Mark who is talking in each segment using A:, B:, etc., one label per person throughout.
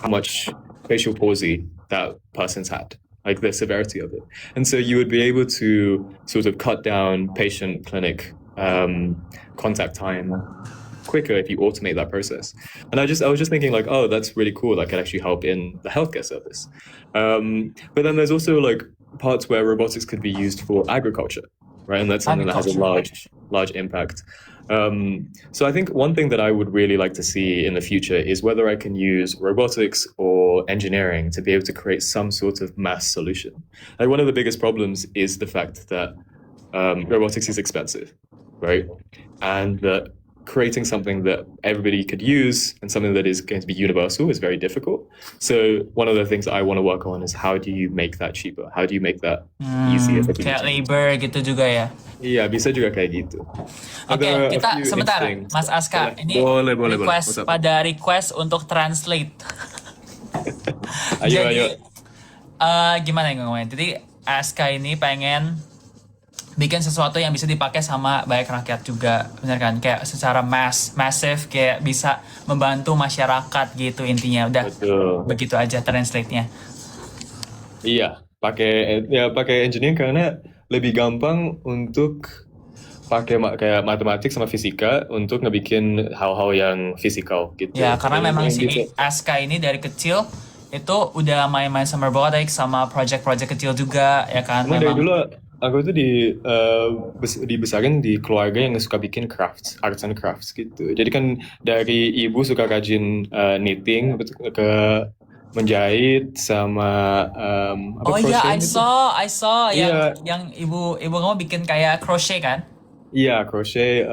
A: how much facial palsy that person's had, like the severity of it. And so you would be able to sort of cut down patient clinic contact time quicker if you automate that process. And I was just thinking like, oh, that's really cool. That could actually help in the healthcare service. But then there's also like parts where robotics could be used for agriculture, right? And that's something that has a large impact. So I think one thing that I would really like to see in the future is whether I can use robotics or engineering to be able to create some sort of mass solution. Like one of the biggest problems is the fact that robotics is expensive, right? And that creating something that everybody could use and something that is going to be universal is very difficult. So one of the things I want to work on is how do you make that cheaper? How do you make that easier?
B: Kayak labor gitu juga ya.
A: Iya, bisa juga kayak gitu.
B: Oke, kita sebentar, Mas Aska. Ini
A: boleh.
B: request untuk translate.
A: ayo.
B: Jadi, gimana ya ngomongnya? Jadi Aska ini pengen bikin sesuatu yang bisa dipakai sama banyak rakyat juga, bener kan? Kayak secara massive, kayak bisa membantu masyarakat gitu intinya. Udah, begitu aja translate-nya.
A: Iya, pakai engineering karena lebih gampang untuk pakai kayak matematik sama fisika untuk ngebikin hal-hal yang fisikal gitu.
B: Ya, karena memang si Aska ini dari kecil itu udah main-main sama robotik sama project-project kecil juga, ya kan?
A: Memang dari dulu aku tuh dibesarin di keluarga yang suka bikin arts and crafts gitu. Jadi kan dari ibu suka rajin knitting ke menjahit sama
B: oh iya, I saw yang ibu kamu bikin kayak crochet kan?
A: Iya, crochet.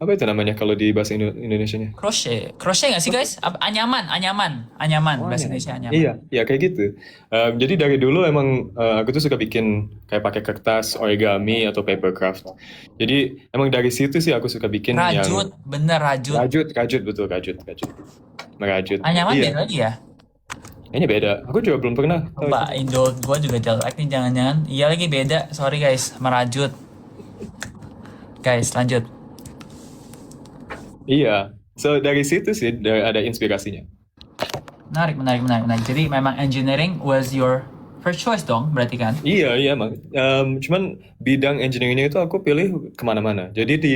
A: Apa itu namanya kalau di bahasa Indonesianya?
B: Crochet nggak sih guys? Anyaman, bahasa Indonesia anyaman.
A: Iya kayak gitu. Jadi dari dulu emang aku tuh suka bikin kayak pakai kertas, origami atau paper craft. Jadi emang dari situ sih aku suka bikin
B: rajut.
A: Rajut betul, rajut. Merajut.
B: Anyaman beda lagi ya?
A: Kayaknya beda. Aku juga belum pernah.
B: Mbak Indo, gua juga jelek nih jangan-jangan. Iya lagi beda. Sorry guys, merajut. Guys, lanjut.
A: Iya, so dari situ sih ada inspirasinya.
B: Menarik. Jadi memang engineering was your first choice dong, berarti kan?
A: Iya emang. Cuman bidang engineeringnya itu aku pilih kemana-mana. Jadi di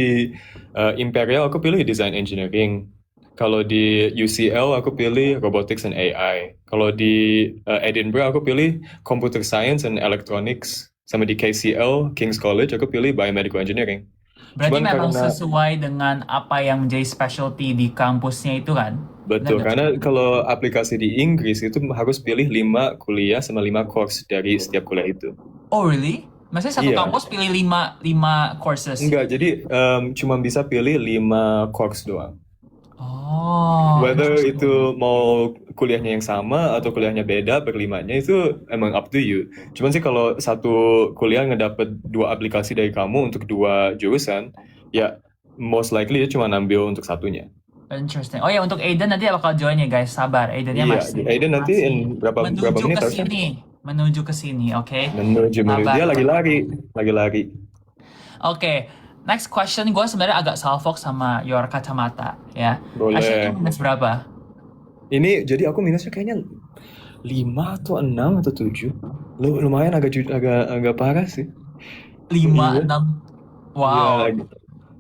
A: Imperial aku pilih design engineering. Kalau di UCL aku pilih robotics and AI. Kalau di Edinburgh aku pilih computer science and electronics. Sama di KCL, King's College, aku pilih biomedical engineering.
B: Berarti memang sesuai dengan apa yang menjadi specialty di kampusnya itu kan?
A: Betul, karena kalau aplikasi di Inggris itu harus pilih 5 kuliah sama 5 course dari setiap kuliah itu.
B: Oh really? Maksudnya satu kampus pilih 5 courses?
A: Enggak, jadi cuma bisa pilih 5 course doang.
B: Oh.
A: Whether itu mau kuliahnya yang sama atau kuliahnya beda, berlimanya itu emang up to you. Cuman sih kalau satu kuliah ngedapet 2 aplikasi dari kamu untuk 2 jurusan, ya most likely dia cuma ambil untuk satunya.
B: Interesting. Oh ya, untuk Aiden nanti bakal join ya guys, sabar. Aidennya masih.
A: Aiden nanti berapa menit harusnya?
B: Menuju ke sini, oke?
A: Menuju. Dia lagi lari.
B: Oke. Next question, gue sebenarnya agak salfok sama your kacamata, ya.
A: Boleh.
B: Asyik minus berapa?
A: Ini jadi aku minusnya kayaknya 5 atau 6 atau 7. Lumayan agak parah sih.
B: 5, 6. Wow.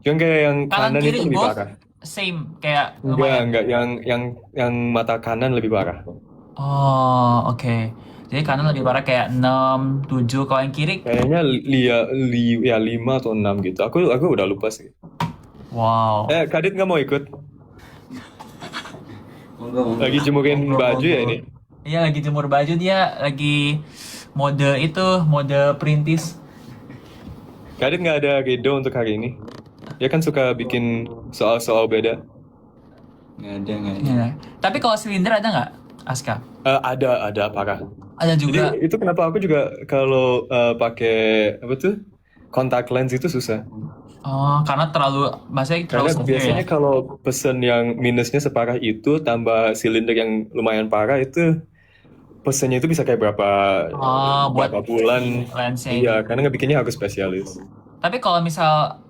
A: Yang kayak yang kanan itu lebih parah.
B: Same, kayak
A: enggak, yang mata kanan lebih parah.
B: Oh, oke. Jadi kanan lebih parah kayak 6, 7. Kalau yang kiri?
A: Kayaknya 5 atau 6 gitu. Aku udah lupa sih.
B: Wow.
A: Kadit nggak mau ikut? Lagi jemurin baju ya ini?
B: Iya, lagi jemur baju. Dia lagi mode perintis.
A: Kadit nggak ada Gedo untuk hari ini? Dia kan suka bikin soal-soal beda.
C: Nggak ada.
B: Tapi kalau silinder ada nggak, Aska?
A: Ada parah.
B: Ada juga.
A: Jadi itu kenapa aku juga kalau pakai contact lens itu susah.
B: Oh, karena terlalu
A: biasanya kalau pesen yang minusnya separah itu tambah silinder yang lumayan parah itu pesennya itu bisa kayak berapa bulan. Iya, karena ngebikinnya harus spesialis.
B: Tapi kalau misal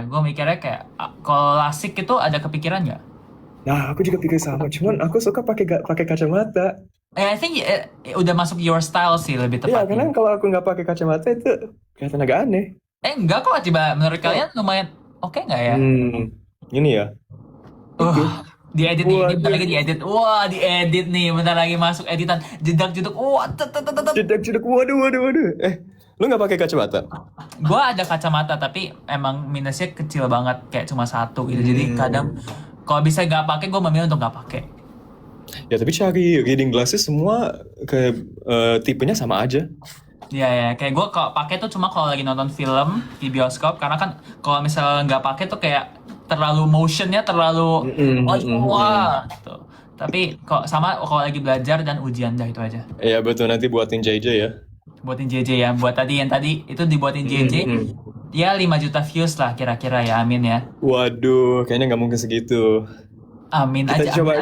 B: gue mikirnya kayak kalau lasik itu ada kepikiran nggak?
A: Nah, aku juga pikir sama. Cuman aku suka pakai kacamata.
B: I think udah masuk your style sih lebih
A: Iya, karena
B: tepatnya.
A: kalau aku nggak pakai kacamata itu kelihatan agak aneh.
B: Enggak kok, coba menurut kalian
A: Oh.
B: lumayan oke nggak ya?
A: Ini ya. Itu.
B: Diedit nih, ini bentar
A: Waduh.
B: lagi diedit. Wah, diedit nih, bentar lagi masuk editan. Jedak-jeduk, wah, tet, tet, tet, tet.
A: Jedak-jedak. Waduh. Lu nggak pakai kacamata?
B: Gua ada kacamata, tapi emang minusnya kecil banget, kayak cuma satu gitu. Jadi kadang, kalau bisa nggak pakai, gue memilih untuk nggak pakai.
A: Ya, tapi cari reading glasses semua kayak tipenya sama aja.
B: Iya ya, kayak gue kalau pakai tuh cuma kalau lagi nonton film di bioskop, karena kan kalau misalnya nggak pakai tuh kayak terlalu motionnya terlalu wah gitu. Tapi kok sama kalau lagi belajar dan ujian dah itu aja.
A: Ya betul, nanti buatin JJ ya.
B: Buatin JJ ya, buat tadi yang tadi itu dibuatin JJ. Ya 5 juta views lah kira-kira ya, amin ya.
A: Waduh, kayaknya nggak mungkin segitu.
B: Amin
A: Kita
B: aja,
A: coba.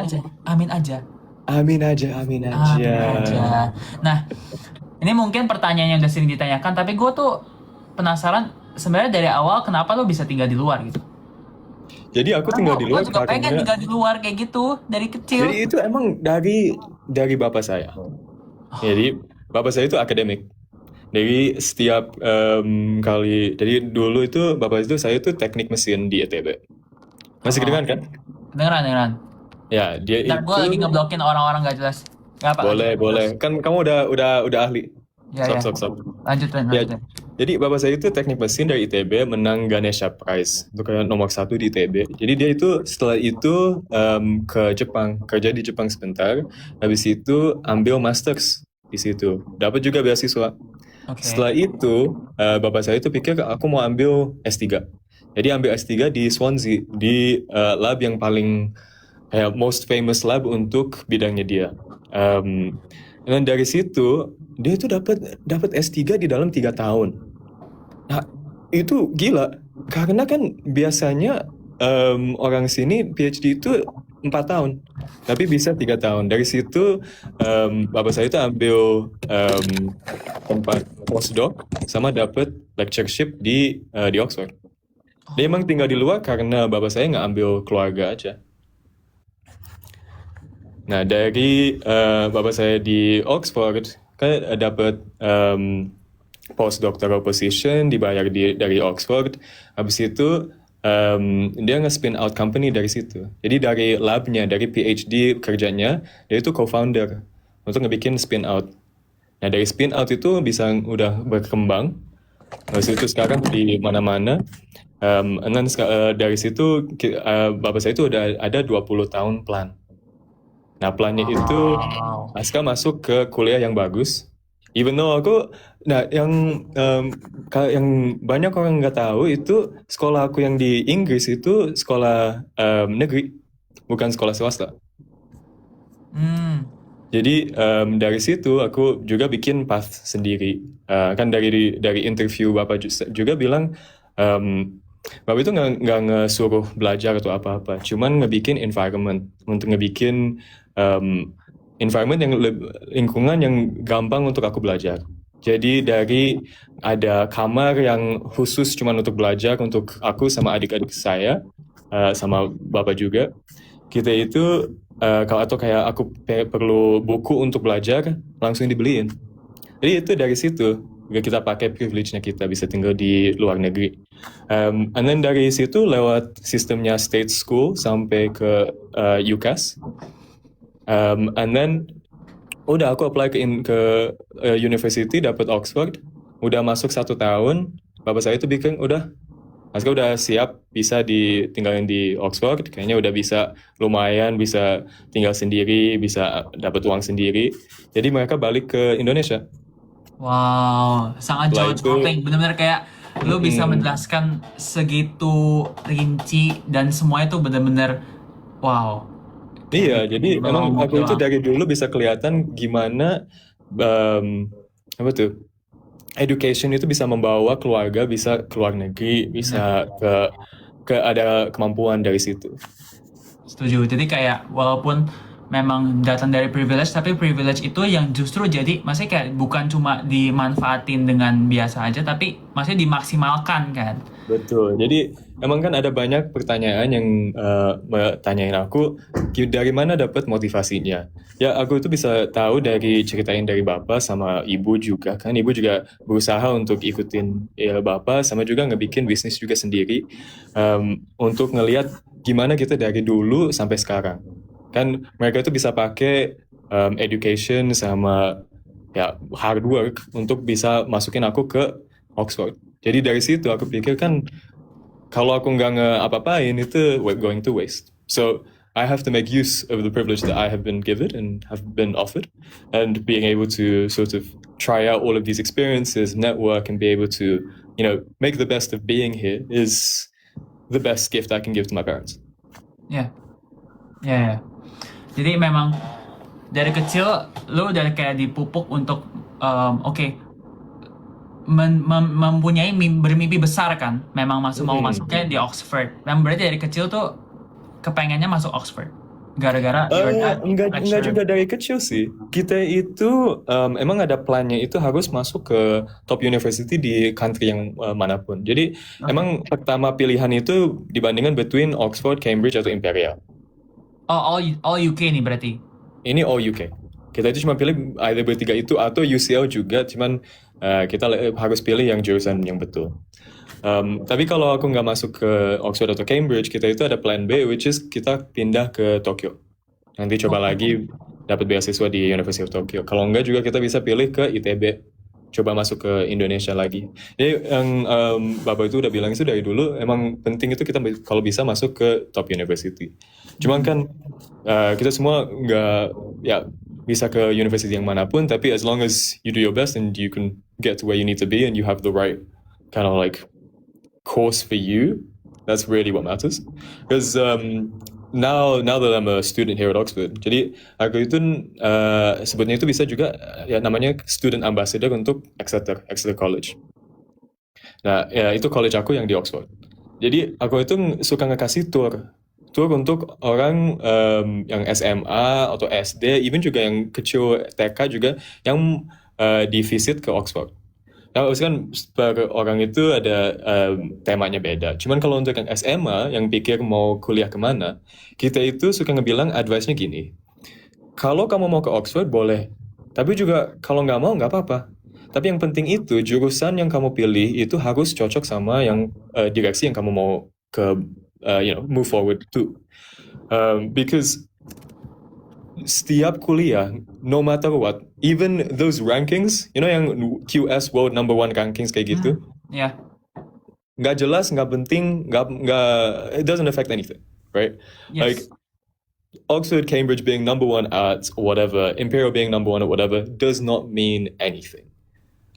B: amin aja, amin aja,
A: Amin aja.
B: amin aja. Nah, ini mungkin pertanyaan yang udah sering ditanyakan, tapi gue tuh penasaran sebenarnya dari awal kenapa lo bisa tinggal di luar gitu.
A: Jadi aku tinggal di luar
B: Gue juga pengen
A: karena.
B: tinggal di luar kayak gitu dari kecil.
A: Jadi itu emang dari bapak saya. Jadi bapak saya itu akademik. Jadi setiap kali, jadi dulu itu bapak itu saya itu teknik mesin di ITB. Masih kedengeran kan?
B: Dengeran.
A: Ya, dia
B: Ntar gue lagi
A: itu
B: ngeblokin orang-orang gak jelas. Gak apa.
A: boleh. Kan kamu udah ahli.
B: Ya.
A: Stop.
B: Lanjut.
A: Ya, jadi bapak saya itu teknik mesin dari ITB, menang Ganesha Prize untuk kayak nomor 1 di ITB. Jadi dia itu setelah itu ke Jepang, kerja di Jepang sebentar. Habis itu ambil masters di situ, dapat juga beasiswa.
B: Oke.
A: Setelah itu bapak saya itu pikir aku mau ambil S3. Jadi ambil S3 di Swansea, di lab yang paling kayak most famous lab untuk bidangnya dia. Dan dari situ dia itu dapat S3 di dalam 3 tahun. Nah, itu gila. Karena kan biasanya orang sini PhD itu 4 tahun, tapi bisa 3 tahun. Dari situ bapak saya itu ambil tempat postdoc sama dapat lectureship di Oxford. Dia emang tinggal di luar karena bapak saya nggak ambil keluarga aja. Nah, dari bapak saya di Oxford kan dapat postdoctoral position, dibayar dari Oxford. Habis itu dia nge-spin out company dari situ. Jadi dari labnya, dari PhD kerjanya, dia itu co-founder untuk ngebikin spin out. Nah, dari spin out itu bisa udah berkembang. Habis itu sekarang di mana-mana. Dan dari situ bapak saya itu udah ada 20 tahun plan. Nah, plannya itu Aska masuk ke kuliah yang bagus. Even though yang banyak orang nggak tahu itu sekolah aku yang di Inggris itu sekolah negeri, bukan sekolah swasta. Jadi dari situ aku juga bikin path sendiri. Kan dari interview bapak juga bilang bapak itu nggak ngesuruh belajar atau apa-apa, cuman ngebikin environment untuk ngebikin environment yang lingkungan yang gampang untuk aku belajar. Jadi dari ada kamar yang khusus cuma untuk belajar untuk aku sama adik-adik saya, sama bapak juga. Kita itu atau kayak aku perlu buku untuk belajar, langsung dibeliin. Jadi itu dari situ kita pakai privilege-nya kita bisa tinggal di luar negeri. And then dari situ lewat sistemnya state school sampai ke UCAS. And then udah aku apply ke university, dapat Oxford, udah masuk 1 tahun. Bapak saya itu bikin Aska udah siap bisa ditinggalin di Oxford, kayaknya udah bisa lumayan bisa tinggal sendiri, bisa dapat uang sendiri. Jadi mereka balik ke Indonesia.
B: Wow, sangat jaw-dropping. Benar-benar kayak lu bisa menjelaskan segitu rinci dan semuanya tuh benar-benar wow.
A: Iya, jadi emang aku itu dari dulu bisa kelihatan gimana education itu bisa membawa keluarga, bisa keluar negeri, bisa ke ada kemampuan dari situ.
B: Setuju. Jadi kayak walaupun memang datang dari privilege, tapi privilege itu yang justru jadi masih kayak bukan cuma dimanfaatin dengan biasa aja, tapi masih dimaksimalkan kan.
A: Betul. Jadi emang kan ada banyak pertanyaan yang tanyain aku dari mana dapat motivasinya. Ya aku itu bisa tahu dari ceritain dari bapak sama ibu juga kan. Ibu juga berusaha untuk ikutin ya, bapak sama juga ngebikin bisnis juga sendiri untuk ngelihat gimana kita dari dulu sampai sekarang. Kan mereka itu bisa pakai education sama ya hard work untuk bisa masukin aku ke Oxford. Jadi dari situ aku pikir kan kalau aku nggak nge-apa-apain itu we're going to waste. So I have to make use of the privilege that I have been given and have been offered, and being able to sort of try out all of these experiences, network, and be able to make the best of being here is the best gift I can give to my parents.
B: Ya, ya. Jadi memang dari kecil lu udah kayak dipupuk untuk mempunyai bermimpi besar kan, memang mau masuknya di Oxford. Dan berarti dari kecil tuh kepengennya masuk Oxford gara-gara
A: enggak juga dari kecil sih. Kita itu emang ada plannya itu harus masuk ke top university di country yang manapun. Jadi emang pertama pilihan itu dibandingkan between Oxford, Cambridge atau Imperial.
B: All UK nih berarti.
A: Ini all UK. Kita itu cuma pilih either bertiga itu atau UCL juga, cuman kita harus pilih yang jurusan yang betul. Tapi kalau aku nggak masuk ke Oxford atau Cambridge, kita itu ada plan B, which is kita pindah ke Tokyo. Nanti coba lagi dapat beasiswa di University of Tokyo. Kalau enggak juga kita bisa pilih ke ITB, coba masuk ke Indonesia lagi. Jadi yang Bapak itu udah bilang itu dari dulu, emang penting itu kita kalau bisa masuk ke top university. Cuman kan kita semua nggak bisa ke university yang manapun, tapi as long as you do your best and you can get to where you need to be and you have the right kind of like course for you, that's really what matters. Because now that I'm a student here at Oxford, jadi aku itu sebetulnya itu bisa juga ya namanya student ambassador untuk Exeter College. Nah ya itu college aku yang di Oxford. Jadi aku itu suka ngekasih tour untuk orang yang SMA atau SD, even juga yang kecil TK juga yang di-visit ke Oxford. Nah, kan per orang itu ada temanya beda. Cuman kalau untuk yang SMA yang pikir mau kuliah kemana, kita itu suka ngebilang advice-nya gini. Kalau kamu mau ke Oxford boleh, tapi juga kalau nggak mau nggak apa-apa. Tapi yang penting itu jurusan yang kamu pilih itu harus cocok sama yang direksi yang kamu mau ke move forward to. Because setiap kuliah, no matter what, even those rankings, yang QS World number 1 rankings kayak gitu, nggak jelas, nggak penting, it doesn't affect anything, right?
B: Yes.
A: Like Oxford, Cambridge being number 1 at whatever, Imperial being number 1 at whatever, does not mean anything.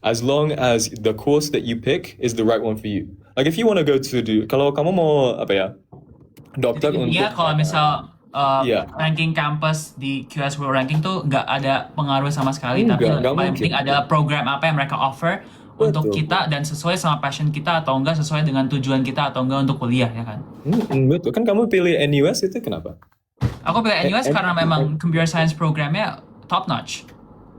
A: As long as the course that you pick is the right one for you. Like if you want to go to kalau kamu mau dokter untuk
B: kalau misal ranking campus di QS World Ranking tuh nggak ada pengaruh sama sekali, tapi paling penting adalah program apa yang mereka offer untuk kita dan sesuai sama passion kita atau enggak, sesuai dengan tujuan kita atau enggak untuk kuliah, ya kan?
A: Betul. Kan kamu pilih NUS itu kenapa?
B: Aku pilih NUS karena memang computer science programnya top notch.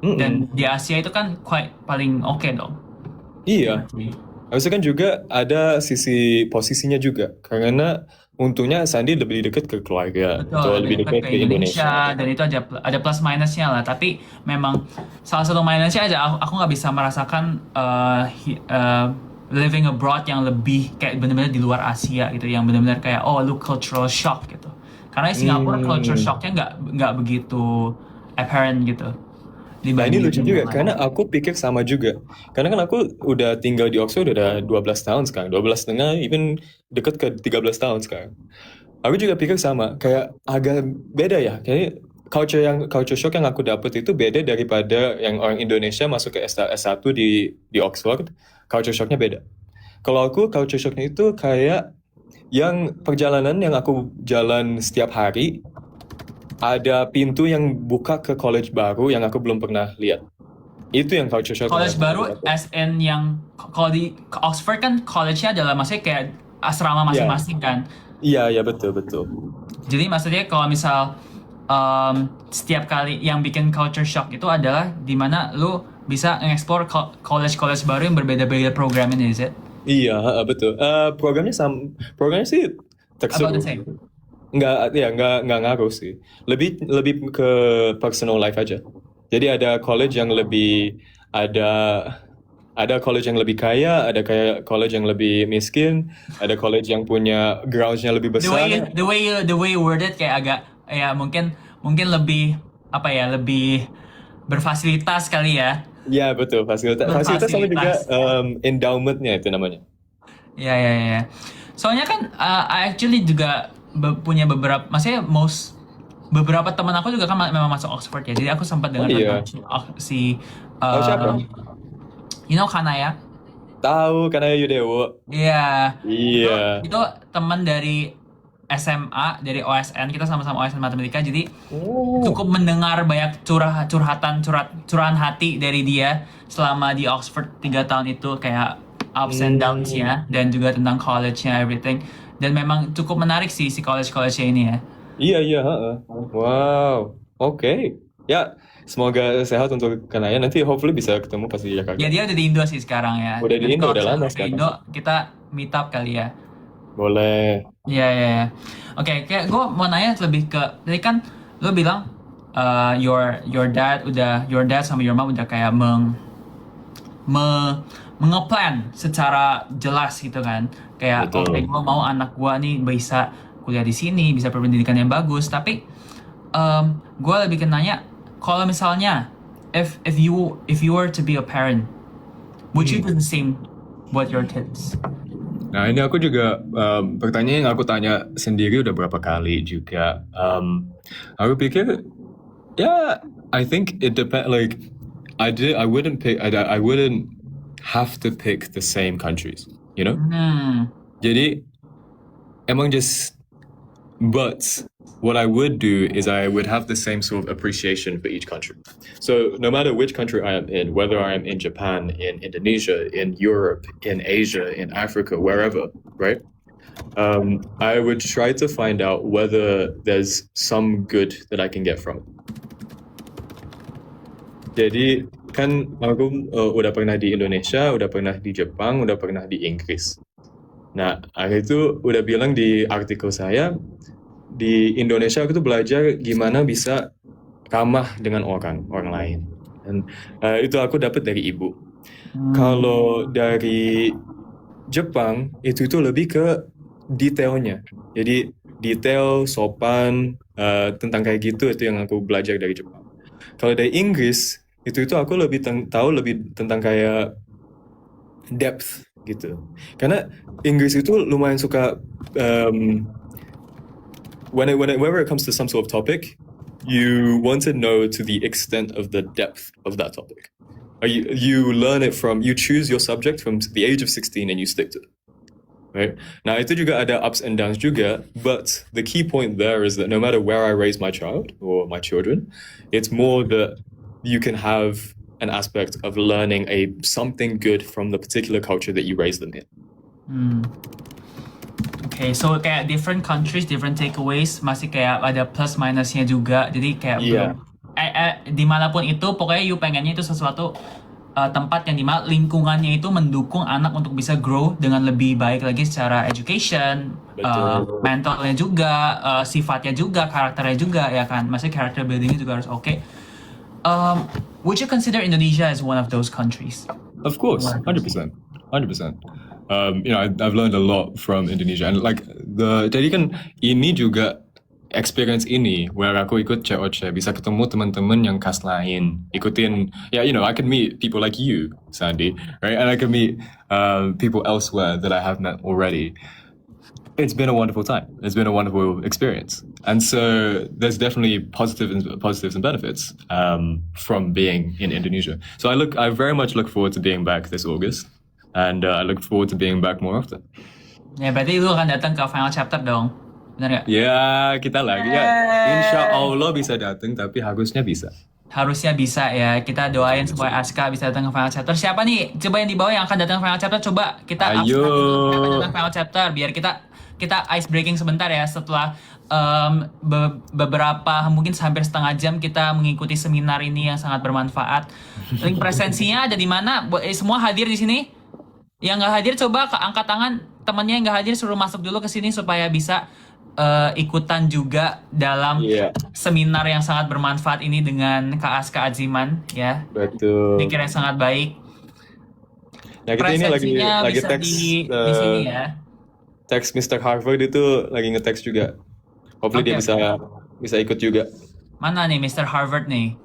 B: Dan di Asia itu kan paling oke dong.
A: Iya. Habisnya kan juga ada sisi posisinya juga, karena untungnya Sandi lebih dekat ke keluarga, atau lebih dekat ke Indonesia.
B: Dan itu ada plus minusnya lah. Tapi memang salah satu minusnya aja, aku nggak bisa merasakan living abroad yang lebih kayak benar-benar di luar Asia gitu, yang benar-benar kayak lu cultural shock gitu. Karena di Singapura culture shocknya nggak begitu apparent gitu.
A: Nah ini lucu juga, karena aku pikir sama juga. Karena kan aku udah tinggal di Oxford udah 12 tahun sekarang, 12,5, even deket ke 13 tahun sekarang. Aku juga pikir sama, kayak agak beda ya. Kayaknya culture shock yang aku dapet itu beda daripada yang orang Indonesia masuk ke S1 di Oxford. Culture shocknya beda. Kalau aku culture shocknya itu kayak yang perjalanan yang aku jalan setiap hari, ada pintu yang buka ke college baru yang aku belum pernah lihat. Itu yang culture shock.
B: College baru as in yang kalau di Oxford kan college-nya adalah maksudnya kayak asrama masing-masing kan?
A: Iya betul.
B: Jadi maksudnya kalau misal setiap kali yang bikin culture shock itu adalah dimana lu bisa nge-explore college baru yang berbeda-beda programnya, is it?
A: Iya, betul. Programnya sih
B: About the
A: terseru.
B: same.
A: Nggak ngaruh sih. Lebih ke personal life aja. Jadi ada ada college yang lebih kaya, ada kayak college yang lebih miskin, ada college yang punya grounds-nya lebih
B: The way
A: besar.
B: the way you word it kayak agak ya mungkin lebih apa ya, lebih berfasilitas kali ya.
A: Ya, betul. Fasilitas sama juga
B: Berfasilitas.
A: endowment-nya itu namanya.
B: Ya. Soalnya kan I actually juga punya maksudnya beberapa teman aku juga kan memang masuk Oxford ya. Jadi aku sempat dengar
A: Iya.
B: tentang si
A: Oh, siapa?
B: you know Kanaya?
A: Tahu karena Yudewo.
B: Iya.
A: Iya.
B: Itu teman dari SMA, dari OSN, kita sama-sama OSN Matematika. Jadi cukup mendengar banyak curahan hati dari dia selama di Oxford 3 tahun itu, kayak ups and downs ya, dan juga tentang college-nya, everything. Dan memang cukup menarik sih si college-nya ini ya.
A: Iya, heeh. Wow. Oke. Ya, semoga sehat untuk Kanaya. Nanti hopefully bisa ketemu pas di Jakarta.
B: Ya dia udah di Indo sih sekarang ya.
A: Udah di
B: Nanti
A: Indo,
B: kalau
A: udah
B: misalnya
A: lama
B: ke
A: sekarang.
B: Indo kita meet up kali ya.
A: Boleh.
B: Iya. Oke, kayak gue mau nanya lebih ke, tadi kan lo bilang your dad sama your mom udah kayak mengeplan secara jelas gitu kan. Kayak
A: Betul.
B: oke, gue mau anak gue nih bisa kuliah di sini, bisa berpendidikan yang bagus. Tapi gue lebih ke nanya, kalau misalnya if you were to be a parent, would you do the same buat your kids?
A: Nah, ini aku juga pertanyaan yang aku tanya sendiri udah berapa kali juga. Aku pikir, ya, I think it depends. Like, I wouldn't have to pick the same countries, you know? Jadi, emang but what I would do is I would have the same sort of appreciation for each country. So no matter which country I am in, whether I am in Japan, in Indonesia, in Europe, in Asia, in Africa, wherever, right? I would try to find out whether there's some good that I can get from it. Jadi kan aku udah pernah di Indonesia, udah pernah di Jepang, udah pernah di Inggris. Nah, aku itu udah bilang di artikel saya, di Indonesia aku tuh belajar gimana bisa ramah dengan orang lain. Dan itu aku dapat dari ibu. Kalau dari Jepang, itu lebih ke detailnya. Jadi detail, sopan, tentang kayak gitu, itu yang aku belajar dari Jepang. Kalau dari Inggris, itu aku lebih tahu lebih tentang kayak depth gitu. Karena Inggris itu lumayan suka whenever it comes to some sort of topic, you want to know to the extent of the depth of that topic. You learn it you choose your subject from the age of 16 and you stick to it. Right? Now, itu juga ada ups and downs juga, but the key point there is that no matter where I raise my child or my children, it's more that you can have an aspect of learning something good from the particular culture that you raise them in.
B: Okay, so kayak different countries, different takeaways, masih kayak ada plus minusnya juga. Jadi kayak dimanapun itu, pokoknya you pengennya itu sesuatu tempat yang dimana lingkungannya itu mendukung anak untuk bisa grow dengan lebih baik lagi secara education, mentalnya juga, sifatnya juga, karakternya juga, ya kan. Maksudnya character buildingnya juga harus oke. Would you consider Indonesia as one of those countries?
A: Of course, 100%. I've learned a lot from Indonesia, and like jadi kan ini juga experience ini where aku ikut COC bisa ketemu teman-teman yang kas lain, ikutin I can meet people like you, Sandy, right? And I can meet people elsewhere that I have met already. It's been a wonderful time. It's been a wonderful experience, and so there's definitely positives and benefits from being in Indonesia. So I very much look forward to being back this August, and I look forward to being back more often.
B: Ya, berarti lu akan datang ke final chapter dong, benar nggak?
A: Ya, kita lagi ya. Insya Allah bisa datang, tapi harusnya bisa.
B: Harusnya bisa ya. Kita doain supaya Aska bisa datang ke final chapter. Siapa nih? Coba yang di bawah yang akan datang ke final chapter. Coba kita
A: Ayo.
B: siapa datang ke final chapter biar kita ice breaking sebentar ya, setelah beberapa mungkin hampir setengah jam kita mengikuti seminar ini yang sangat bermanfaat. Link presensinya ada di mana? Semua hadir di sini? Yang nggak hadir coba angkat tangan, temannya yang nggak hadir suruh masuk dulu ke sini supaya bisa ikutan juga dalam
A: Iya,
B: seminar yang sangat bermanfaat ini dengan Kak Aska Aziman ya.
A: betul.
B: Pikir yang sangat baik.
A: Nah, kita ini
B: Presensinya
A: lagi
B: bisa
A: teks
B: di sini ya.
A: teks Mr. Harvard itu lagi ngeteks juga. Hopefully dia
B: Oke.
A: bisa ikut juga.
B: Mana nih Mr. Harvard nih?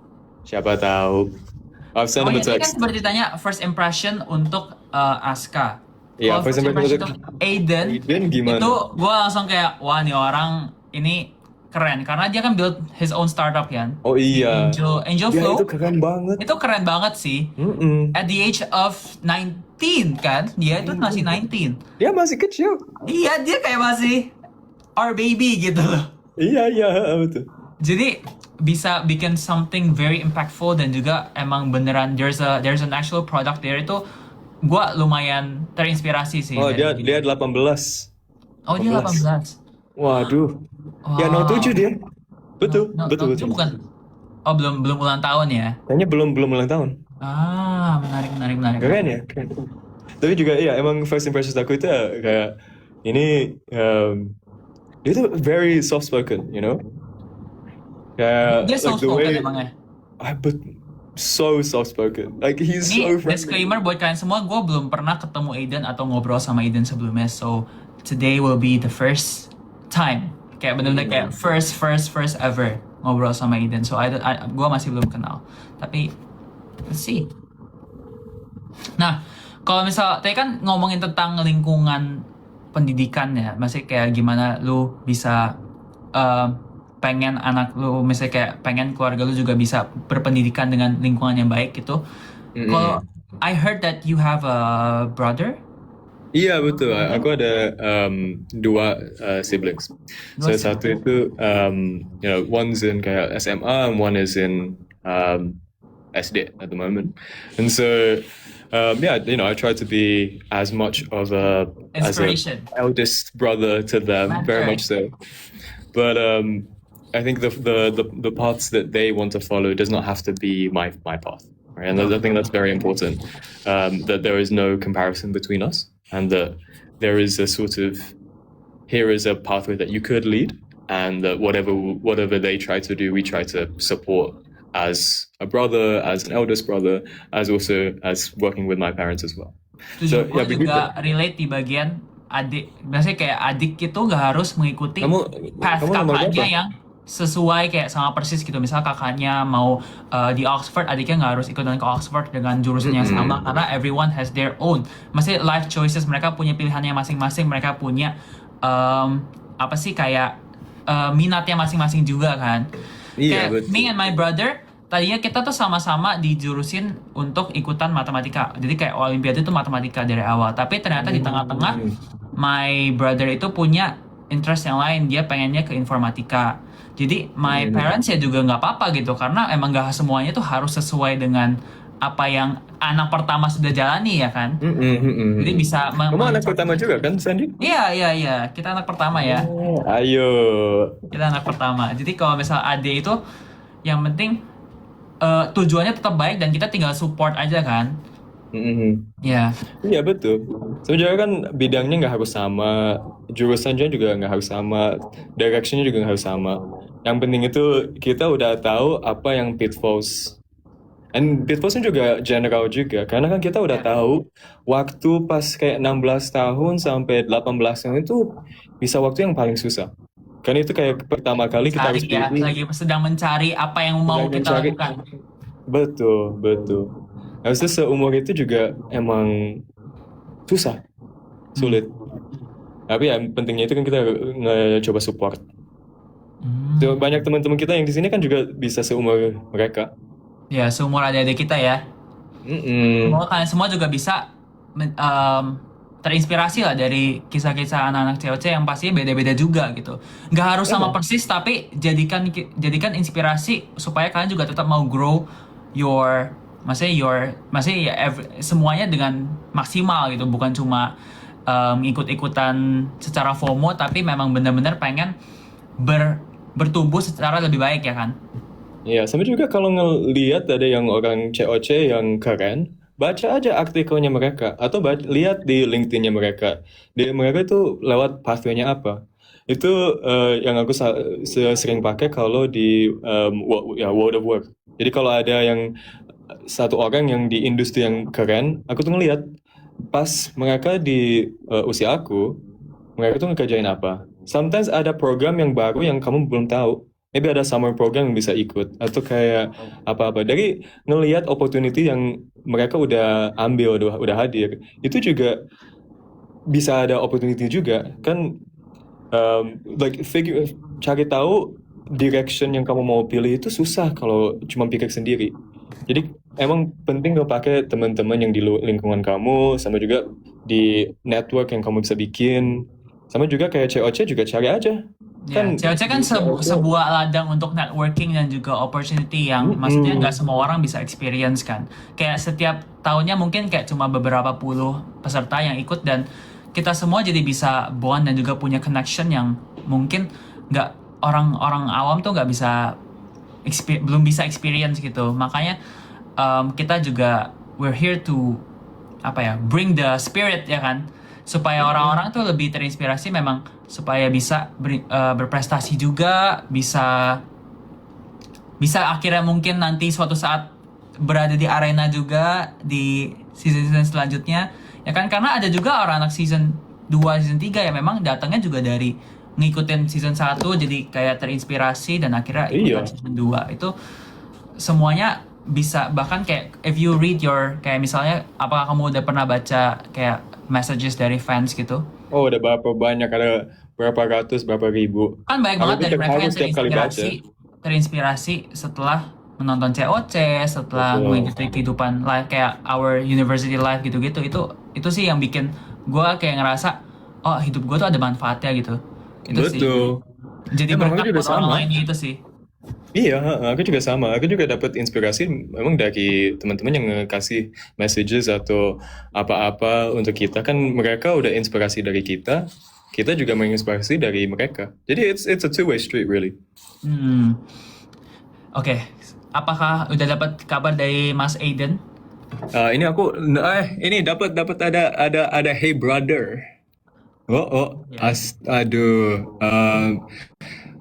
A: Siapa tahu. I've sent
B: Oh
A: him a
B: ya, tadi kan
A: text.
B: seperti ditanya first impression untuk Aska.
A: Iya,
B: Kalau
A: first
B: first
A: impression
B: impression untuk Aiden,
A: Aiden gimana?
B: itu gue langsung kayak, wah nih orang ini keren. Karena dia kan build his own startup kan.
A: Oh iya.
B: Angel
A: Ya,
B: Flow,
A: itu keren banget.
B: itu keren banget sih.
A: Mm-mm.
B: At the age of 19 kan, dia itu masih 19.
A: Dia masih kecil.
B: Iya, dia kayak masih our baby gitu loh.
A: Iya, betul.
B: Jadi bisa bikin something very impactful dan juga emang beneran there's an actual product there itu gua lumayan terinspirasi sih
A: Oh,
B: dari
A: dia 18.
B: Oh, dia 18.
A: Waduh.
B: Wow.
A: Ya, 07 dia. Betul,
B: No,
A: betul,
B: itu
A: betul.
B: bukan. Oh, belum ulang tahun ya.
A: Kayaknya belum ulang tahun.
B: Menarik.
A: Keren ya, keren. Tapi juga iya, emang first impressions aku itu kayak ini dia tuh very soft spoken, you know? Kayak
B: Dia
A: like
B: soft
A: the
B: spoken
A: way
B: emangnya.
A: but so soft spoken. Like he's so
B: Ini
A: friendly.
B: disclaimer buat kalian semua, gue belum pernah ketemu Aiden atau ngobrol sama Aiden sebelumnya. So today will be the first time, kayak bener-bener kayak first ever ngobrol sama Aiden. So gue masih belum kenal. Tapi let's see. Nah, kalau misal tadi kan ngomongin tentang lingkungan pendidikan ya, masih kayak gimana lu bisa pengen anak lu, misalnya kayak pengen keluarga lu juga bisa berpendidikan dengan lingkungan yang baik gitu. Kalau I heard that you have a brother.
A: Iya betul. Aku ada dua siblings. So satu itu one's in kayak SMA and one is in SD at the moment. And so I try to be as much of as
B: Inspiration.
A: eldest brother to them, very much so. But I think the paths that they want to follow does not have to be my path. Right? And I think that's very important. That there is no comparison between us, and that there is a sort of here is a pathway that you could lead, and that whatever they try to do, we try to support as a brother, as an eldest brother, as also as working with my parents as well.
B: Setuju. Gue juga relate di bagian adik. Biasanya kayak adik itu gak harus mengikuti path kakaknya yang sesuai kayak sama persis gitu. Misal kakaknya mau di Oxford, adiknya nggak harus ikut ke Oxford dengan jurusan yang sama, karena everyone has their own. Maksudnya life choices, mereka punya pilihannya masing-masing, mereka punya kayak minatnya masing-masing juga kan.
A: Iya,
B: Kayak me and my brother, tadinya kita tuh sama-sama dijurusin untuk ikutan matematika. Jadi kayak olimpiade itu matematika dari awal. Tapi ternyata di tengah-tengah my brother itu punya interest yang lain, dia pengennya ke informatika. Jadi my parents ya juga nggak apa-apa gitu, karena emang nggak semuanya tuh harus sesuai dengan apa yang anak pertama sudah jalani ya kan. Jadi bisa.
A: Kamu anak pertama juga kan, Sandy?
B: Iya, kita anak pertama ya.
A: Ayo.
B: Kita anak pertama. Jadi kalau misal adik itu yang penting tujuannya tetap baik dan kita tinggal support aja kan. Ya.
A: Iya betul. Sebenarnya kan bidangnya nggak harus sama, jurusannya juga nggak harus sama, directionnya juga nggak harus sama. Yang penting itu kita udah tahu apa yang pitfalls. And pitfallsnya juga general juga, karena kan kita udah tahu waktu pas kayak 16 tahun sampai 18 tahun itu bisa waktu yang paling susah. Kan itu kayak pertama kali kita harus pilih.
B: Lagi sedang mencari apa yang mau kita lakukan.
A: Betul. Habis itu seumur itu juga emang susah, sulit. Tapi ya pentingnya itu kan kita coba support. Banyak teman-teman kita yang di sini kan juga bisa seumur mereka.
B: Ya, seumur adik-adik kita ya. Semoga kalian semua juga bisa terinspirasi lah dari kisah-kisah anak-anak COC yang pastinya beda-beda juga gitu. Nggak harus sama persis, tapi jadikan inspirasi supaya kalian juga tetap mau grow semuanya dengan maksimal gitu, bukan cuma ikut-ikutan secara FOMO, tapi memang benar-benar pengen bertumbuh secara lebih baik ya kan.
A: Iya, sama juga kalau ngelihat ada yang orang COC yang keren baca aja artikelnya mereka atau lihat di LinkedIn-nya mereka. Mereka itu lewat pathway-nya apa. Itu yang aku sering pakai kalau di World of Work. Jadi kalau ada yang satu orang yang di industri yang keren, aku tuh ngeliat pas mereka di usia aku, mereka tuh ngekerjain apa. Sometimes ada program yang baru yang kamu belum tahu. Maybe ada summer program yang bisa ikut atau kayak apa-apa. Dari ngelihat opportunity yang mereka udah ambil, udah hadir, itu juga bisa ada opportunity juga kan. Cari tahu direction yang kamu mau pilih itu susah kalau cuma pikir sendiri. Jadi emang penting lo pakai teman-teman yang di lingkungan kamu, sama juga di network yang kamu bisa bikin, sama juga kayak COC juga cari aja.
B: Ya, COC kan sebuah ladang untuk networking dan juga opportunity yang maksudnya nggak semua orang bisa experience kan. Kayak setiap tahunnya mungkin kayak cuma beberapa puluh peserta yang ikut dan kita semua jadi bisa bond dan juga punya connection yang mungkin nggak orang-orang awam tuh nggak bisa belum bisa experience gitu. Makanya kita juga we're here to bring the spirit ya kan, supaya orang-orang tuh lebih terinspirasi memang supaya bisa berprestasi juga, bisa akhirnya mungkin nanti suatu saat berada di arena juga di season selanjutnya ya kan, karena ada juga orang anak season 2, season 3 ya memang datangnya juga dari ngikutin season 1 jadi kayak terinspirasi dan akhirnya ikutan season 2. Itu semuanya bisa, bahkan kayak if you read kayak misalnya apakah kamu udah pernah baca kayak messages dari fans gitu?
A: Oh, udah berapa banyak, ada berapa ratus, berapa ribu.
B: Kan banyak banget dari mereka yang terinspirasi setelah menonton COC, setelah mengikuti kehidupan live kayak our university life gitu-gitu. Itu sih yang bikin gue kayak ngerasa oh hidup gue tuh ada manfaatnya gitu. Itu
A: betul
B: sih. Jadi berkat buat orang lainnya itu sih.
A: Iya, aku juga sama. Aku juga dapat inspirasi memang dari teman-teman yang ngasih messages atau apa-apa untuk kita. Kan mereka udah inspirasi dari kita juga menginspirasi dari mereka. Jadi it's a two-way street really.
B: Oke. Apakah udah dapat kabar dari Mas Aiden?
A: Ini aku ini dapat ada hey brother. Aduh.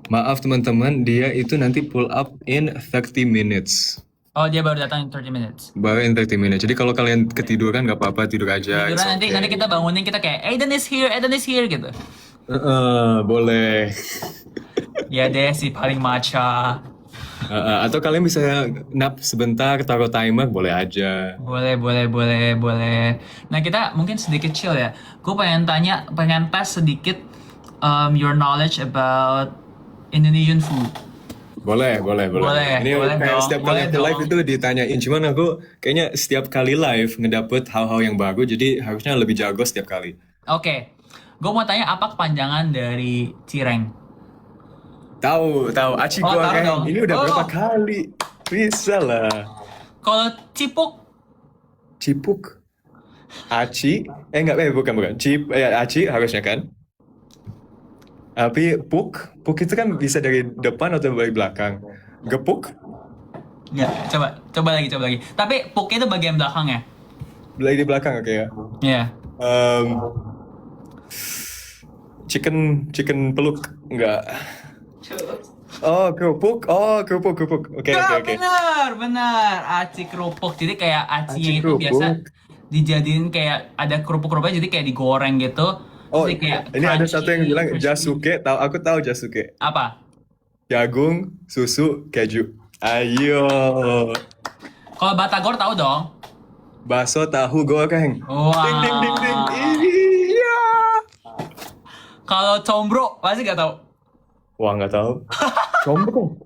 A: Maaf teman-teman, dia itu nanti pull up in 30 minutes.
B: Oh, dia baru datang in 30 minutes.
A: Baru in 30 minutes. Jadi kalau kalian ketiduran nggak apa-apa, tidur aja.
B: Tiduran nanti kita bangunin, kita kayak Aiden is here gitu.
A: Boleh.
B: Ya deh, si paling maca.
A: Atau kalian bisa nap sebentar, taruh timer, boleh aja.
B: Boleh. Nah, kita mungkin sedikit chill ya. Gue pengen tes sedikit your knowledge about Indonesian food.
A: Boleh. Ini kayak setiap kali aku live itu ditanyain. Cuman aku kayaknya setiap kali live ngedapet hal-hal yang baru, jadi harusnya lebih jago setiap kali.
B: Oke. Gue mau tanya apa kepanjangan dari cireng?
A: Tahu. Aci goreng. Ini udah berapa kali? Bisa lah.
B: Kalau cipuk?
A: Aci? Bukan. Aci harusnya kan? Tapi puk itu kan bisa dari depan atau dari belakang. Gepuk?
B: Ya, coba lagi. Tapi puk itu bagian belakang ya?
A: Di belakang oke ya?
B: Iya.
A: Chicken peluk enggak? Oh, kerupuk. Oke.
B: Benar. Aci kerupuk. Jadi kayak aci itu biasa dijadiin kayak ada kerupuk-kerupuknya, jadi kayak digoreng gitu.
A: Oh, ini ada satu yang bilang jasuke. Aku tahu jasuke.
B: Apa?
A: Jagung, susu, keju. Ayo.
B: Kalau batagor tahu dong.
A: Bakso tahu goreng.
B: Wow.
A: Ding. Iya.
B: Kalau combro pasti nggak tahu.
A: Wah, nggak tahu. Combro.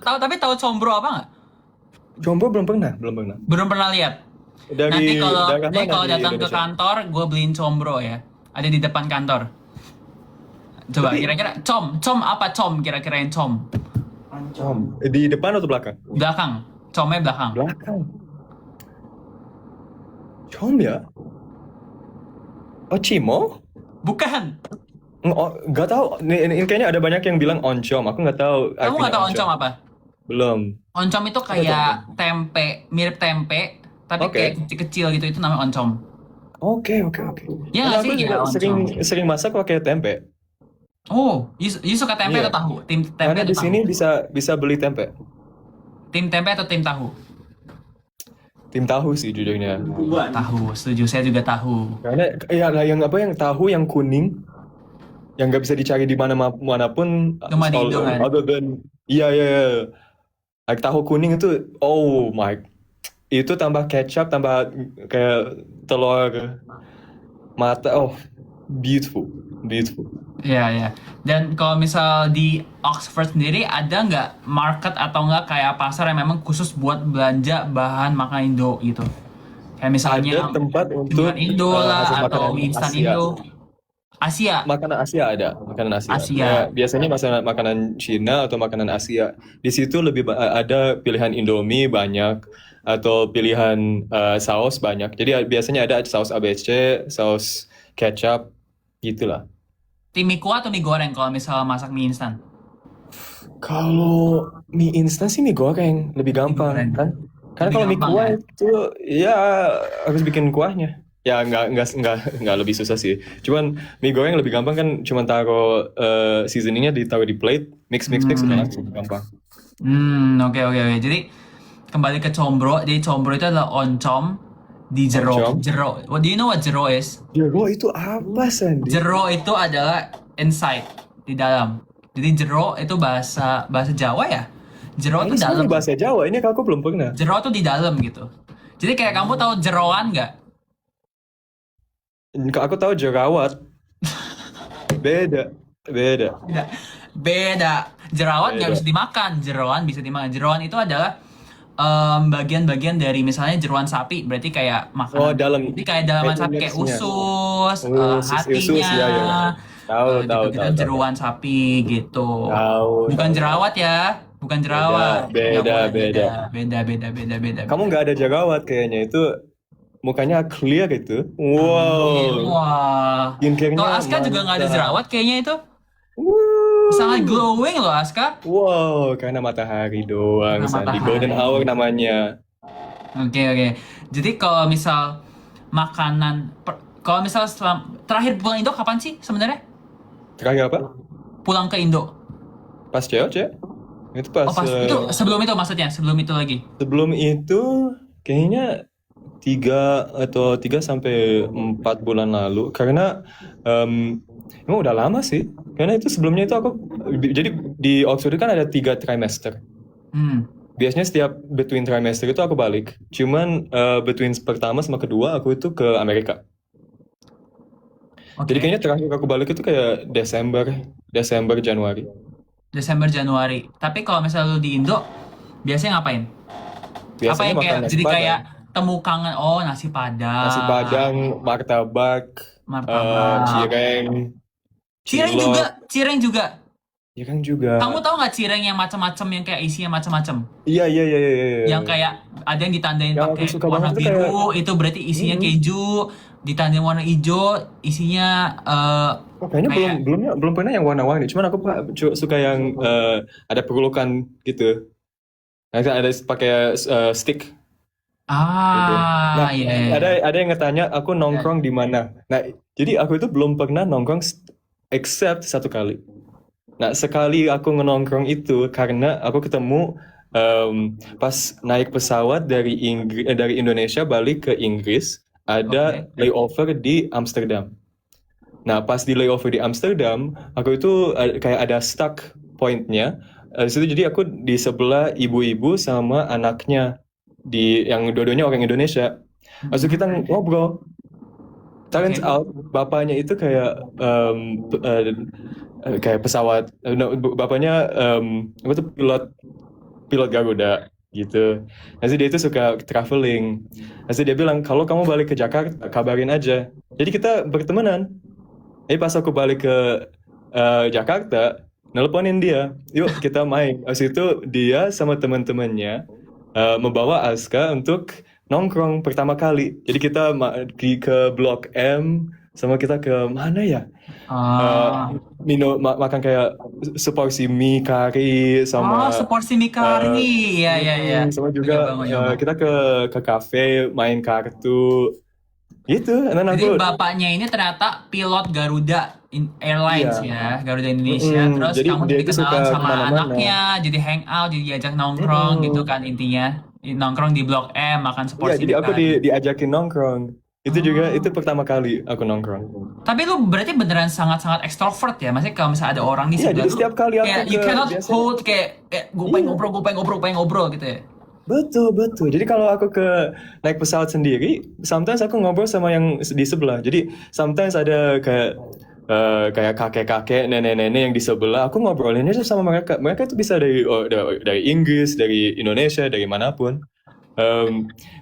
B: Tahu combro apa nggak?
A: Combro belum pernah.
B: Belum pernah lihat. Nanti kalau datang ke kantor, gue beliin combro ya. Ada di depan kantor. Coba kira-kira com apa kira-kira yang com?
A: Di depan atau belakang?
B: Belakang. Comnya belakang.
A: Com ya? Oh, cimo?
B: Bukan.
A: Nggak tahu. Ini kayaknya ada banyak yang bilang oncom. Aku nggak tahu.
B: Kamu nggak tahu oncom apa?
A: Belum.
B: Oncom itu kayak tempe, mirip tempe, tapi
A: Oke.
B: kayak kecil-kecil gitu, itu namanya oncom.
A: Oke.
B: Ya
A: Karena
B: nggak
A: aku
B: sih
A: juga
B: kayak
A: sering
B: oncom.
A: sering masak pakai tempe.
B: Oh, you suka tempe atau
A: Iya.
B: tahu? Tim tempe
A: Karena
B: atau
A: di
B: tahu?
A: sini bisa beli tempe.
B: Tim tempe atau tim tahu?
A: Tim tahu sih jujurnya.
B: Tahu, setuju. Saya juga tahu.
A: Karena ya lah yang tahu yang kuning yang nggak bisa dicari di manapun
B: Cuma di Indo kan?
A: other than iya. Like tahu kuning itu oh my itu tambah kecap tambah kayak telur mata oh beautiful.
B: Iya. Dan kalau misal di Oxford sendiri ada nggak market atau nggak kayak pasar yang memang khusus buat belanja bahan makan Indo gitu? Kayak misalnya
A: Ada tempat untuk
B: cemilan Indo
A: hasil
B: lah atau
A: makanan
B: mie instan
A: Asia.
B: Indo. Asia.
A: Makanan Asia ada, makanan Asia.
B: Asia.
A: Ya, biasanya makanan Cina atau makanan Asia. Di situ ada pilihan Indomie banyak atau pilihan saus banyak. Jadi biasanya ada saus ABC, saus kecap, gitulah.
B: Tim mie kuah atau mie goreng kalau misal masak mie instan?
A: Kalau mie instan sih mie goreng lebih gampang
B: goreng.
A: kan? Karena
B: Lebih
A: kalau mie
B: gampang,
A: kuah
B: ya?
A: itu ya harus bikin kuahnya. Ya nggak lebih susah sih. Cuman mie goreng lebih gampang kan cuma taruh seasoningnya ditaruh di plate, mix udah langsung gampang.
B: Oke. Jadi kembali ke combro. Jadi combro itu adalah oncom di jero.
A: Oncom.
B: Jero. What do you know what jero is?
A: Jero itu apa Sandy?
B: Jero itu adalah inside di dalam. Jadi jero itu bahasa Jawa ya. Jero
A: Ini
B: itu
A: semua
B: dalam.
A: bahasa Jawa. Ini aku belum pernah.
B: Jero itu di dalam gitu. Jadi kayak kamu tahu jeroan nggak?
A: Aku tahu jerawat. Beda.
B: Beda. Jerawat nggak
A: Beda.
B: bisa dimakan. Jeroan bisa dimakan. Jeroan itu adalah bagian-bagian dari misalnya jeroan sapi, berarti kayak makanan.
A: Oh, dalam.
B: Jadi kayak dalaman
A: Kayak
B: sapi kayak
A: indeksnya.
B: usus,
A: Usus,
B: hatinya.
A: ya. Tahu.
B: Gitu-gitu jeroan sapi gitu.
A: Tahu.
B: Bukan jerawat ya, bukan jerawat.
A: Beda.
B: Nggak boleh, beda.
A: Kamu nggak ada jerawat kayaknya itu mukanya clear gitu. Wow.
B: Wah.
A: Skincare-nya
B: Kalau Aska juga nggak ada
A: mantap.
B: jerawat kayaknya itu.
A: Wuh.
B: Sangat glowing loh Aska.
A: Wow, karena matahari doang,
B: Karena
A: Sandy.
B: matahari.
A: Golden hour namanya.
B: Oke. Jadi kalau misal makanan, kalau misal terakhir pulang Indo kapan sih sebenarnya?
A: Terakhir apa?
B: Pulang ke Indo.
A: Pas cewek? Itu pas.
B: Oh pas itu sebelum itu maksudnya, sebelum itu lagi.
A: Sebelum itu kayaknya 3 sampai 4 bulan lalu karena emang udah lama sih karena itu sebelumnya itu aku jadi di Oxford kan ada 3 trimester biasanya setiap between trimester itu aku balik cuman between pertama sama kedua aku itu ke Amerika. Jadi kayaknya terakhir aku balik itu kayak Desember Januari.
B: Tapi kalau misalnya lu di Indo biasanya ngapain?
A: Biasanya
B: apa yang
A: makan
B: kayak
A: nasi
B: jadi
A: padang.
B: kayak temu kangen? Oh, nasi padang,
A: martabak,
B: cireng juga.
A: Cireng juga.
B: Kamu tahu nggak cireng yang macam-macam yang kayak isinya macam-macam?
A: Iya.
B: Yang kayak ada yang ditandain
A: Yang
B: pakai
A: aku suka
B: warna
A: banget tuh
B: biru, itu berarti isinya keju. Ditandain warna hijau, isinya
A: Kayaknya belum pernah yang warna-warni. Cuman aku suka yang ada perlukan gitu. Ada pakai stick. Gitu. Nah,
B: iya.
A: ada yang ngetanya aku nongkrong di mana. Nah, jadi aku itu belum pernah nongkrong except 1 kali. Nah, sekali aku ngenongkrong itu karena aku ketemu pas naik pesawat dari Indonesia balik ke Inggris, ada layover di Amsterdam. Nah, pas di layover di Amsterdam, aku itu kayak ada stuck point-nya. Di situ jadi aku di sebelah ibu-ibu sama anaknya yang dua-duanya orang Indonesia. Lalu kita ngobrol. Turns out bapaknya itu kayak kayak pesawat. Bapaknya apa tuh pilot Garuda gitu. Nanti dia itu suka traveling. Nanti dia bilang kalau kamu balik ke Jakarta kabarin aja. Jadi kita bertemanan. Jadi pas aku balik ke Jakarta, nelponin dia, yuk kita main. Habis itu dia sama teman-temannya membawa Aska untuk nongkrong pertama kali. Jadi kita ke Blok M sama kita ke mana ya?
B: Ah.
A: Makan kayak seporsi mie kari sama
B: Seporsi mie kari. Iya.
A: sama
B: Gue
A: juga
B: nyoba.
A: kita ke kafe main kartu gitu. Dan
B: Jadi
A: aku
B: bapaknya ini ternyata pilot Garuda Airlines
A: iya.
B: ya, Garuda Indonesia. Terus
A: Jadi
B: kamu
A: dia
B: jadi
A: itu suka
B: kenalan sama
A: kemana-mana.
B: anaknya, jadi hangout, jadi diajak nongkrong gitu kan intinya. Nongkrong di Blok M, makan
A: Iya,
B: seporsi
A: jadi
B: mie
A: aku
B: kari.
A: diajakin nongkrong. Itu juga itu
B: Oh.
A: pertama kali aku nongkrong.
B: Tapi lu berarti beneran sangat-sangat ekstrovert ya? Maksudnya kalau misalnya ada orang di
A: Iya,
B: sebelah
A: jadi
B: lu,
A: setiap kali aku
B: kayak you
A: ke
B: cannot
A: biasanya
B: hold kayak gue pengen
A: iya.
B: ngobrol gitu ya?
A: Betul. Jadi kalau aku naik pesawat sendiri, sometimes aku ngobrol sama yang di sebelah. Jadi sometimes ada kayak kakek-kakek, nenek-nenek yang di sebelah, aku ngobrolinnya tuh sama mereka. Mereka tuh bisa dari Inggris, dari Indonesia, dari manapun.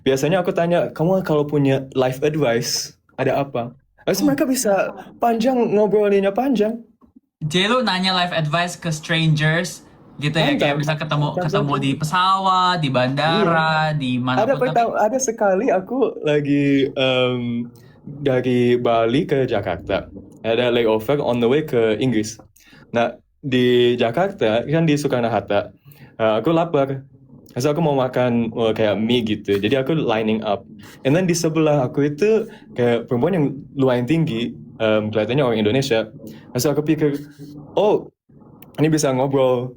A: Biasanya aku tanya, kamu kalau punya life advice, ada apa? Terus
B: Oh.
A: mereka bisa ngobrolinnya panjang.
B: Jadi lu nanya life advice ke strangers gitu ya, kayak
A: Sometimes,
B: bisa ketemu
A: sometimes
B: ketemu
A: aja.
B: di pesawat, di
A: Iya.
B: bandara, di manapun. Tapi
A: Ada sekali aku lagi dari Bali ke Jakarta. Ada layover on the way ke Inggris. Nah, di Jakarta kan di Soekarno-Hatta. Aku lapar. Terus aku mau makan kayak mie gitu. Jadi aku lining up. And then di sebelah aku itu kayak perempuan yang lumayan tinggi. Kelihatannya orang Indonesia. Terus aku pikir, oh ini bisa ngobrol.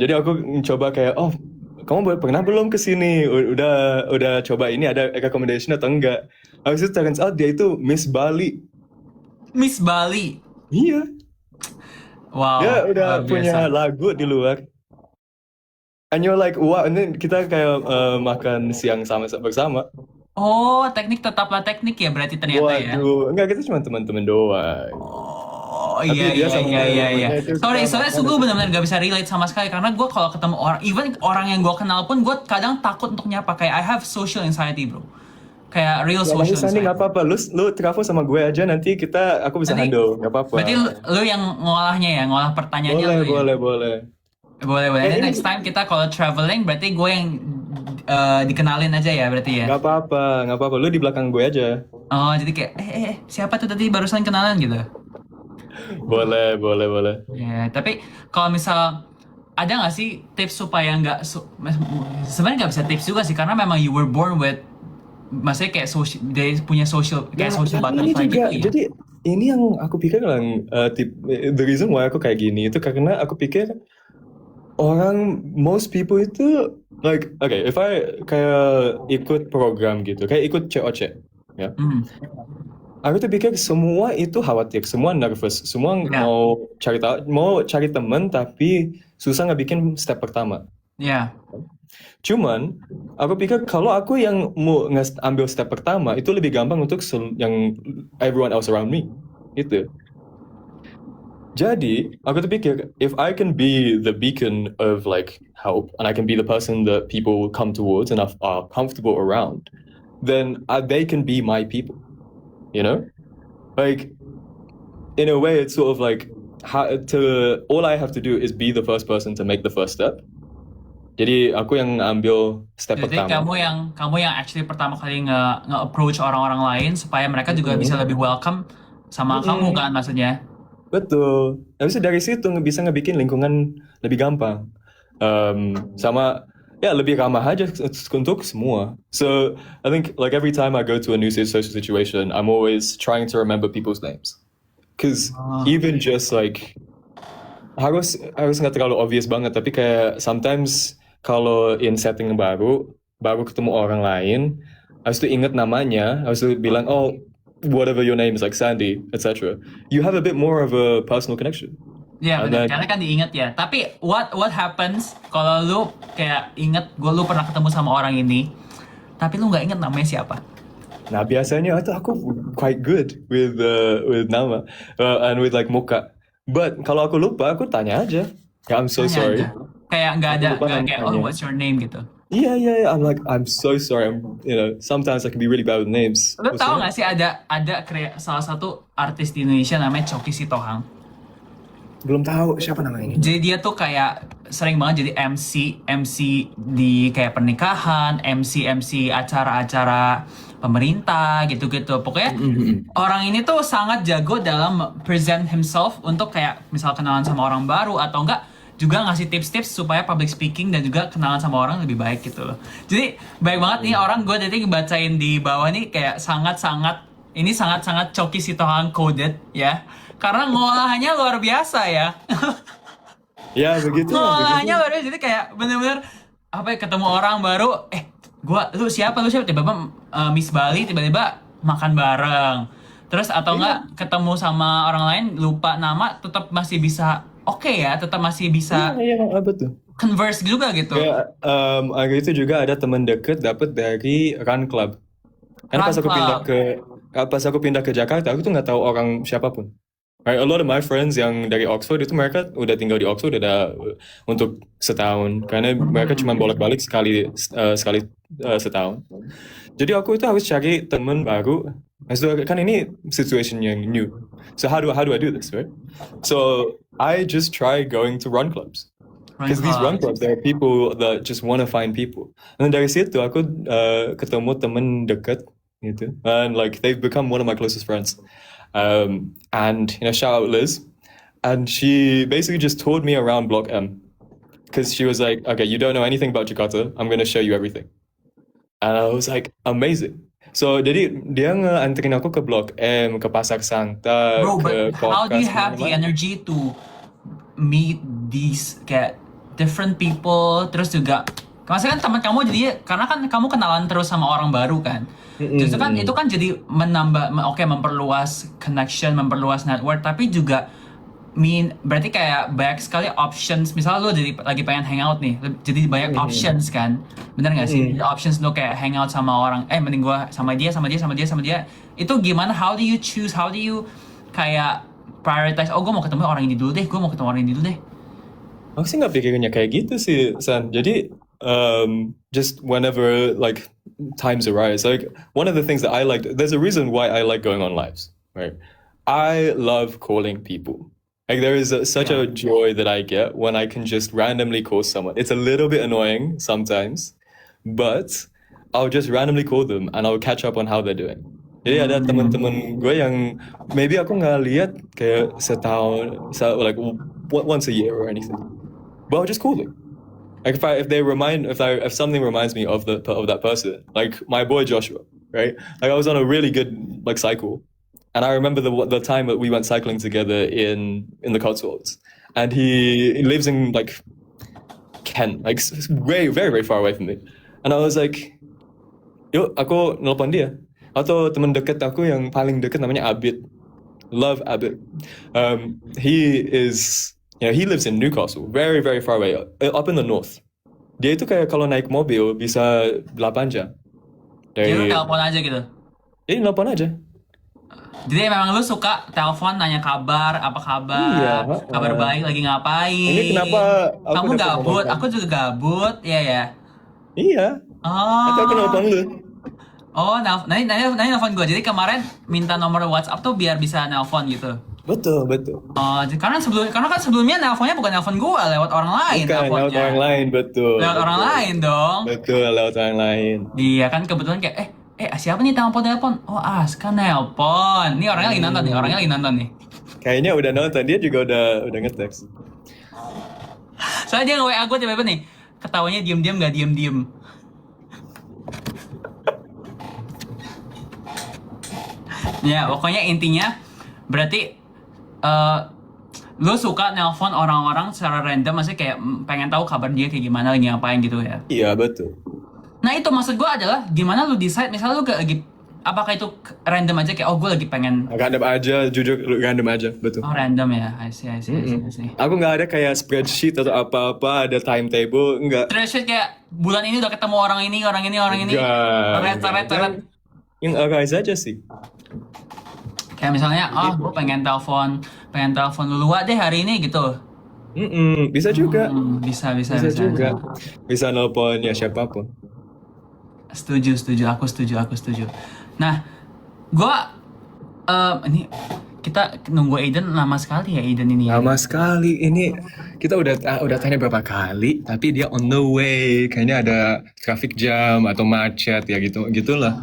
A: Jadi aku coba kayak, oh kamu pernah belum ke sini? Udah coba ini ada recommendation atau enggak? Habis itu turns out dia itu Miss Bali.
B: Miss Bali,
A: Iya, dia
B: wow,
A: udah
B: luar
A: punya
B: biasa.
A: lagu di luar. And you're like, wow, ini kita kayak makan siang bersama.
B: Oh, teknik tetaplah teknik ya berarti ternyata ya.
A: Waduh, enggak kita cuma teman-teman doang.
B: Oh
A: Tapi dia sama
B: iya.
A: teman-temannya itu
B: Sorry,
A: kita
B: soalnya
A: makan di
B: gue
A: situ.
B: benar-benar gak bisa relate sama sekali karena gue kalau ketemu orang, even orang yang gue kenal pun gue kadang takut untuk nyapa, kayak I have social anxiety bro, kayak real
A: Ya, tapi
B: social
A: Sandi nggak
B: anxiety.
A: apa-apa. Lu travel sama gue aja nanti aku bisa
B: Nanti
A: handle, nggak apa-apa.
B: berarti lu yang ngolahnya ya, ngolah pertanyaannya lu ya.
A: Boleh.
B: Boleh.
A: Eh
B: Nanti
A: ini
B: next time kita kalau traveling berarti gue yang dikenalin aja ya berarti ya.
A: nggak apa-apa. Lu di belakang gue aja.
B: Oh, jadi kayak siapa tuh tadi barusan kenalan gitu.
A: Boleh.
B: Ya, tapi kalau misal ada nggak sih tips supaya nggak sebenarnya nggak bisa tips juga sih karena memang you were born with, maksudnya kayak dia punya social kayak social
A: Nah, ini
B: butterfly
A: juga.
B: gitu ya.
A: Jadi ini yang aku pikir the reason why aku kayak gini itu karena aku pikir most people itu like, okay, if I kayak ikut program gitu, kayak ikut COC, ya.
B: Hmm.
A: Aku tuh pikir semua itu khawatir, semua nervous, semua
B: Ya.
A: mau cari temen tapi susah ngebikin step pertama.
B: Ya.
A: Cuman aku pikir kalau aku yang mau ambil step pertama itu lebih gampang untuk yang everyone else around me itu. Jadi aku tuh pikir if I can be the beacon of like help and I can be the person that people come towards and are comfortable around, then they can be my people. You know, like in a way it's sort of like all I have to do is be the first person to make the first step. Jadi aku yang ambil step
B: Jadi
A: pertama.
B: kamu yang actually pertama kali nge-approach orang-orang lain supaya mereka juga bisa lebih welcome sama kamu kan maksudnya.
A: Betul. Habis itu dari situ bisa ngebikin lingkungan lebih gampang. Sama ya lebih ramah aja untuk semua. So I think like every time I go to a new social situation, I'm always trying to remember people's names. Cause even just like harus nggak terlalu obvious banget, tapi kayak sometimes kalau in setting baru ketemu orang lain, harus tuh inget namanya, harus tuh bilang oh whatever your name is like Sandy, etc. You have a bit more of a personal connection.
B: Ya
A: And
B: benar,
A: then-
B: karena kan diingat ya. Tapi what happens kalau lu kayak inget lu pernah ketemu sama orang ini, tapi lu nggak inget namanya siapa?
A: Nah biasanya aku quite good with nama and with like muka. But kalau aku lupa, aku tanya aja. Yeah, I'm so
B: Tanya
A: sorry.
B: aja. Kayak nggak ada
A: Aku lupa
B: nggak kayak
A: namanya.
B: what's your name gitu.
A: Yeah. I'm like, I'm so sorry. Sometimes I can be really bad with names.
B: Lu tahu nggak sih ada salah satu artis di Indonesia namanya Choky Sitohang.
A: Belum tahu siapa namanya.
B: Jadi dia tuh kayak sering banget jadi MC di kayak pernikahan, MC acara-acara pemerintah gitu-gitu. Pokoknya orang ini tuh sangat jago dalam present himself untuk kayak misal kenalan sama orang baru atau enggak juga ngasih tips-tips supaya public speaking dan juga kenalan sama orang lebih baik gitu loh. Jadi baik banget nih orang, gue tadi ngebacain di bawah nih kayak sangat-sangat Choki Sitohang coded ya. Karena ngolahannya luar biasa ya.
A: Ya begitu.
B: Ngolahannya luar biasa. Jadi kayak bener-bener apa ya, ketemu orang baru, lu siapa tiba-tiba Miss Bali tiba-tiba makan bareng. Terus atau enggak ketemu sama orang lain lupa nama tetap masih bisa tetap masih bisa
A: Iya, betul.
B: converse juga gitu.
A: Kayak itu juga ada teman deket dapat dari Run Club. Karena pas aku pindah ke Jakarta, aku tuh nggak tahu orang siapapun. Right? A lot of my friends yang dari Oxford itu mereka udah tinggal di Oxford untuk setahun, karena mereka cuma bolak-balik sekali setahun. Jadi aku itu harus cari teman baru. Maksudnya kan ini situation yang new. So how do I do this, right? So I just try going to run clubs. Because these run clubs, there are people that just want to find people. And dari situ aku ketemu teman dekat gitu, and like they've become one of my closest friends. And shout out Liz, and she basically just toured me around Block M, because she was like, okay, you don't know anything about Jakarta, I'm gonna show you everything. And I was like, amazing. So jadi dia nganterin aku ke Block M, ke Pasar Santa,
B: Bro,
A: ke
B: but how do you
A: Kokas,
B: have the
A: kemana-mana.
B: energy to meet these kayak different people, terus juga maksudnya kan teman kamu jadi karena kan kamu kenalan terus sama orang baru kan. Justru kan itu kan jadi memperluas connection, memperluas network, tapi juga berarti kayak banyak sekali options. Misalnya lo jadi lagi pengen hangout nih, jadi banyak options kan, bener nggak sih? Options lo kayak hangout sama orang, mending gua sama dia. Itu gimana? How do you choose? How do you kayak prioritize? Oh, gue mau ketemu orang ini dulu deh.
A: Aku sih nggak pikirinnya kayak gitu sih, San. Jadi just whenever like times arise, like one of the things that I like, there's a reason why I like going on lives, right? I love calling people. Like there is such a joy that I get when I can just randomly call someone. It's a little bit annoying sometimes, but I'll just randomly call them and I'll catch up on how they're doing. Jadi ada teman-teman gue yang maybe aku nggak lihat kayak setahun, like once a year or anything, but I'll just call them. Like if something reminds me of that person, like my boy Joshua, right? Like I was on a really good like cycle, and I remember the time that we went cycling together in the Cotswolds, and he lives in like Kent, like very very very far away from me, and I was like, yuk aku nelpon dia. Atau teman dekat aku yang paling dekat namanya Abid. Love Abid. He lives in Newcastle, very very far away, up in the north. Dia itu kayak kalau naik mobil bisa 8 jam.
B: Jadi lu telepon aja gitu.
A: Jadi telepon aja.
B: Jadi memang lu suka telepon nanya kabar, apa kabar,
A: Iya,
B: kabar baik, lagi ngapain.
A: Ini kenapa
B: kamu
A: dapat
B: gabut,
A: nomor
B: aku juga gabut, ya.
A: Iya.
B: Oh.
A: Atau aku nelpon lu.
B: Oh, nanti nelfon gue. Jadi kemarin minta nomor WhatsApp tuh biar bisa nelfon gitu.
A: Betul.
B: Oh, karena kan sebelumnya nelfonnya bukan nelfon gue, lewat orang lain.
A: Bukan, lewat orang lain, betul.
B: Lewat orang lain dong.
A: Betul, lewat orang lain.
B: Iya kan kebetulan kayak siapa nih telepon? Oh, Aska nelpon. Ini orangnya lagi nonton nih.
A: Kayaknya udah nonton, dia juga udah nge-text.
B: Soalnya dia nge-WA gue tiba-tiba nih, ketawanya diem-diem gak diem-diem. Ya, pokoknya intinya berarti lu suka nelpon orang-orang secara random, maksudnya kayak pengen tahu kabar dia kayak gimana, lagi ngapain gitu ya.
A: Iya, betul.
B: Nah, itu maksud gue adalah gimana lu decide, misalnya lu lagi, apakah itu random aja kayak gue lagi pengen
A: Random aja, jujur random aja, betul.
B: Oh, random ya. I see.
A: Aku nggak ada kayak spreadsheet atau apa-apa, ada timetable, enggak.
B: Terus kayak bulan ini udah ketemu orang ini. Ret.
A: Yang organize aja sih.
B: Kayak misalnya, gue pengen telepon Lulua deh hari ini gitu.
A: Bisa juga.
B: Bisa
A: juga. Bisa nelpon ya siapapun.
B: Setuju. Aku setuju. Nah, gue ini kita nunggu Aiden lama sekali ya, Aiden ini.
A: Lama sekali ini kita udah tanya berapa kali, tapi dia on the way. Kayaknya ada traffic jam atau macet ya gitulah.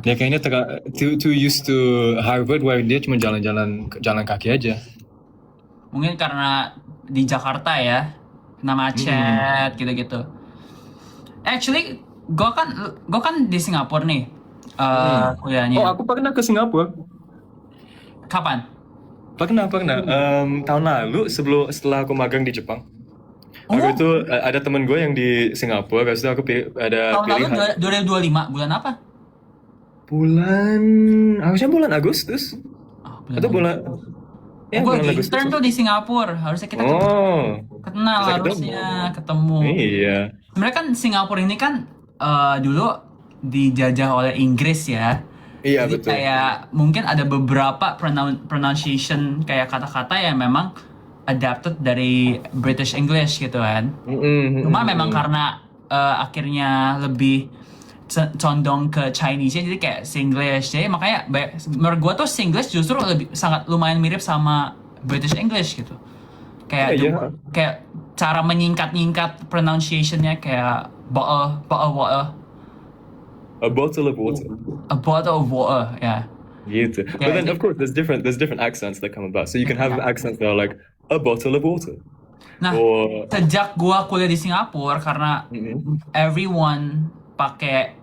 A: Dia kayaknya too used to Harvard where dia cuma jalan kaki aja.
B: Mungkin karena di Jakarta ya, kena macet gitu-gitu. Actually, gue kan di Singapura nih kuliahnya.
A: Oh, aku pernah ke Singapura.
B: Kapan?
A: Pernah. Tahun lalu setelah aku magang di Jepang. Aku itu ada temen gue yang di Singapura, habis itu aku ada
B: Tahun lalu
A: pilihan.
B: 2025, bulan apa?
A: Harusnya bulan Agustus. Atau bulan
B: gue
A: bulan
B: lagi
A: Agustus.
B: intern tuh di Singapura, harusnya kita kenal,
A: Bisa
B: harusnya ketemu.
A: Iya.
B: Sebenarnya kan Singapura ini kan dulu dijajah oleh Inggris ya.
A: Iya,
B: Jadi
A: betul.
B: kayak mungkin ada beberapa pronunciation kayak kata-kata yang memang adapted dari British English gitu kan. Cuma memang karena akhirnya lebih condong ke Chinese jadi kayak Singlish. Jadi makanya menurut gue tuh Singlish justru sangat lumayan mirip sama British English gitu. Kayak kayak cara menyingkat pronunciationnya kayak bottle water.
A: A bottle of water.
B: A bottle of water, yeah.
A: Gitu. But then of course there's different accents that come about. So you can have accents that are like a bottle of water.
B: Nah, sejak gua kuliah di Singapura karena everyone pakai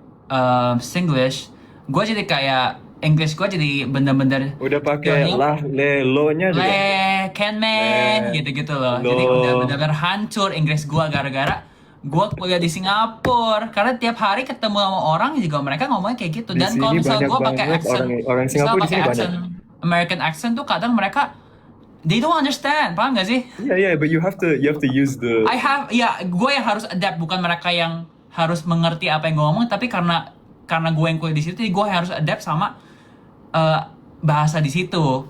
B: Singlish, gua jadi kayak English gua jadi bener-bener
A: udah pakai lah, le, lo-nya juga.
B: Can man, gitu-gitu loh. Jadi udah bener-bener hancur Inggris gua gara-gara gua kuliah di Singapura. Karena tiap hari ketemu sama orang juga mereka ngomongnya kayak gitu. Dan kalau misalnya gua pakai accent,
A: orang Singapura di sini banyak.
B: American accent tuh kadang mereka they don't understand, paham gak sih?
A: Yeah, but you have to use the.
B: Gue yang harus adapt, bukan mereka yang harus mengerti apa yang gue ngomong, tapi karena gue yang kuliah di situ, jadi gue harus adapt sama bahasa di situ.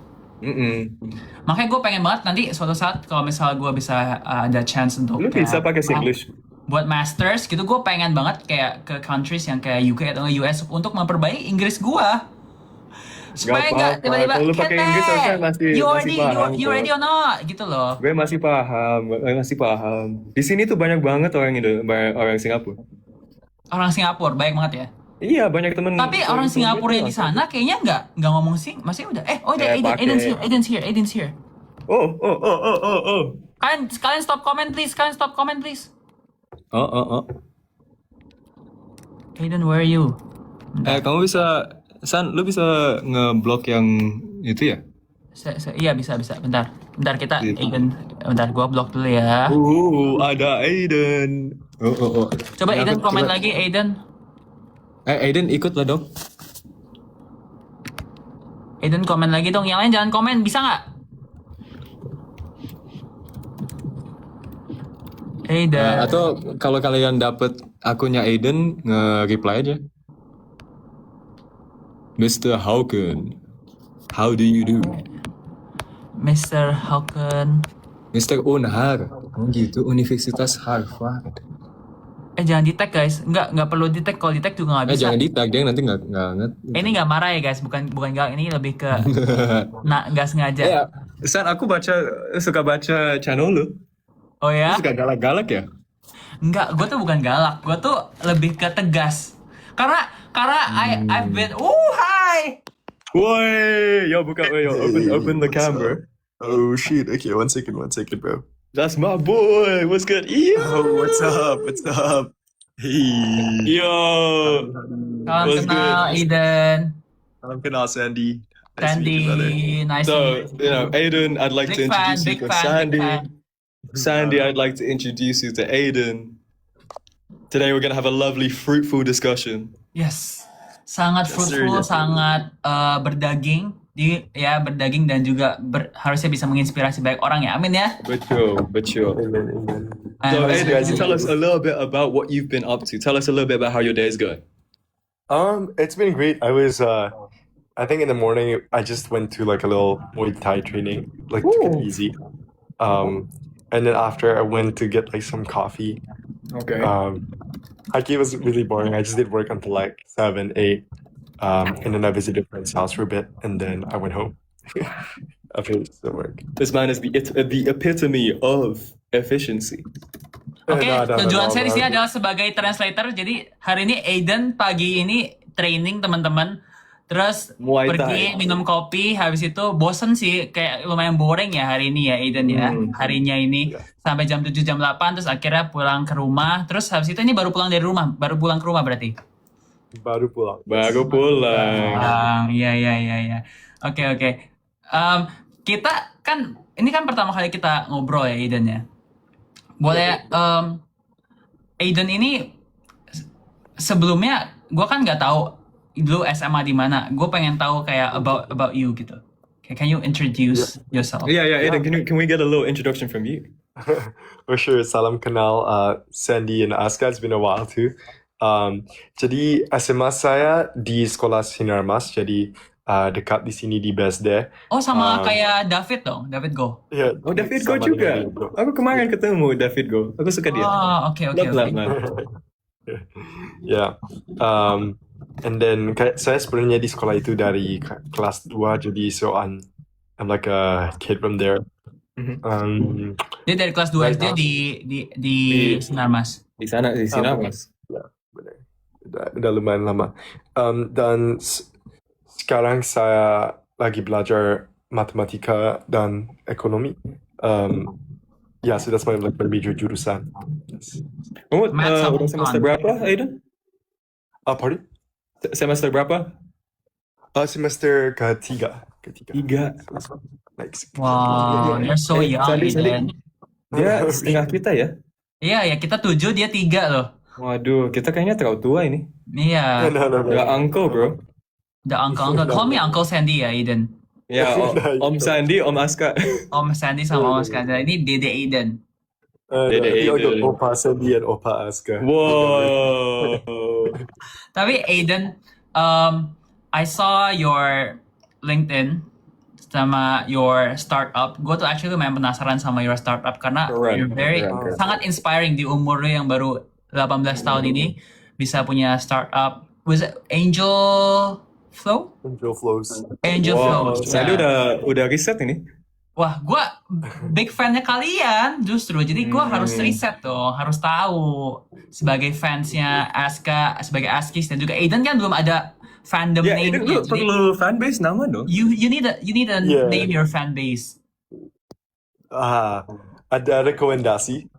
B: Makanya gue pengen banget nanti suatu saat kalau misalnya gue bisa ada chance untuk
A: lu bisa pakai Singlish
B: buat masters gitu, gue pengen banget kayak ke countries yang kayak UK atau US untuk memperbaiki Inggris gue. Supaya nggak tiba-tiba
A: kalau lu pakai Inggris harusnya masih paham.
B: You ready or not gitu loh.
A: Gue masih paham. Di sini tuh banyak banget orang Singapura.
B: Orang Singapura baik banget ya.
A: Iya, banyak temen.
B: Tapi orang Singapura yang di sana kayaknya nggak ngomong sing, masih udah. Aiden's here.
A: Oh.
B: Kalian stop comment please.
A: Oh.
B: Aiden, where are you?
A: Kamu bisa, lu bisa ngeblok yang itu ya?
B: Iya bisa. Bentar kita Aiden. Bentar, gua blok dulu ya.
A: Ada Aiden. Oh.
B: Coba Aiden komen lagi, Aiden.
A: Aiden ikut lah dong.
B: Aiden komen lagi dong. Yang lain jangan komen, bisa nggak? Aiden.
A: Atau kalau kalian dapet akunnya Aiden, nge-reply aja. Mr. Hauken, how do you do?
B: Mr. Hauken.
A: Mr. Unhar, gitu, Universitas Harvard.
B: Jangan di tag guys, nggak perlu di tag, kalau di tag juga nggak bisa.
A: Jangan di tag, dia nanti nggak ngerti.
B: Ini nggak marah ya guys, bukan galak, ini lebih ke nggak sengaja.
A: Ya, San, aku suka baca channel lu.
B: Oh ya?
A: Lu suka galak-galak ya?
B: Enggak, gue tuh bukan galak, gue tuh lebih ke tegas. Karena I've been, hi.
A: Woi, open the camera.
D: Oh shit, okay, one second, bro.
A: That's my boy. What's good? Yo.
D: Oh, what's up? Hey.
A: Yo.
B: Salam kenal, Aiden.
D: Salam kenal, Sandy.
B: Nice to meet you.
A: Aiden, I'd like to introduce you to Sandy. Sandy, I'd like to introduce you to Aiden. Today we're gonna have a lovely, fruitful discussion.
B: Yes, sangat fruitful, sangat berdaging. Berdaging dan juga harusnya bisa menginspirasi banyak orang ya. Amin ya.
A: Betul.
D: Amen.
A: So Aiden, tell us a little bit about what you've been up to. Tell us a little bit about how your day is going.
D: It's been great. I was, I think in the morning, I just went to like a little Muay Thai training, like took it easy. And then after I went to get like some coffee.
A: Okay.
D: Hiking was really boring. I just did work until like 7, 8. And then I visited a friend's house for a bit, and then I went home after the work.
A: This man is the epitome of efficiency.
B: Oke,
D: No, no, no,
B: tujuan
D: no,
B: saya di
D: no.
B: sini adalah sebagai translator. Jadi hari ini Aiden pagi ini training teman-teman. Terus
A: Muay
B: pergi
A: Thai.
B: minum kopi, habis itu bosen sih, kayak lumayan boring ya hari ini ya Aiden ya. Harinya ini sampai jam 7 jam 8 terus akhirnya pulang ke rumah. Terus habis itu ini baru pulang dari rumah, baru pulang ke rumah berarti.
D: Baru pulang.
A: Baru pulang.
B: Iya. Oke. Kita kan ini kan pertama kali kita ngobrol ya Aiden ya. Boleh Aiden ini sebelumnya gue kan nggak tahu dulu SMA di mana. Gue pengen tahu kayak about you gitu. Okay, can you introduce yourself?
A: Yeah, Aiden, can we get a little introduction from you?
D: For sure, salam kenal Sandy and Aska. It's been a while too. Jadi SMA saya di sekolah Sinar Mas, jadi dekat di sini di BSD.
B: Oh sama kayak David dong, David Go.
D: Ya,
A: Oh, David Go
D: sama
A: juga.
D: dengan Bro.
A: Aku kemarin ketemu David Go. Aku suka dia.
B: Oh, oke.
A: Love that man.
D: Yeah. And then saya sebenarnya di sekolah itu dari kelas 2, jadi so I'm like a kid from there.
B: Dia dari kelas 2 SD di Sinar Mas.
A: Di sana, di sini Mas.
D: Benar. Udah lumayan lama. Dan sekarang saya lagi belajar matematika dan ekonomi. So that's my major jurusan. Yes.
A: Kamu
B: Math sama
A: udah semester
B: econ.
A: berapa, Aiden?
D: Pardon?
A: Semester berapa?
D: Semester ketiga.
A: 3.
D: Next.
B: Wow, you're so young,
A: Sandy.
B: Aiden.
A: Dia setengah kita ya?
B: Iya, kita 7, dia 3 loh.
A: Waduh, kita kayaknya terlalu tua ini.
B: Iya,
D: No.
A: Udah uncle, bro.
B: the uncle. Call me Uncle Sandy ya, Aiden.
A: Ya, Om Sandy, Om Aska.
B: Om Sandy sama Om Skanda. Ini Dede Aiden.
A: Dede Aiden.
D: Opa Sandy and Opa Aska.
A: Wow.
B: Tapi Aiden, I saw your LinkedIn sama your startup. Gue tuh actually lumayan penasaran sama your startup karena
A: Keren,
B: you're very
A: keren.
B: sangat inspiring di umur lu yang baru 18 tahun ini bisa punya startup. Was it Angel Flow?
D: Angel Flows.
B: Angel
A: Wow,
B: Flow.
A: Sandy udah riset ini.
B: Wah, gue big fan-nya kalian justru. Jadi gue harus riset dong, harus tahu sebagai fansnya Aska, sebagai Askis dan juga Aiden kan belum ada fandom
A: Ya,
B: name.
A: Aiden lu perlu fanbase nama dong.
B: You need to
D: Yeah.
B: name your fan base.
D: Ada rekomendasi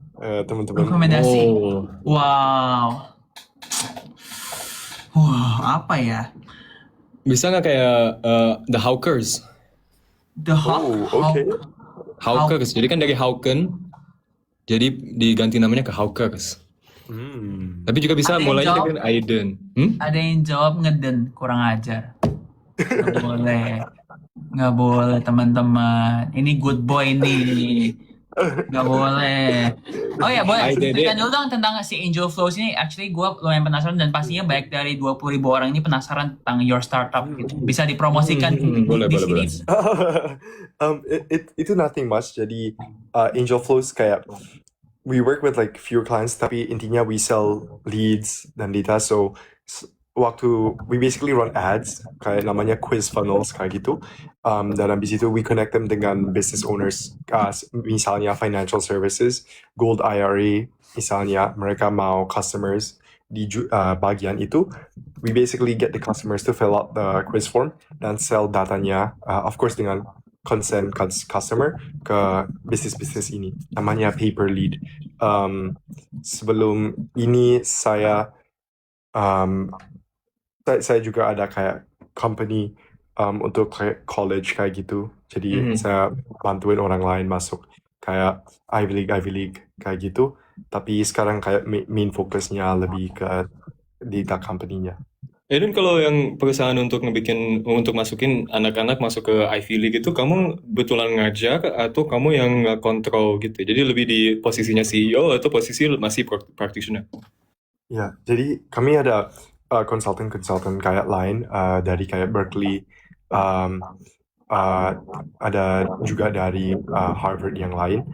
D: teman-teman.
B: Rekomendasi.
A: Oh.
B: Wow. Apa ya?
A: Bisa nggak kayak The Hawkers?
B: The Hawk.
D: Okay.
A: Hawkers. Jadi kan dari Hawken, jadi diganti namanya ke Hawkers. Tapi juga bisa
B: Ada yang
A: mulainya
B: jawab?
A: dengan Aiden.
B: Ada yang jawab ngeden, kurang ajar. Nggak boleh teman-teman. Ini good boy nih. Nggak boleh. Oh ya boleh.
A: Dede.
B: Ceritakan dulu dong tentang si Angel Flows ini. Actually gue lumayan penasaran dan pastinya baik dari 20.000 orang ini penasaran tentang your startup. Gitu. Bisa dipromosikan di
A: boleh,
B: sini.
D: Itu nothing much. Jadi Angel Flows kayak we work with like few clients, tapi intinya we sell leads dan data. So waktu we basically run ads kayak namanya quiz funnels kayak gitu. Dan habis itu we connect them dengan business owners, misalnya financial services, gold IRA, misalnya mereka mau customers di bagian itu. We basically get the customers to fill out the quiz form dan sell datanya, of course dengan consent customer ke bisnis ini. Namanya pay per lead. Sebelum ini saya juga ada kayak company untuk kayak college kayak gitu. Jadi saya bantuin orang lain masuk kayak Ivy League kayak gitu. Tapi sekarang kayak main fokusnya lebih ke data company-nya.
A: Aiden, kalau yang perusahaan untuk masukin anak-anak masuk ke Ivy League itu, kamu betulan ngajar atau kamu yang kontrol gitu? Jadi lebih di posisinya CEO atau posisi masih practitioner?
D: Ya, jadi kami ada konsultan kayak lain dari kayak Berkeley, ada juga dari Harvard yang lain.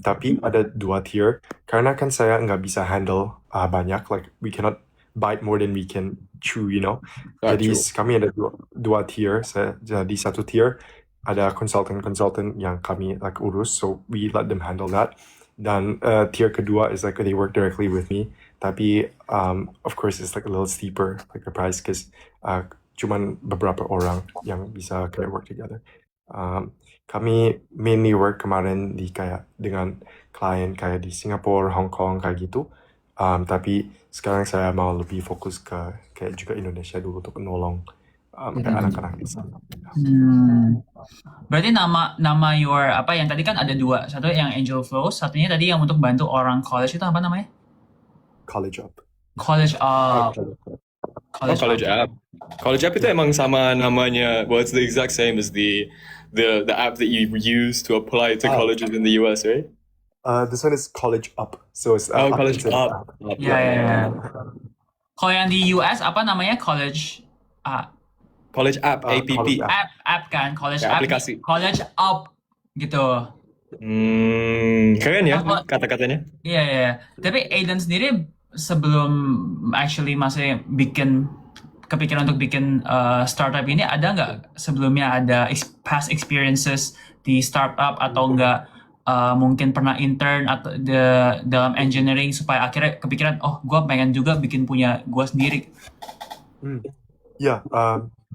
D: Tapi ada 2 tier karena kan saya nggak bisa handle banyak, like we cannot bite more than we can chew, you know. Jadi
A: True.
D: kami ada dua tier. Jadi satu tier ada consultant yang kami like urus, so we let them handle that. Dan tier kedua is like they work directly with me. Tapi of course it's like a little steeper like the price because cuman beberapa orang yang bisa kayak work together. Kami mainly work kemarin di kayak dengan klien kayak di Singapore, Hong Kong kayak gitu. Tapi sekarang saya mau lebih fokus ke kayak juga Indonesia dulu untuk nolong kayak anak-anak di sana.
B: Berarti nama your apa yang tadi kan ada dua, satu yang Angel Flows, satunya tadi yang untuk bantu orang college itu apa namanya?
D: College Up.
B: College
A: College app. College app itu emang sama namanya. Well, it's the exact same as the app that you use to apply to colleges in the US, right?
D: This one is College Up. So it's
A: College
D: instead of
A: Up.
D: app.
B: Ya. Kalau yang di US apa namanya? College
A: College app, app.
D: College app.
B: app kan, college
A: Ya,
B: app,
A: aplikasi.
B: college up gitu.
A: Keren ya
B: Apa-
A: kata-katanya.
B: Iya. Tapi Aiden sendiri sebelum actually masih kepikiran untuk bikin startup ini, ada nggak sebelumnya ada past experiences di startup atau nggak mungkin pernah intern atau dalam engineering supaya akhirnya kepikiran, oh gue pengen juga bikin punya gue sendiri.
D: Ya,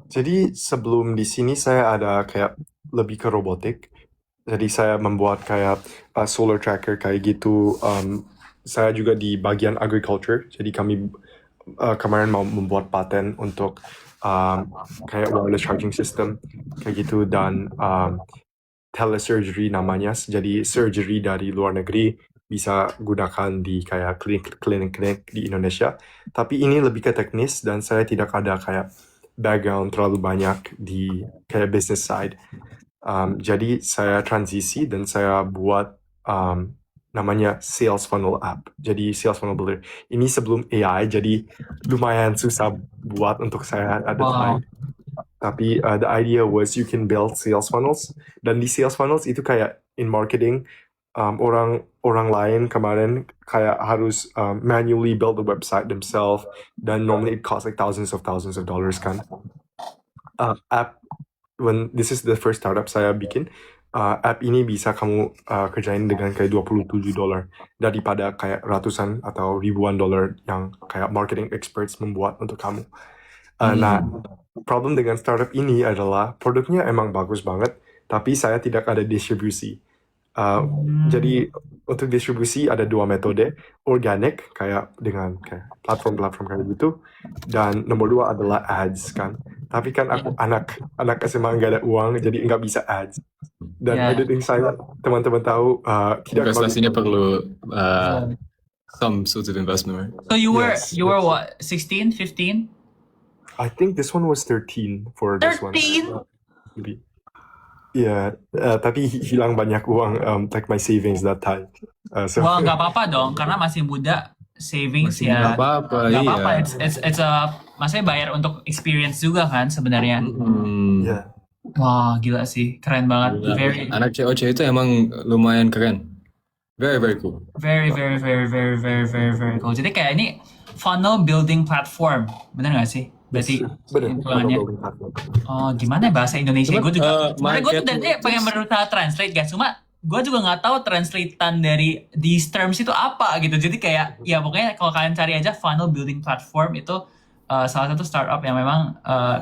D: jadi sebelum di sini saya ada kayak lebih ke robotik. Jadi saya membuat kayak solar tracker kayak gitu. Saya juga di bagian agriculture. Jadi kami kemarin mau membuat paten untuk kayak wireless charging system kayak gitu dan telesurgery namanya. Jadi surgery dari luar negeri bisa gunakan di kayak klinik-klinik di Indonesia. Tapi ini lebih ke teknis dan saya tidak ada kayak background terlalu banyak di kayak business side. Jadi saya transisi dan saya buat namanya sales funnel app. Jadi sales funnel builder. Ini sebelum AI, jadi lumayan susah buat untuk saya at the time. Tapi the idea was you can build sales funnels. Dan di sales funnels itu kayak in marketing, orang lain kemarin kayak harus manually build the website themselves. Dan normally it costs like thousands of dollars kan. App, when this is the first startup saya bikin, app ini bisa kamu kerjain dengan kayak $27 daripada kayak ratusan atau ribuan dolar yang kayak marketing experts membuat untuk kamu. Nah, problem dengan startup ini adalah produknya emang bagus banget, tapi saya tidak ada distribusi. Jadi untuk distribusi ada dua metode, organic kayak dengan kayak platform kayak gitu, dan nomor dua adalah ads kan. Tapi kan aku anak SMA nggak ada uang, jadi nggak bisa ads. Dan editing saya teman-teman tahu tidak
A: Investasinya perlu some sort of investment, right?
B: So you were
D: Yes,
B: what, 16, 15?
D: I think this one was 13 for this one.
B: 13?
D: Maybe. Yeah, tapi hilang banyak uang, like my savings that time. So
B: Wah, nggak apa-apa dong, karena masih muda, savings
A: Nggak
B: ya.
A: apa-apa,
B: Nggak
A: iya.
B: apa-apa, it's a, maksudnya bayar untuk experience juga kan sebenarnya.
D: yeah.
B: Wah, gila sih, keren banget.
A: Gila.
B: Very,
A: Anak COC itu emang lumayan keren. Very, very cool.
B: very cool. Jadi kayak ini funnel building platform, bener nggak sih? Berarti
D: Bener.
B: hitungannya. Oh, gimana bahasa Indonesia?
A: Cuma,
B: Gue juga, sebenarnya gue tuh
A: market-
B: dari pengen berusaha translate guys, cuma gue juga nggak tahu translatean dari these terms itu apa gitu. Jadi kayak ya pokoknya kalau kalian cari aja funnel building platform itu salah satu startup yang memang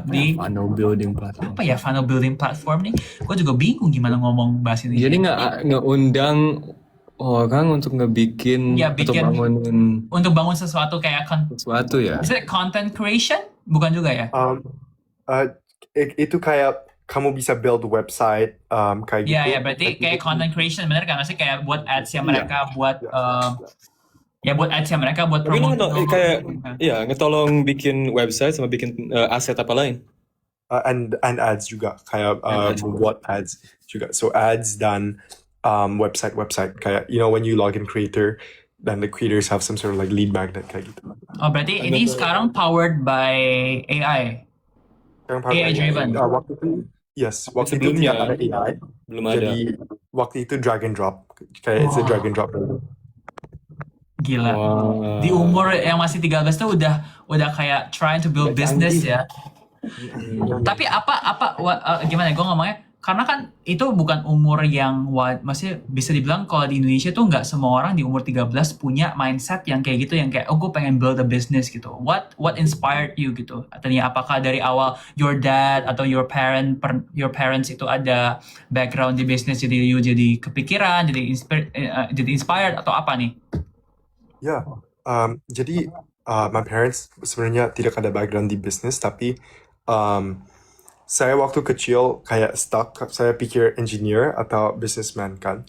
B: di
A: Funnel building platform.
B: apa ya funnel building platform nih. Gue juga bingung gimana ngomong bahasa Indonesia.
A: Jadi ngeundang orang untuk ngebikin
B: Ya,
A: atau
B: bikin.
A: bangunin
B: Untuk bangun sesuatu kayak
A: sesuatu ya.
B: is it content creation? Bukan juga ya?
D: Itu kayak kamu bisa build website kayak gitu.
B: Iya, berarti kayak content creation, bener kan? Maksudnya kayak buat ads yang mereka buat, buat ads yang mereka buat
A: Tapi
B: promote.
A: kayak ya ngetolong bikin website sama bikin aset apa lain.
D: And ads juga kayak membuat ads juga. So ads dan website kayak when you log in creator, then the creators have some sort of like lead magnet kayak gitu.
B: Oh, berarti ini sekarang powered by AI. AI driven.
D: Waktu itu waktu itu
A: Sebelumnya
D: tidak ada AI.
A: belum ada.
D: Jadi waktu itu drag and drop kayak it's a drag and drop.
B: Gila. Di
A: Wow.
B: umur yang masih 13 tuh udah kayak trying to build business ya. Tapi gimana ya gue ngomongnya? Karena kan itu bukan umur yang masih bisa dibilang kalau di Indonesia tuh nggak semua orang di umur 13 punya mindset yang kayak gitu, yang kayak gue pengen build a business gitu. What inspired you gitu? Artinya apakah dari awal your dad atau your parents itu ada background di bisnis jadi you jadi kepikiran, jadi inspired atau apa nih?
D: Ya, jadi my parents sebenarnya tidak ada background di bisnis, tapi saya waktu kecil kayak stuck, saya pikir engineer atau businessman kan.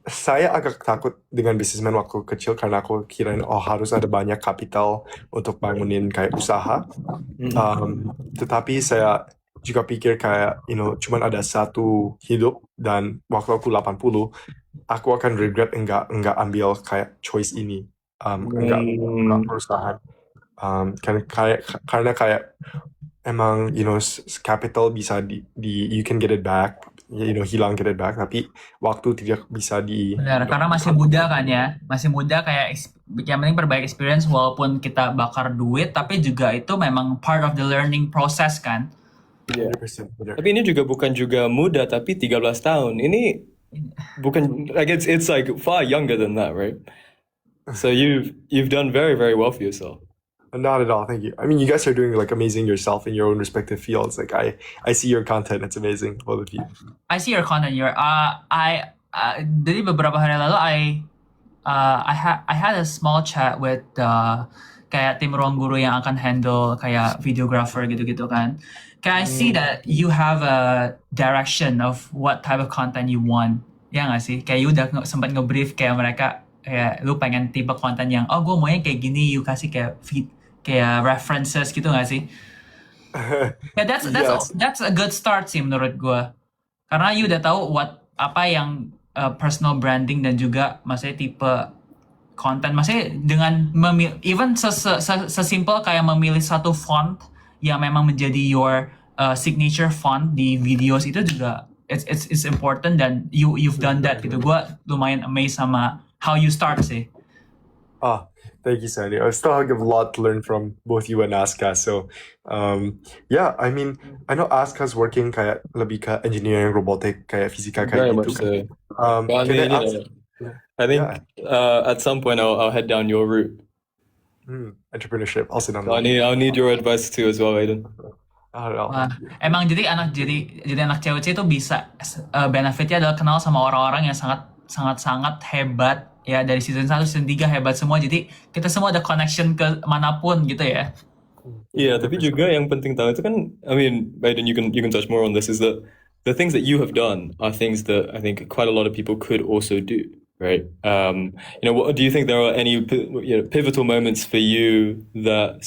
D: Saya agak takut dengan businessman waktu kecil karena aku kirain harus ada banyak kapital untuk bangunin kayak usaha. Tetapi saya juga pikir kayak cuman ada satu hidup dan waktu aku 80 aku akan regret enggak ambil kayak choice ini, enggak perusahaan, karena kayak emang capital bisa you can get it back, hilang get it back, tapi waktu tidak bisa
B: Benar, karena masih muda kan ya, masih muda kayak yang penting perbaik experience walaupun kita bakar duit, tapi juga itu memang part of the learning process kan.
D: 100% benar.
A: Tapi ini bukan juga muda, tapi 13 tahun. Ini bukan, like it's like far younger than that, right? So you've done very, very well for yourself.
D: Not at all, thank you. I mean, you guys are doing like amazing yourself in your own respective fields. Like I see your content, it's amazing, both of you.
B: I see your content. Jadi beberapa hari lalu I had a small chat with kayak tim ruang guru yang akan handle kayak videographer gitu-gitu kan. Kayak I see that you have a direction of what type of content you want. Ya nggak sih? Kayak you udah sempat nge-brief kayak mereka, kayak lu pengen tipe konten yang gue maunya kayak gini, you kasih kayak feed, kayak references gitu nggak sih? Yeah, that's a good start sih menurut gue. Karena you udah tahu apa yang personal branding dan juga maksudnya tipe konten. Maksudnya dengan even sesimpel kayak memilih satu font yang memang menjadi your signature font di videos itu juga it's important, dan you've done that gitu. Gue lumayan amazed sama how you start sih.
D: Thank you, Sandy. I still have a lot to learn from both you and Aska. So, yeah, I mean, I know Aska's working kayak lebih ke engineering, robotic, kayak fisika
A: Very
D: kayak
A: much
D: gitu.
A: so. But I
D: Can I
A: mean,
D: ask?
A: I think at some point I'll head down your route.
D: Entrepreneurship, also done.
A: I'll need your advice too as well, Aiden.
B: Wah, emang jadi anak COC itu bisa benefitnya adalah kenal sama orang-orang yang sangat hebat ya, dari season 1 season 3 hebat semua, jadi kita semua ada connection ke manapun gitu ya.
A: Iya, tapi juga yang penting tahu itu kan, I mean, Aiden, you can touch more on this, is that the things that you have done are things that I think quite a lot of people could also do, right? What do you think there are any pivotal moments for you that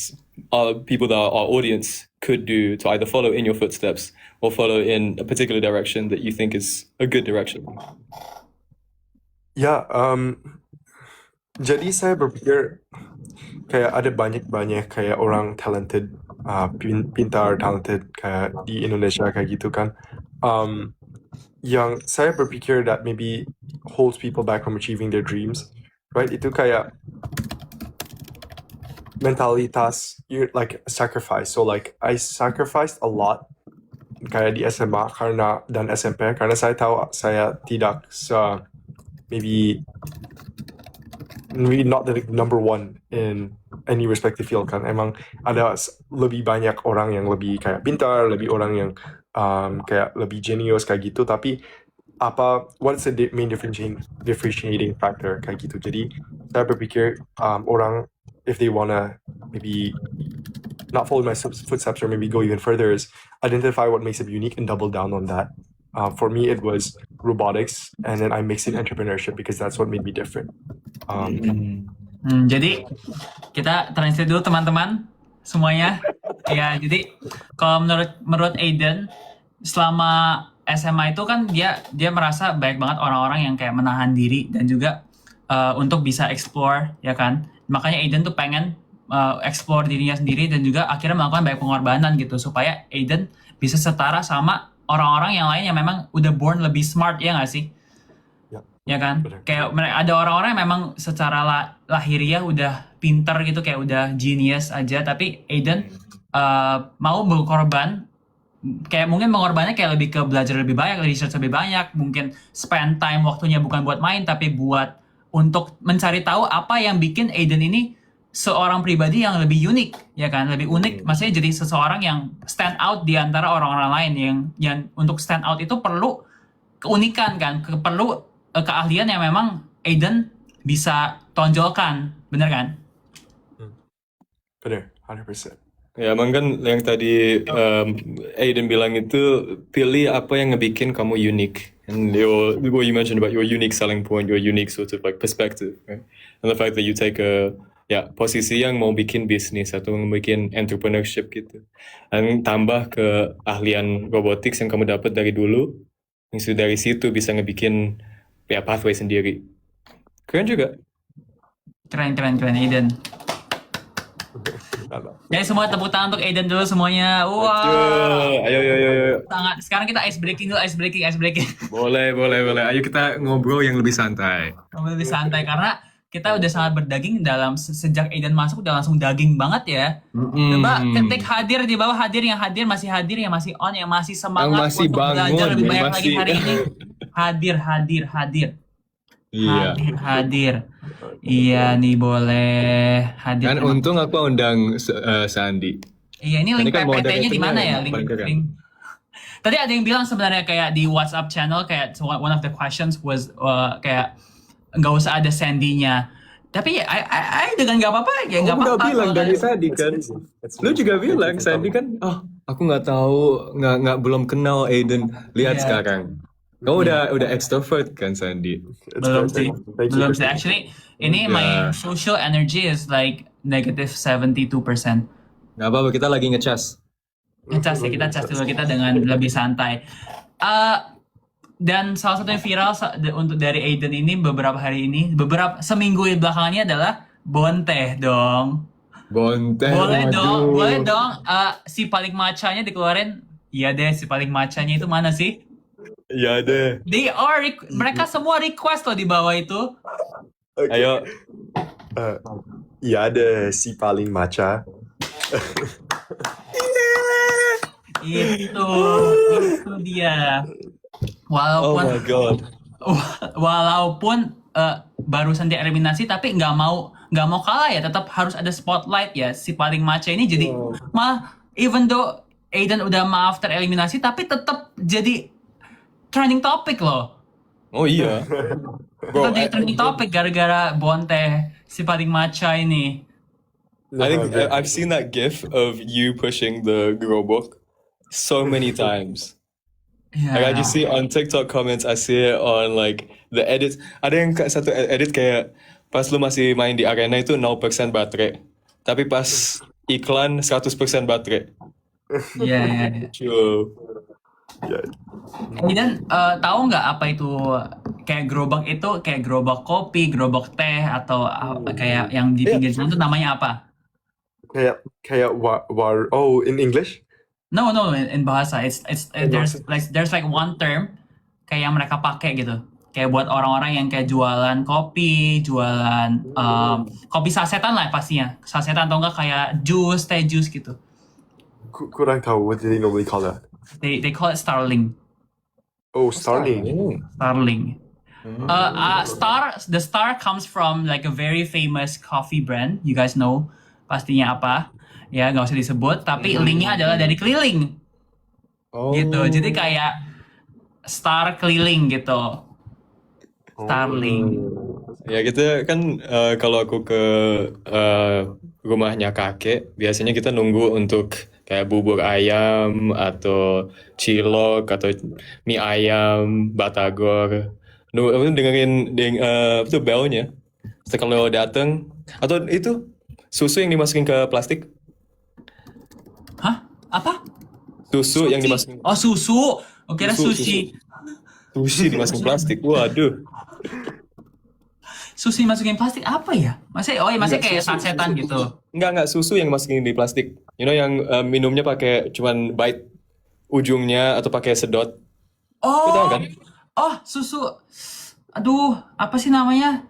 A: people that our audience could do to either follow in your footsteps or follow in a particular direction that you think is a good direction?
D: Ya, jadi saya berpikir kayak ada banyak kayak orang talented, pintar, talented kayak di Indonesia kayak gitu kan. Yang saya berpikir that maybe holds people back from achieving their dreams, right? Itu kayak mentalitas, like sacrifice. So like I sacrificed a lot kayak di SMA dan SMP karena saya tahu saya tidak maybe not the number one in any respective field kan. Emang ada lebih banyak orang yang lebih kayak pintar, lebih orang yang kayak lebih genius kayak gitu, tapi what's the main differentiating factor kayak gitu. Jadi saya berpikir orang, if they wanna maybe not follow my footsteps or maybe go even further, is identify what makes it unique and double down on that. For me, it was robotics, and then I mixed in entrepreneurship because that's what made me different.
B: Jadi kita translate dulu teman-teman semuanya. Ya, jadi kalau menurut Aiden, selama SMA itu kan dia merasa banyak banget orang-orang yang kayak menahan diri dan juga untuk bisa explore, ya kan. Makanya Aiden tuh pengen explore dirinya sendiri dan juga akhirnya melakukan banyak pengorbanan gitu supaya Aiden bisa setara sama orang-orang yang lain yang memang udah born lebih smart, ya nggak sih? ya kan?
D: Benar.
B: Kayak ada orang-orang yang memang secara lahiriah udah pinter gitu, kayak udah genius aja, tapi Aiden mau berkorban, kayak mungkin mengorbannya kayak lebih ke belajar lebih banyak, research lebih banyak, mungkin spend time waktunya bukan buat main tapi buat untuk mencari tahu apa yang bikin Aiden ini seorang pribadi yang lebih unik, ya kan? Lebih unik, maksudnya jadi seseorang yang stand out di antara orang-orang lain, yang untuk stand out itu perlu keunikan kan, perlu keahlian yang memang Aiden bisa tonjolkan, bener kan?
D: Benar, 100%.
A: Ya, emang kan yang tadi Aiden bilang itu pilih apa yang ngebikin kamu unik. And what you mentioned about your unique selling point, your unique sort of like perspective, right? And the fact that you take posisi yang mau bikin bisnis atau mau bikin entrepreneurship gitu. Dan tambah ke ahlian robotics yang kamu dapat dari dulu, yang sudah dari situ bisa ngebikin pathway sendiri. Keren juga.
B: Keren Aiden. Jadi semua tepuk tangan untuk Aiden dulu semuanya. Wah.
A: Ayo.
B: Sangat. Sekarang kita ice breaking dulu, ice breaking.
A: Boleh. Ayo kita ngobrol yang lebih santai.
B: Lebih santai karena kita udah sangat berdaging dalam sejak Aiden masuk udah langsung daging banget ya. Coba ketik hadir di bawah, yang masih hadir, yang masih on, yang masih semangat
A: Yang masih
B: untuk belajar
A: bangun,
B: lebih
A: yang
B: banyak lagi
A: masih-
B: hari ini. Hadir.
A: Iya.
B: Hadir. Iya nih boleh hadir.
A: Kan untung aku undang Sandi.
B: Iya, ini link
A: Ini kan
B: PPT-nya di mana ya?
A: moderatornya paling keren.
B: Link. Tadi ada yang bilang sebenarnya kayak di WhatsApp channel kayak one of the questions was kayak nggak usah ada Sandy-nya. Tapi ya, I dengan nggak apa-apa ya nggak
A: Aku
B: apa-apa.
A: udah bilang
B: Kalau
A: dari
B: ada-
A: tadi kan. Lu juga bilang Sandy kan, aku nggak tahu, nggak belum kenal Aiden. Lihat
B: Iya.
A: sekarang. Kamu udah extrovert kan Sandy?
B: belum sih.
D: Thank you.
B: Actually, ini my social energy is like negative 72%.
A: Nggak apa-apa, kita lagi ngecas.
B: Ngecas ya, kita cas dulu kita dengan lebih santai. Dan salah satu yang viral untuk dari Aiden ini beberapa seminggu belakangan ini adalah Bonteh dong.
A: Bonteh.
B: Boleh dong. Si paling macanya dikeluarin. Iya deh, si paling macanya itu mana sih?
A: Iya deh.
B: Mereka semua request loh di bawah itu.
A: Ayo.
D: Iya ada si paling maca.
B: Itu dia.
A: Oh my god.
B: Walaupun barusan dieliminasi tapi nggak mau kalah ya, tetap harus ada spotlight ya si paling maca ini. Jadi malah even though Aiden udah maaf tereliminasi tapi tetap jadi trending topic loh.
A: Oh iya.
B: Tetap jadi trending topic gara-gara Bonteh si paling maca ini.
A: I think I've seen that gif of you pushing the grow book so many times. Like I just see on TikTok comments, I see it on like the edits. Ada yang satu edit kayak pas lu masih main di arena itu 0% baterai. Tapi pas iklan 100% baterai.
B: Iya.
A: Cuy.
B: Dan tahu nggak apa itu kayak gerobak itu kayak gerobak kopi, gerobak teh atau kayak yang di pinggir jalan itu namanya apa?
D: Kayak oh, in English?
B: No, in bahasa. There's like one term kayak yang mereka pakai gitu. Kayak buat orang-orang yang kayak jualan kopi, jualan kopi sasetan lah pastinya. Sasetan atau enggak kayak teh jus gitu.
D: Kurang tahu, what do they normally call that?
B: They call it Starling.
D: Oh, Starling.
B: Starling. The star comes from like a very famous coffee brand. You guys know pastinya apa? Ya nggak usah disebut. Tapi linknya adalah dari keliling. Gitu. Jadi kayak star keliling gitu. Starling.
A: Ya gitu kan kalau aku ke rumahnya kakek, biasanya kita nunggu untuk kayak bubur ayam atau cilok atau mie ayam, batagor. Dengerin itu belnya. Terus kalau dateng atau itu susu yang dimasukin ke plastik.
B: Hah? Apa?
A: Susu yang dimasukin.
B: Oh susu. Oke,
A: Susu,
B: sushi.
A: Sushi dimasukin plastik. Waduh.
B: Sushi masukin plastik apa ya? Masih kayak sasetan gitu.
A: Enggak susu yang dimasukin di plastik. You know yang minumnya pakai cuman bite ujungnya atau pakai sedot. Lu tahu kan?
B: Oh, susu. aduh, apa sih namanya?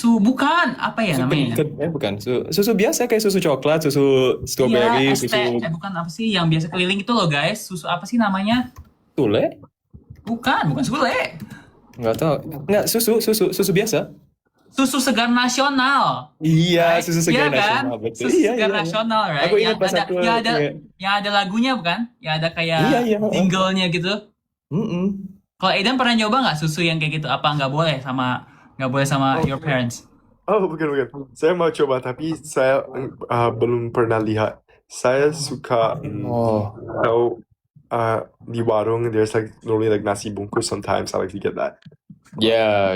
B: Bukan, apa ya namanya?
A: Bukan. Susu biasa kayak susu coklat, susu
B: Iya,
A: strawberry,
B: ST,
A: susu
B: bukan apa sih yang biasa keliling itu loh guys. Susu apa sih namanya?
A: tule?
B: Bukan Sule.
A: Nggak tahu. Nggak, susu biasa.
B: Susu segar nasional.
A: Iya,
B: Right?
A: susu segar
B: Iya kan?
A: nasional, betul.
B: Susu
A: Iya,
B: segar
A: iya.
B: nasional, right?
A: Aku ingat pas aku
B: Yang ada lagunya bukan? Yang ada kayak
A: Iya, iya.
B: jingle-nya gitu.
A: Mm-mm.
B: Kalau Aidan pernah nyoba nggak susu yang kayak gitu? Apa nggak boleh sama your parents?
D: Oh, bukan. Saya mau coba, tapi saya belum pernah lihat. Saya suka
A: Oh,
D: tahu di warung, there's like normally like nasi bungkus. Sometimes I like to get that.
A: ya.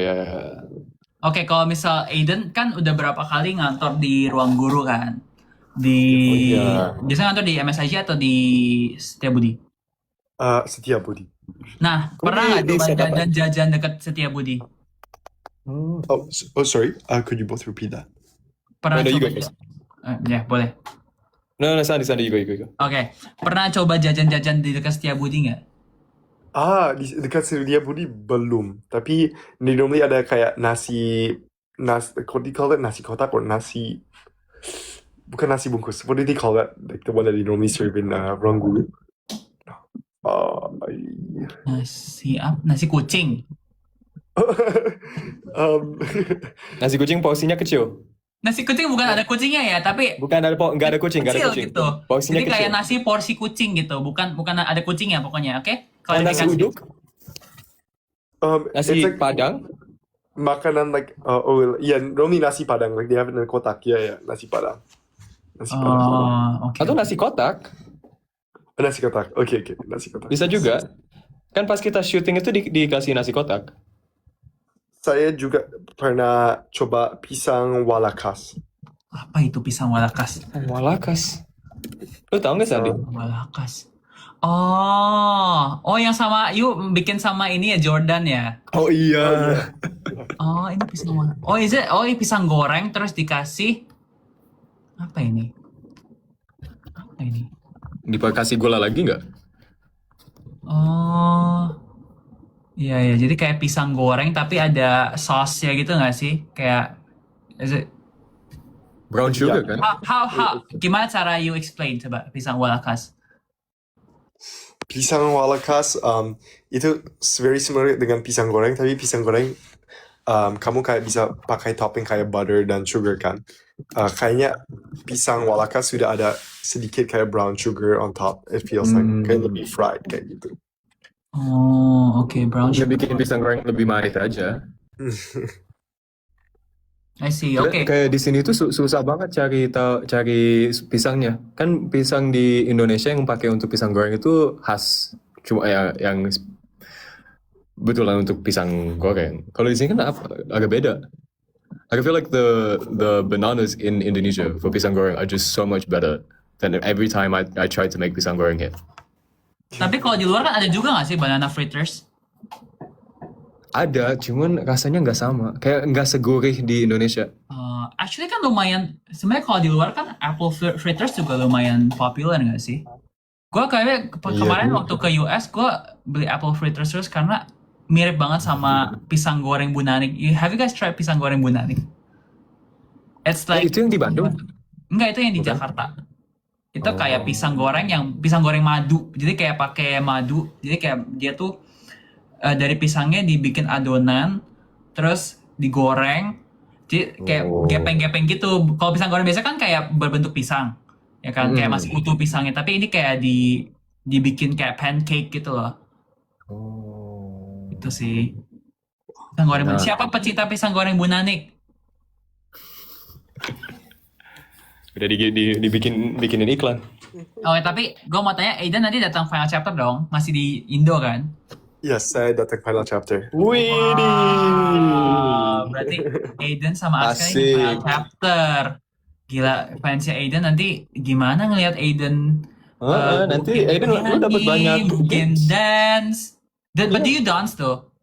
B: Oke, kalau misal Aiden kan udah berapa kali ngantor di ruang guru kan? Biasanya ngantor di MSIG atau di Setiabudi?
D: Setiabudi.
B: Nah,
A: Kok
B: pernah nggak
A: di
B: coba
A: setup
B: jajan-jajan dekat Setiabudi?
D: Oh, sorry. Could you both repeat that?
B: Pernah
A: No, you
B: coba?
A: go first.
B: Ya, boleh.
A: No, Sandy, you go.
B: Oke, pernah coba jajan-jajan di dekat Setiabudi nggak?
D: Di dekat Setiabudi belum. Tapi they normally ada kayak what do you call it? Nasi kotak or nasi... Bukan nasi bungkus. What do they call that? Like the one that they normally serve in ruang guru.
B: Nasi kucing.
A: Nasi kucing porsinya kecil.
B: Nasi kucing bukan ada kucingnya ya, tapi
A: Bukan nggak ada kucing, nggak ada
B: kecil
A: kucing.
B: gitu.
A: Porsinya
B: Jadi
A: kecil.
B: kayak nasi porsi kucing gitu, bukan ada kucingnya pokoknya, oke?
A: Nasi
B: Klarifikasi.
A: uduk,
D: It's
A: nasi
D: like
A: padang.
D: makanan like normally nasi padang, like they have it in a kotak. Yeah, nasi padang. Nasi padang.
B: Oh, oke.
A: Atau nasi kotak.
D: Nasi kotak. Okay, nasi kotak.
A: Bisa juga. Kan pas kita syuting itu dikasih nasi kotak.
D: Saya juga pernah coba pisang walakas.
B: Apa itu pisang walakas?
A: Walakas. Lu tau nggak Sandy?
B: Walakas. Oh, yang sama yuk bikin sama ini ya Jordan ya.
A: Oh iya.
B: Oh, ini pisang walakas. Oh, ini pisang goreng terus dikasih apa ini? Apa ini?
A: Dikasih gula lagi nggak?
B: Oh. Iya, jadi kayak pisang goreng tapi ada sausnya gitu nggak sih? Kayak is it
A: Brown sugar
D: Ya.
A: kan?
B: how gimana cara you explain coba pisang walakas?
D: Pisang walakas itu very similar dengan pisang goreng, tapi pisang goreng kamu kayak bisa pakai topping kayak butter dan sugar kan. Kayaknya pisang walakas sudah ada sedikit kayak brown sugar on top. It feels like kayak lebih fried kayak gitu.
B: Oh, oke, brown
A: Dia
B: sugar.
A: bikin pisang goreng lebih mahit aja.
B: I see. Oke.
A: Kayak di sini tuh susah banget cari pisangnya. Kan pisang di Indonesia yang pakai untuk pisang goreng itu khas, cuma yang betulan untuk pisang goreng. Kalau di sini kan agak beda. I feel like the bananas in Indonesia for pisang goreng are just so much better than every time I try to make pisang goreng here.
B: Tapi kalau di luar kan ada juga nggak sih banana fritters?
A: Ada, cuman rasanya nggak sama. Kayak nggak segurih di Indonesia.
B: Actually kan lumayan. Sebenarnya kalau di luar kan apple fritters juga lumayan popular nggak sih? Gue kayaknya kemarin waktu ke US gue beli apple fritters terus karena mirip banget sama pisang goreng Bunanik. Have you guys tried pisang goreng Bunanik? It's like
A: Itu yang di Bandung?
B: Enggak, itu yang di
A: Bukan?
B: Jakarta. Itu kayak pisang goreng madu. Jadi kayak pakai madu. Jadi kayak dia tuh dari pisangnya dibikin adonan, terus digoreng. Jadi kayak gepeng-gepeng gitu. Kalau pisang goreng biasa kan kayak berbentuk pisang, ya kan? Kayak masih utuh pisangnya. Tapi ini kayak dibikin kayak pancake gitu loh. Itu sih. Pisang goreng. Siapa pecinta pisang goreng Bunanik?
A: Udah dibikinin iklan.
B: Oh, tapi gue mau tanya, Aidan nanti datang final chapter dong? Masih di Indo kan?
D: Yes, saya datang final chapter.
B: Berarti Aidan sama Aska ini final chapter. Gila, fansnya Aidan nanti gimana ngelihat Aidan?
A: Nanti Aidan lu dapat banyak
B: bikin dance. But do you dance though?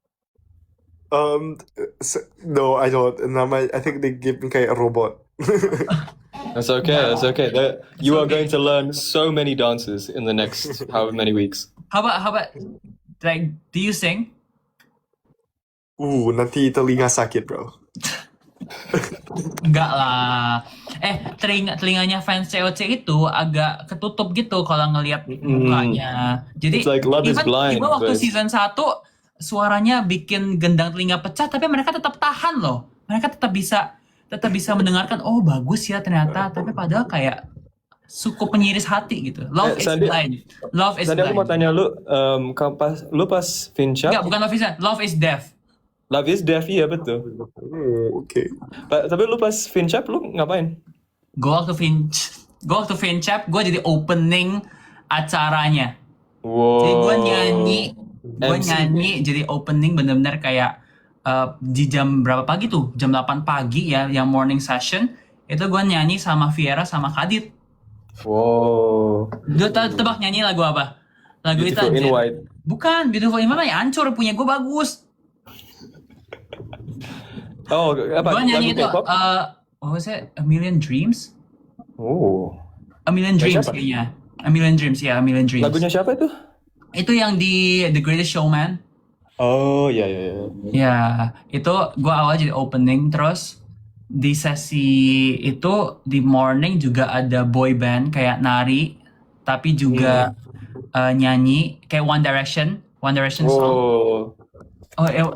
D: No, I don't. I think they give me kayak a robot.
A: That's okay. You are going to learn so many dances in the next however many weeks.
B: How about like do you sing?
D: Nanti telinga sakit, bro.
B: Enggak lah. Telinganya fans COC itu agak ketutup gitu kalau ngelihat mukanya. Jadi
A: It's like Love is Blind,
B: even waktu
A: but-
B: season 1 suaranya bikin gendang telinga pecah, tapi mereka tetap tahan loh. Mereka tetap bisa mendengarkan, oh bagus ya ternyata, tapi padahal kayak cukup penyiris hati gitu. Love is
A: Sandi-
B: blind. Love is
A: Tadi aku mau
B: blind.
A: tanya lu, pas Finchap,
B: Enggak, bukan love is blind. Love is deaf.
A: Love is Deaf, iya betul.
D: Okay.
A: Tapi lu pas Finchap lu ngapain?
B: Gue waktu Finchap, gue jadi opening acaranya.
A: Wow.
B: Jadi gue
A: MC.
B: nyanyi jadi opening bener-bener kayak di jam berapa pagi tuh? Jam 8 pagi ya, yang morning session. Itu gue nyanyi sama Viera sama Kadit.
A: Wow.
B: Lu tebak nyanyi lagu apa? Lagu
A: Beautiful
B: itu
A: in White.
B: Bukan, Beautiful in White ya hancur, punya gue bagus.
A: Oh, apa?
B: Gue nyanyi
A: Lagu
B: itu,
A: K-pop?
B: what was it? A Million Dreams?
A: Oh.
B: A Million Dreams
A: siapa?
B: kayaknya. A Million Dreams, ya, A Million Dreams.
A: Lagunya siapa itu?
B: Itu yang di The Greatest Showman.
A: Oh, iya.
B: Ya, itu gue awal jadi opening, terus di sesi itu di morning juga ada boy band kayak nari, tapi juga nyanyi kayak One Direction song.
A: Oh.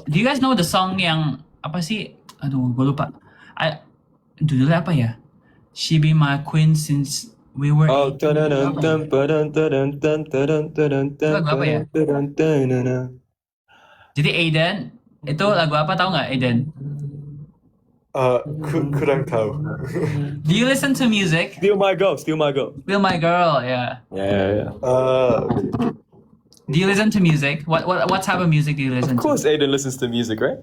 B: Do you guys know the song yang apa sih? Aduh, gue lupa. Judulnya apa ya? She Be My Queen Since We Were
A: Oh,
B: 18. Lagu apa ya? Jadi Aiden, itu lagu apa tahu nggak Aiden?
D: Kurang tahu.
B: Do you listen to music?
A: Still My Girl.
B: Feel My Girl, yeah.
A: Yeah.
B: Do you listen to music? What type of music do you listen
A: Of course Aiden listens to music, right?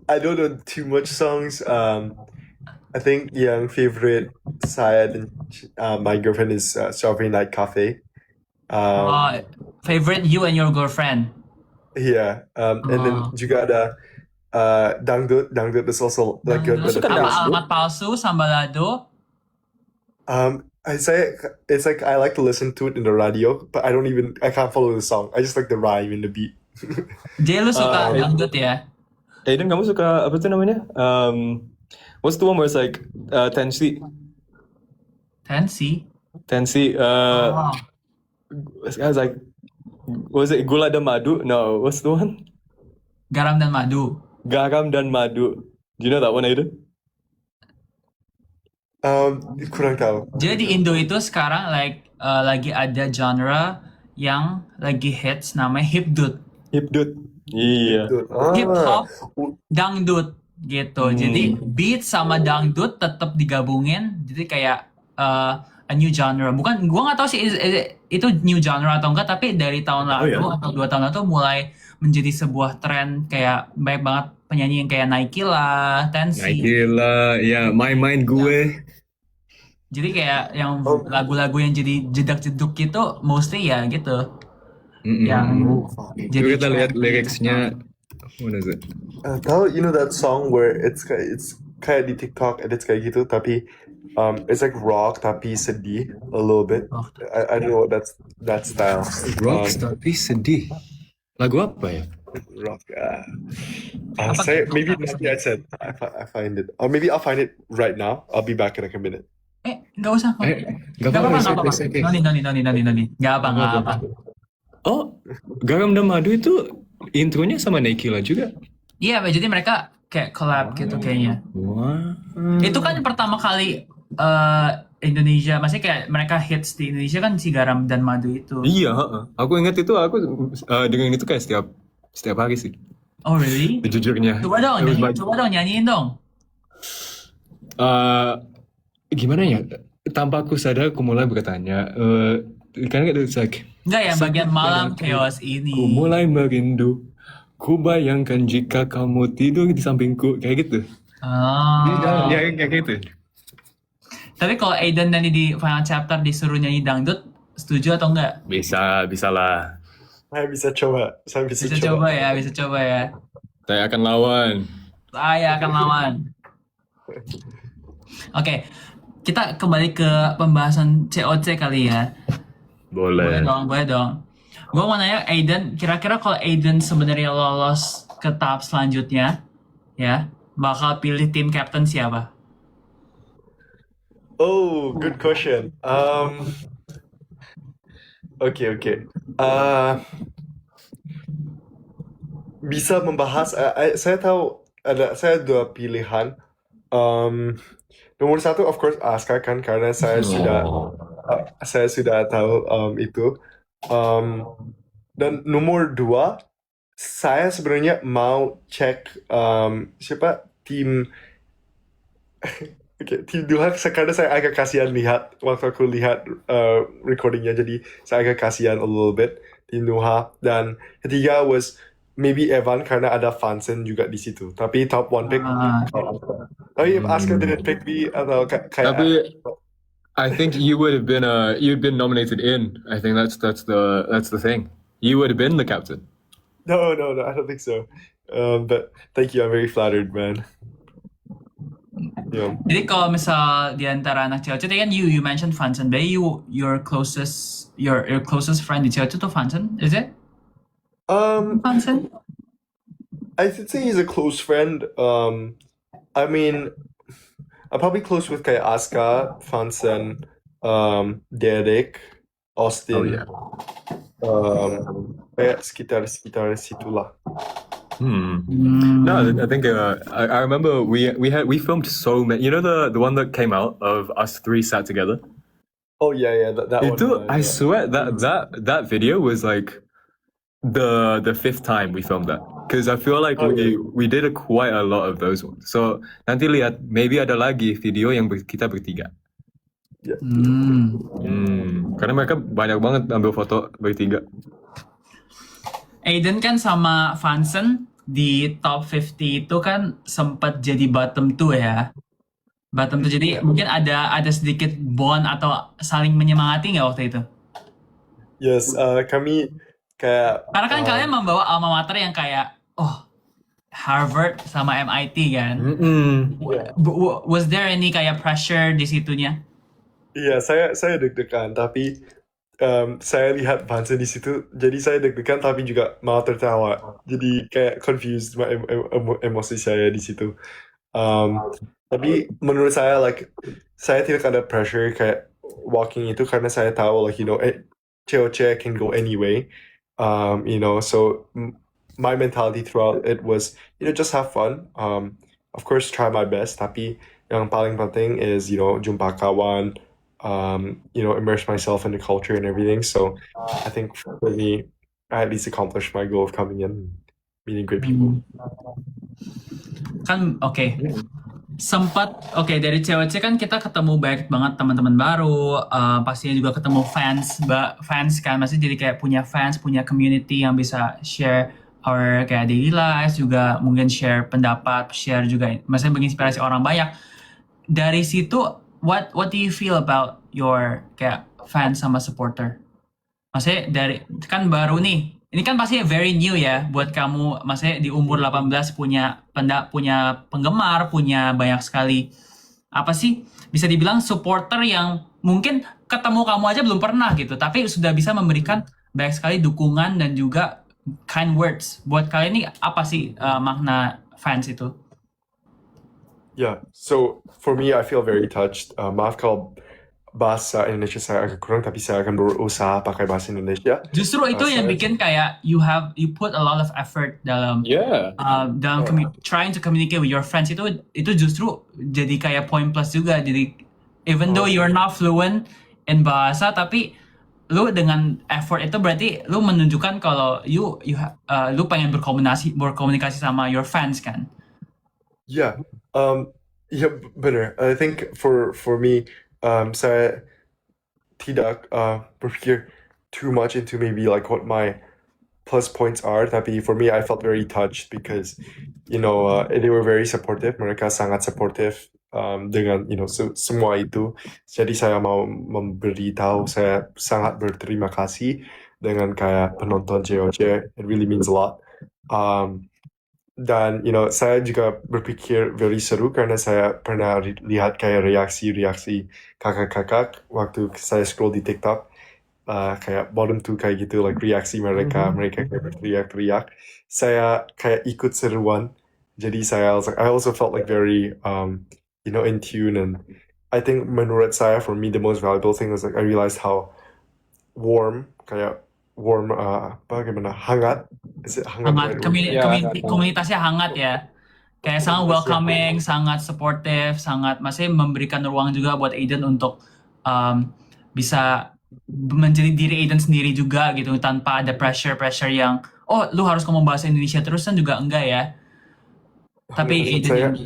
D: I don't know too much songs. I think yang favorite saya dan my girlfriend is Strawberry Night Cafe.
B: to? Favorite you and your girlfriend?
D: Yeah. And then juga ada dangdut. Dangdut is also like good.
A: Suka
B: Apa
A: dangdut?
B: Alamat Palsu, Sambalado?
D: I say it's like I like to listen to it in the radio, but I can't follow the song. I just like the rhyme and the beat.
B: Jadi lu suka dangdut ya?
A: Aiden, kamu suka apa tuh namanya? What's the one where it's like Tensi?
B: Tensi?
A: I was like, was it Gula dan Madu? No, what's the one?
B: Garam dan Madu.
A: Garam dan Madu. Do you know that one, Aiden?
D: Kurang tahu.
B: Jadi di Indo itu sekarang lagi ada genre yang lagi hits namanya hipdut.
A: Hipdut. Iya.
B: Hip hop, dangdut gitu. Jadi beat sama dangdut tetap digabungin. Jadi kayak a new genre. Bukan, gua nggak tahu sih itu new genre atau enggak. Tapi dari tahun lalu atau 2 tahun lalu mulai menjadi sebuah tren, kayak banyak banget penyanyi yang kayak Nike lah, Tensi.
A: Gila, ya, My Mind gue.
B: Jadi kayak yang lagu-lagu yang jadi jedak-jeduk gitu, mostly ya gitu. Yang jadi
A: Kita lihat liriknya. What is it?
D: Tahu, you know that song where it's kayak di TikTok and it's kayak gitu, tapi it's like rock tapi sedih a little bit. I don't know what that style.
A: Rock tapi sedih. Lagu apa ya?
D: Rock. Maybe I said I find it, or maybe I'll find it right now. I'll be back in like a minute.
B: Nggak usah.
A: Gak apa-apa.
B: Noni. Nggak apa.
A: Oh, Garam dan Madu itu intronya sama Nike lah juga.
B: Iya, jadi mereka kayak collab gitu kayaknya.
A: Wah.
B: Itu kan pertama kali Indonesia, maksudnya kayak mereka hits di Indonesia kan si Garam dan Madu itu.
A: Iya, aku ingat itu, aku dengerin itu kayak setiap hari sih.
B: Oh really?
A: Jujurnya.
B: Coba dong nyanyiin dong.
A: Gimana ya? Tanpa aku sadar, aku mulai bertanya. Karena it's like,
B: Enggak ya, bagian malam chaos ini.
A: ku mulai merindu. Ku bayangkan jika kamu tidur di sampingku, kayak gitu.
B: Oh.
A: Ya, kayak gitu.
B: Tapi kalau Aiden nanti di final chapter disuruh nyanyi dangdut, setuju atau enggak?
A: Bisa lah.
D: Saya bisa coba.
B: Bisa coba ya.
A: Saya akan lawan.
B: Saya akan lawan. Oke, kita kembali ke pembahasan COC kali ya.
A: Boleh.
B: Boleh dong. Gue mau nanya Aiden, kira-kira kalau Aiden sebenarnya lolos ke tahap selanjutnya, ya, bakal pilih tim captain siapa?
D: Oh, good question. Okay. Bisa membahas. Saya tahu saya dua pilihan. Nomor satu, of course, Aska kan, karena saya sudah tahu itu. Dan nomor dua, saya sebenarnya mau cek siapa tim. Oke, tim dua karena saya agak kasihan lihat waktu aku lihat recordingnya, jadi saya agak kasihan a little bit tim Nuha. Dan ketiga was maybe Evan karena ada Fansen juga di situ. Tapi top one pick.
B: Ah,
D: Tapi if Aska didn't pick me atau kayak
A: Tapi I think you'd been nominated in. I think that's the thing. You would have been the captain.
D: no, I don't think so. But thank you, I'm very flattered, man. Yeah.
B: jadi kalau misal di antara anak cewek tadi kan you mentioned Fansen, but your closest friend di cewek itu tuh Fansen, is it? Fansen?
D: I should say he's a close friend. I mean, I'm probably close with kayak Aska, Fansen, Derek, Austin.
A: Oh yeah.
D: Kayak sekitar situlah.
A: No, I think I remember we filmed so many. You know the one that came out of us three sat together.
D: Oh yeah, that one.
A: I swear that video was like the fifth time we filmed that, because I feel like we did quite a lot of those ones. So nanti lihat, maybe ada lagi video yang kita bertiga. Karena mereka banyak banget ambil foto bertiga.
B: Aiden kan sama Fansen di top 50 itu kan sempat jadi bottom 2 ya. Bottom 2, jadi mungkin ada sedikit bond atau saling menyemangati nggak waktu itu?
D: Yes, kami kayak
B: Karena kan kalian membawa alma mater yang kayak Harvard sama MIT kan. Was there any kayak pressure di situnya?
D: Iya, saya deg-degan, tapi saya lihat Fansen di situ, jadi saya deg-degan tapi juga mau tertawa. Jadi kayak confused emosi saya di situ. Tapi menurut saya, like, saya tidak ada pressure kayak walking itu karena saya tahu, like, cewek can go anyway. So my mentality throughout it was, just have fun. Of course, try my best. Tapi yang paling penting is, jumpa kawan. Immerse myself in the culture and everything. So I think for me, I at least accomplished my goal of coming in, meeting great people.
B: Kan sempat dari cewek kan kita ketemu banyak banget teman-teman baru, pastinya juga ketemu fans kan, maksudnya jadi kayak punya fans, punya community yang bisa share our kayak daily lives, juga mungkin share pendapat, share juga maksudnya menginspirasi orang banyak. Dari situ what do you feel about your kayak fans sama supporter? Maksudnya dari kan baru nih, ini kan pasti very new ya buat kamu, maksudnya di umur 18 punya penggemar, punya banyak sekali apa sih bisa dibilang supporter yang mungkin ketemu kamu aja belum pernah gitu, tapi sudah bisa memberikan banyak sekali dukungan dan juga kind words. Buat kalian ini apa sih makna fans itu?
D: Yeah, so for me, I feel very touched. Maaf kalau bahasa Indonesia saya agak kurang, tapi saya akan berusaha pakai bahasa Indonesia.
B: Justru itu yang bikin kayak you put a lot of effort dalam trying to communicate with your friends, itu justru jadi kayak point plus juga. Jadi even though you're not fluent in bahasa, tapi lu dengan effort itu berarti lu menunjukkan kalau lu pengen berkomunikasi sama your fans kan.
D: Yeah, benar. I think for me, saya tidak berpikir too much into maybe like what my plus points are. Tapi for me, I felt very touched because they were very supportive. Mereka sangat supportive dengan semua itu. Jadi saya mau memberitahu saya sangat berterima kasih dengan kayak penonton JOJ. It really means a lot. Dan saya juga berpikir very seru karena saya pernah lihat kayak reaksi kakak-kakak waktu saya scroll di TikTok. kayak bottom two kayak gitu, like reaksi mereka kayak berteriak-teriak, saya kayak ikut seruan. Jadi I also felt like very in tune, and I think menurut saya, for me, the most valuable thing was like I realized how kayak warm, hangat, is it hangat
B: Hangat,
D: right word?
B: komunitasnya hangat ya. Kayak sangat welcoming, sangat supportive, sangat masih memberikan ruang juga buat Aiden untuk bisa menjadi diri Aiden sendiri juga gitu, tanpa ada pressure yang lu harus ngomong bahasa Indonesia terus kan juga enggak ya. Tapi
D: 100%
B: Aiden
D: saya,
B: yang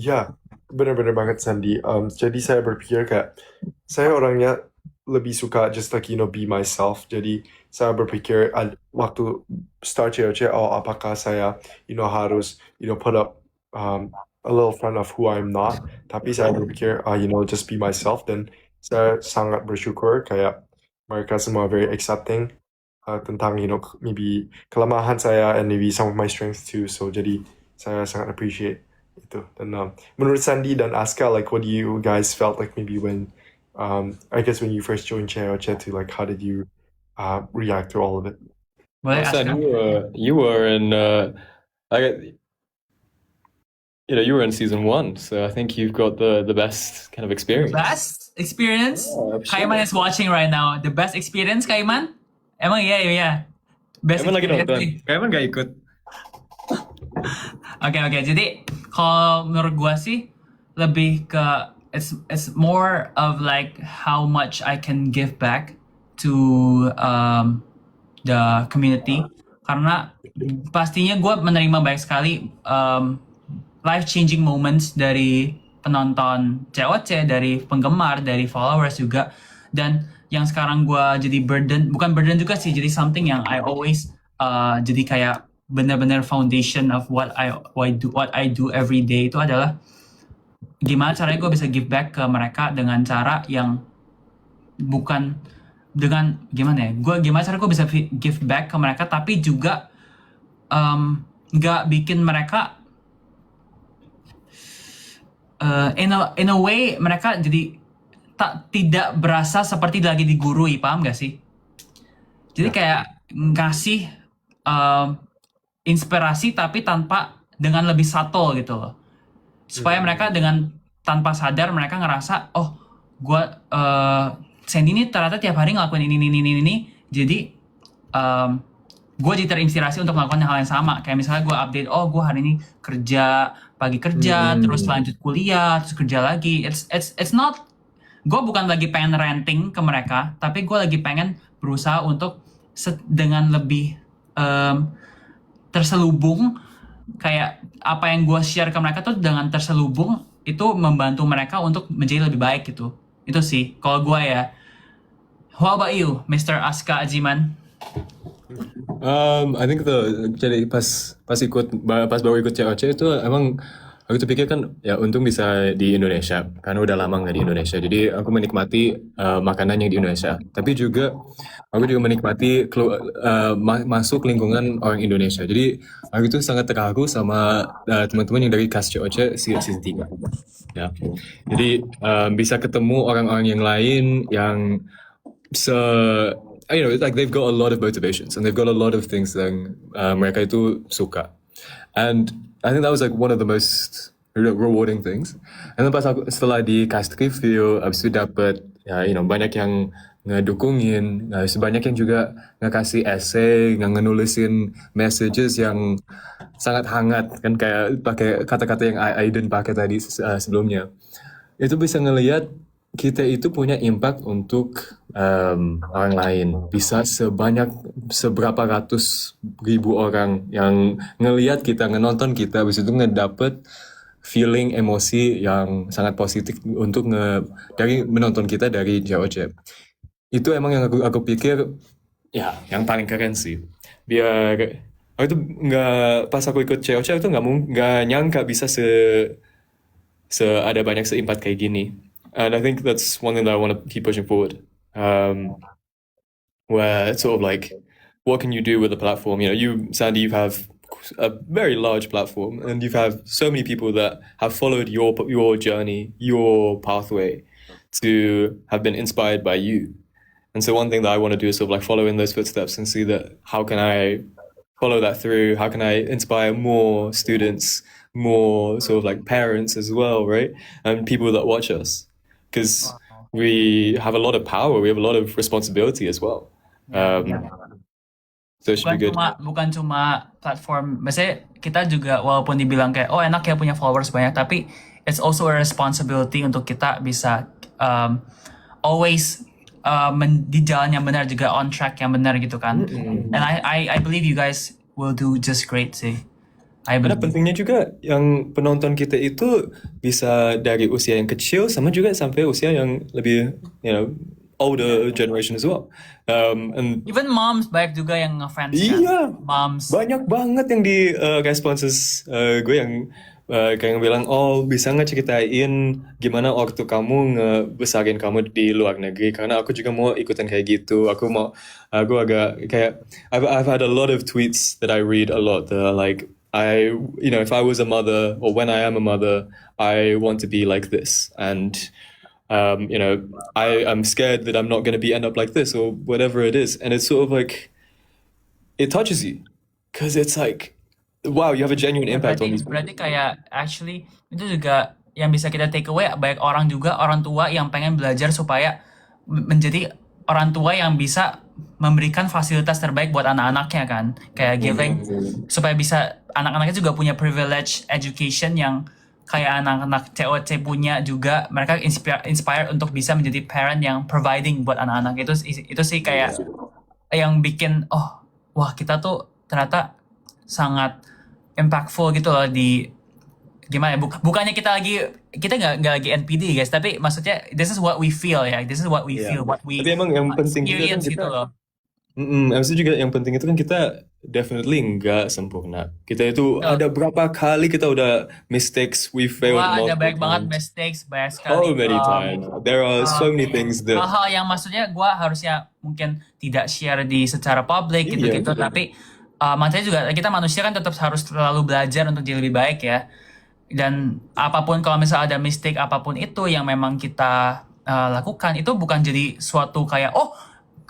D: ya, benar-benar banget Sandy. Jadi saya berpikir kayak saya orangnya lebih suka just like be myself. Jadi saya berpikir waktu start COC, apakah saya harus put up a little front of who I'm not. Tapi saya berpikir just be myself, dan saya sangat bersyukur kayak mereka semua very accepting tentang maybe kelemahan saya and maybe some of my strengths too. So jadi saya sangat appreciate itu. Dan menurut Sandy dan Aska, like what do you guys felt like maybe when I guess when you first joined COC, like how did you react to all of it?
B: boleh
A: Hassan,
B: Aska?
A: you were in you were in season 1, so I think you've got the best kind of experience.
B: Best experience?
A: Oh, sure.
B: Kaiman is watching right now. The best experience, Kaiman? Emang iya. Best
A: Emang lagi
B: experience
A: nonton.
B: nih.
A: Emang gak ikut.
B: Oke. Jadi kalau menurut gua sih lebih ke it's more of like how much I can give back to the community, karena pastinya gua menerima banyak sekali life changing moments dari penonton COC, dari penggemar, dari followers juga, dan yang sekarang gua jadi bukan burden juga sih, jadi something yang I always jadi kayak benar-benar foundation of what I do every day, itu adalah gimana caranya gue bisa give back ke mereka dengan cara yang bukan dengan gimana cara gue bisa give back ke mereka tapi juga nggak bikin mereka in a way mereka jadi tidak berasa seperti lagi digurui, paham gak sih? Jadi kayak ngasih inspirasi tapi dengan lebih subtle gitu loh, supaya mereka dengan tanpa sadar mereka ngerasa gue Sandy ini ternyata tiap hari ngelakuin ini, jadi gue jadi terinspirasi untuk melakukan hal yang sama. Kayak misalnya gue update, gue hari ini pagi kerja, terus lanjut kuliah, terus kerja lagi. It's not, gue bukan lagi pengen ranting ke mereka, tapi gue lagi pengen berusaha untuk dengan lebih terselubung, kayak apa yang gue share ke mereka tuh dengan terselubung, itu membantu mereka untuk menjadi lebih baik gitu. Itu sih kalau gue ya. How about you, Mr. Aska Ajiman?
A: I think jadi pas baru ikut COC itu emang aku tuh pikir kan ya untung bisa di Indonesia karena udah lama nggak di Indonesia, jadi aku menikmati makanan yang di Indonesia, tapi juga aku juga menikmati masuk lingkungan orang Indonesia. Jadi aku tuh sangat terharu sama teman-teman yang dari cast COC season 3 ya. Jadi bisa ketemu orang-orang yang lain yang like they've got a lot of motivations and they've got a lot of things yang mereka itu suka, and I think that was like one of the most rewarding things. And then setelah di cast review, abis itu dapet banyak yang ngedukungin, sebanyak yang juga ngasih essay, ngenulisin messages yang sangat hangat kan, kayak pakai kata-kata yang Aiden pakai tadi sebelumnya. Itu bisa ngelihat kita itu punya impact untuk orang lain. Bisa seberapa ratus ribu orang yang ngelihat kita, ngenonton kita, habis itu ngedapet feeling emosi yang sangat positif untuk dari menonton kita dari COC. Itu emang yang aku pikir ya yang paling keren sih. Biar aku itu pas aku ikut COC itu nggak nyangka bisa ada banyak seimpact kayak gini. And I think that's one thing that I want to keep pushing forward. Where it's sort of like, what can you do with the platform? You, Sandy, you have a very large platform, and you've had so many people that have followed your journey, your pathway, to have been inspired by you. And so one thing that I want to do is sort of like follow in those footsteps and see that how can I follow that through? How can I inspire more students, more sort of like parents as well, right? And people that watch us, because we have a lot of power, we have a lot of responsibility as well. So it should be good.
B: Bukan cuma platform, maksudnya kita juga walaupun dibilang kayak oh enak ya punya followers banyak, tapi it's also a responsibility untuk kita bisa always di jalan yang benar juga, on track yang benar gitu kan. And I believe you guys will do just great sih.
A: Karena pentingnya juga yang penonton kita itu bisa dari usia yang kecil sama juga sampai usia yang lebih, older generation as well. And
B: even moms banyak juga yang ngefans kan.
A: iya,
B: Moms.
A: banyak banget yang di responses gue yang kayak bilang, oh bisa nggak ceritain gimana waktu kamu ngebesarin kamu di luar negeri, karena aku juga mau ikutan kayak gitu. Aku agak kayak I've had a lot of tweets that I read a lot that are like, if I was a mother or when I am a mother, I want to be like this, and I am scared that I'm not going to end up like this or whatever it is. And it's sort of like, it touches you because it's like, wow, you have a genuine impact on these people.
B: Berarti kayak actually itu juga yang bisa kita take away, banyak orang juga, orang tua yang pengen belajar supaya menjadi orang tua yang bisa memberikan fasilitas terbaik buat anak-anaknya kan, kayak giving supaya bisa anak-anaknya juga punya privilege education yang kayak anak-anak COC punya juga. Mereka inspire untuk bisa menjadi parent yang providing buat anak-anak. Itu sih kayak yang bikin wah kita tuh ternyata sangat impactful gitu loh di gimana ya, bukannya kita nggak lagi NPD guys, tapi maksudnya this is what we feel ya, this is what we feel, what we
A: Tapi emang yang penting juga kan
B: experience gitu loh.
A: Maksudnya juga yang penting itu kan kita definitely nggak sempurna. Kita itu ada berapa kali kita udah mistakes, we failed
B: Wah, ada
A: multiple
B: banyak banget
A: times.
B: mistakes, banyak sekali.
A: So many times. There are so many things that
B: Hal-hal yang maksudnya gue harusnya mungkin tidak share di secara publik
A: Iya,
B: gitu-gitu,
A: betul.
B: tapi makanya juga kita manusia kan tetap harus selalu belajar untuk jadi lebih baik ya. Dan apapun, kalau misalnya ada mistake apapun itu yang memang kita lakukan, itu bukan jadi suatu kayak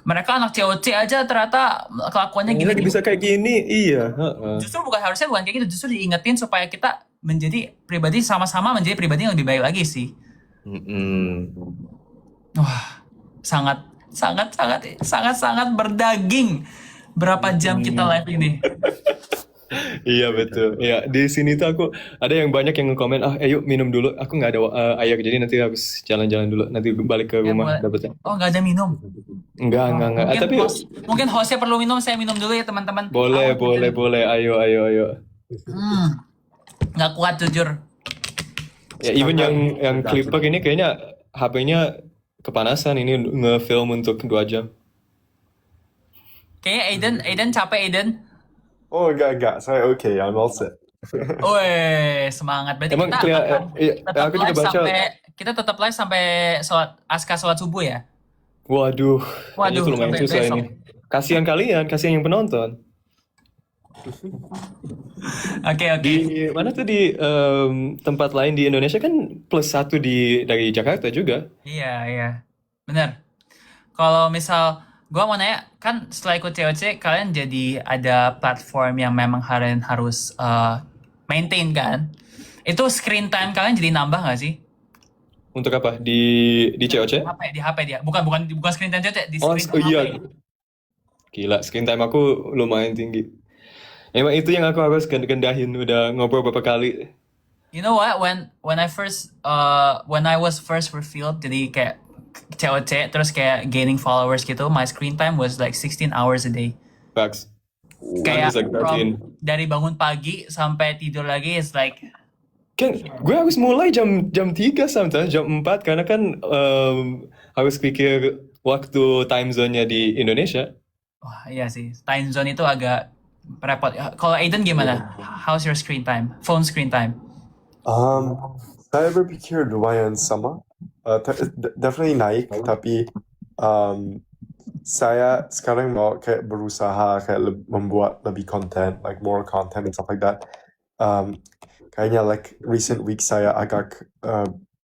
B: mereka anak COC aja ternyata kelakuannya
A: Ini
B: gini.
A: bisa kayak gini, iya.
B: Justru harusnya bukan kayak gitu, justru diingetin supaya kita menjadi pribadi, sama-sama menjadi pribadi yang lebih baik lagi sih. Wah, sangat berdaging. Berapa jam kita live ini?
A: Iya betul. Iya, di sini tuh aku ada yang banyak yang nge-komen, ayo minum dulu. Aku nggak ada air, jadi nanti harus jalan-jalan dulu. Nanti balik ke rumah dapetnya.
B: Oh, nggak ada minum.
A: Enggak. Tapi
B: Mungkin hostnya perlu minum, saya minum dulu ya teman-teman.
A: boleh. Ayo.
B: Nggak kuat jujur.
A: Ya, even yang Clipper ini kayaknya HP-nya kepanasan, ini nge-film untuk 2 jam.
B: Kayaknya Aiden capek Aiden.
D: Oh, enggak. Saya okay. I'm all set.
B: Woi, semangat. Berarti
A: Emang
B: kita tetap live sampai sholat subuh ya?
A: Waduh, itu lumayan
B: sampai
A: susah
B: besok.
A: ini. Kasihan kalian, kasihan yang penonton.
B: Oke.
A: Di mana tuh di tempat lain di Indonesia kan +1 dari Jakarta juga.
B: Iya. Benar. Kalau misal gua mau nanya, kan setelah ikut COC kalian jadi ada platform yang memang harus maintain kan? Itu screen time kalian jadi nambah nggak sih?
A: Untuk apa? Di COC?
B: Di HP dia. Bukan screen time COC, di screen time
A: iya.
B: HP.
A: Gila, screen time aku lumayan tinggi. Emang itu yang aku harus gandahin, udah ngobrol beberapa kali.
B: You know what? When I was first revealed, jadi kayak COC terus kayak gaining followers gitu, my screen time was like 16 hours a day.
A: Facts.
B: Kayak
A: Like 13.
B: dari bangun pagi sampai tidur lagi is like
A: Kan gue harus mulai jam 3 sometimes, jam 4 karena kan harus pikir waktu time zone-nya di Indonesia.
B: wah iya sih, time zone itu agak repot. Kalau Aiden gimana? How's your screen time? Phone screen time?
D: Saya berpikir lumayan sama. Definitely naik, tapi saya sekarang mau kayak berusaha kayak membuat lebih konten, like more content and stuff like that. Kayaknya like recent week saya agak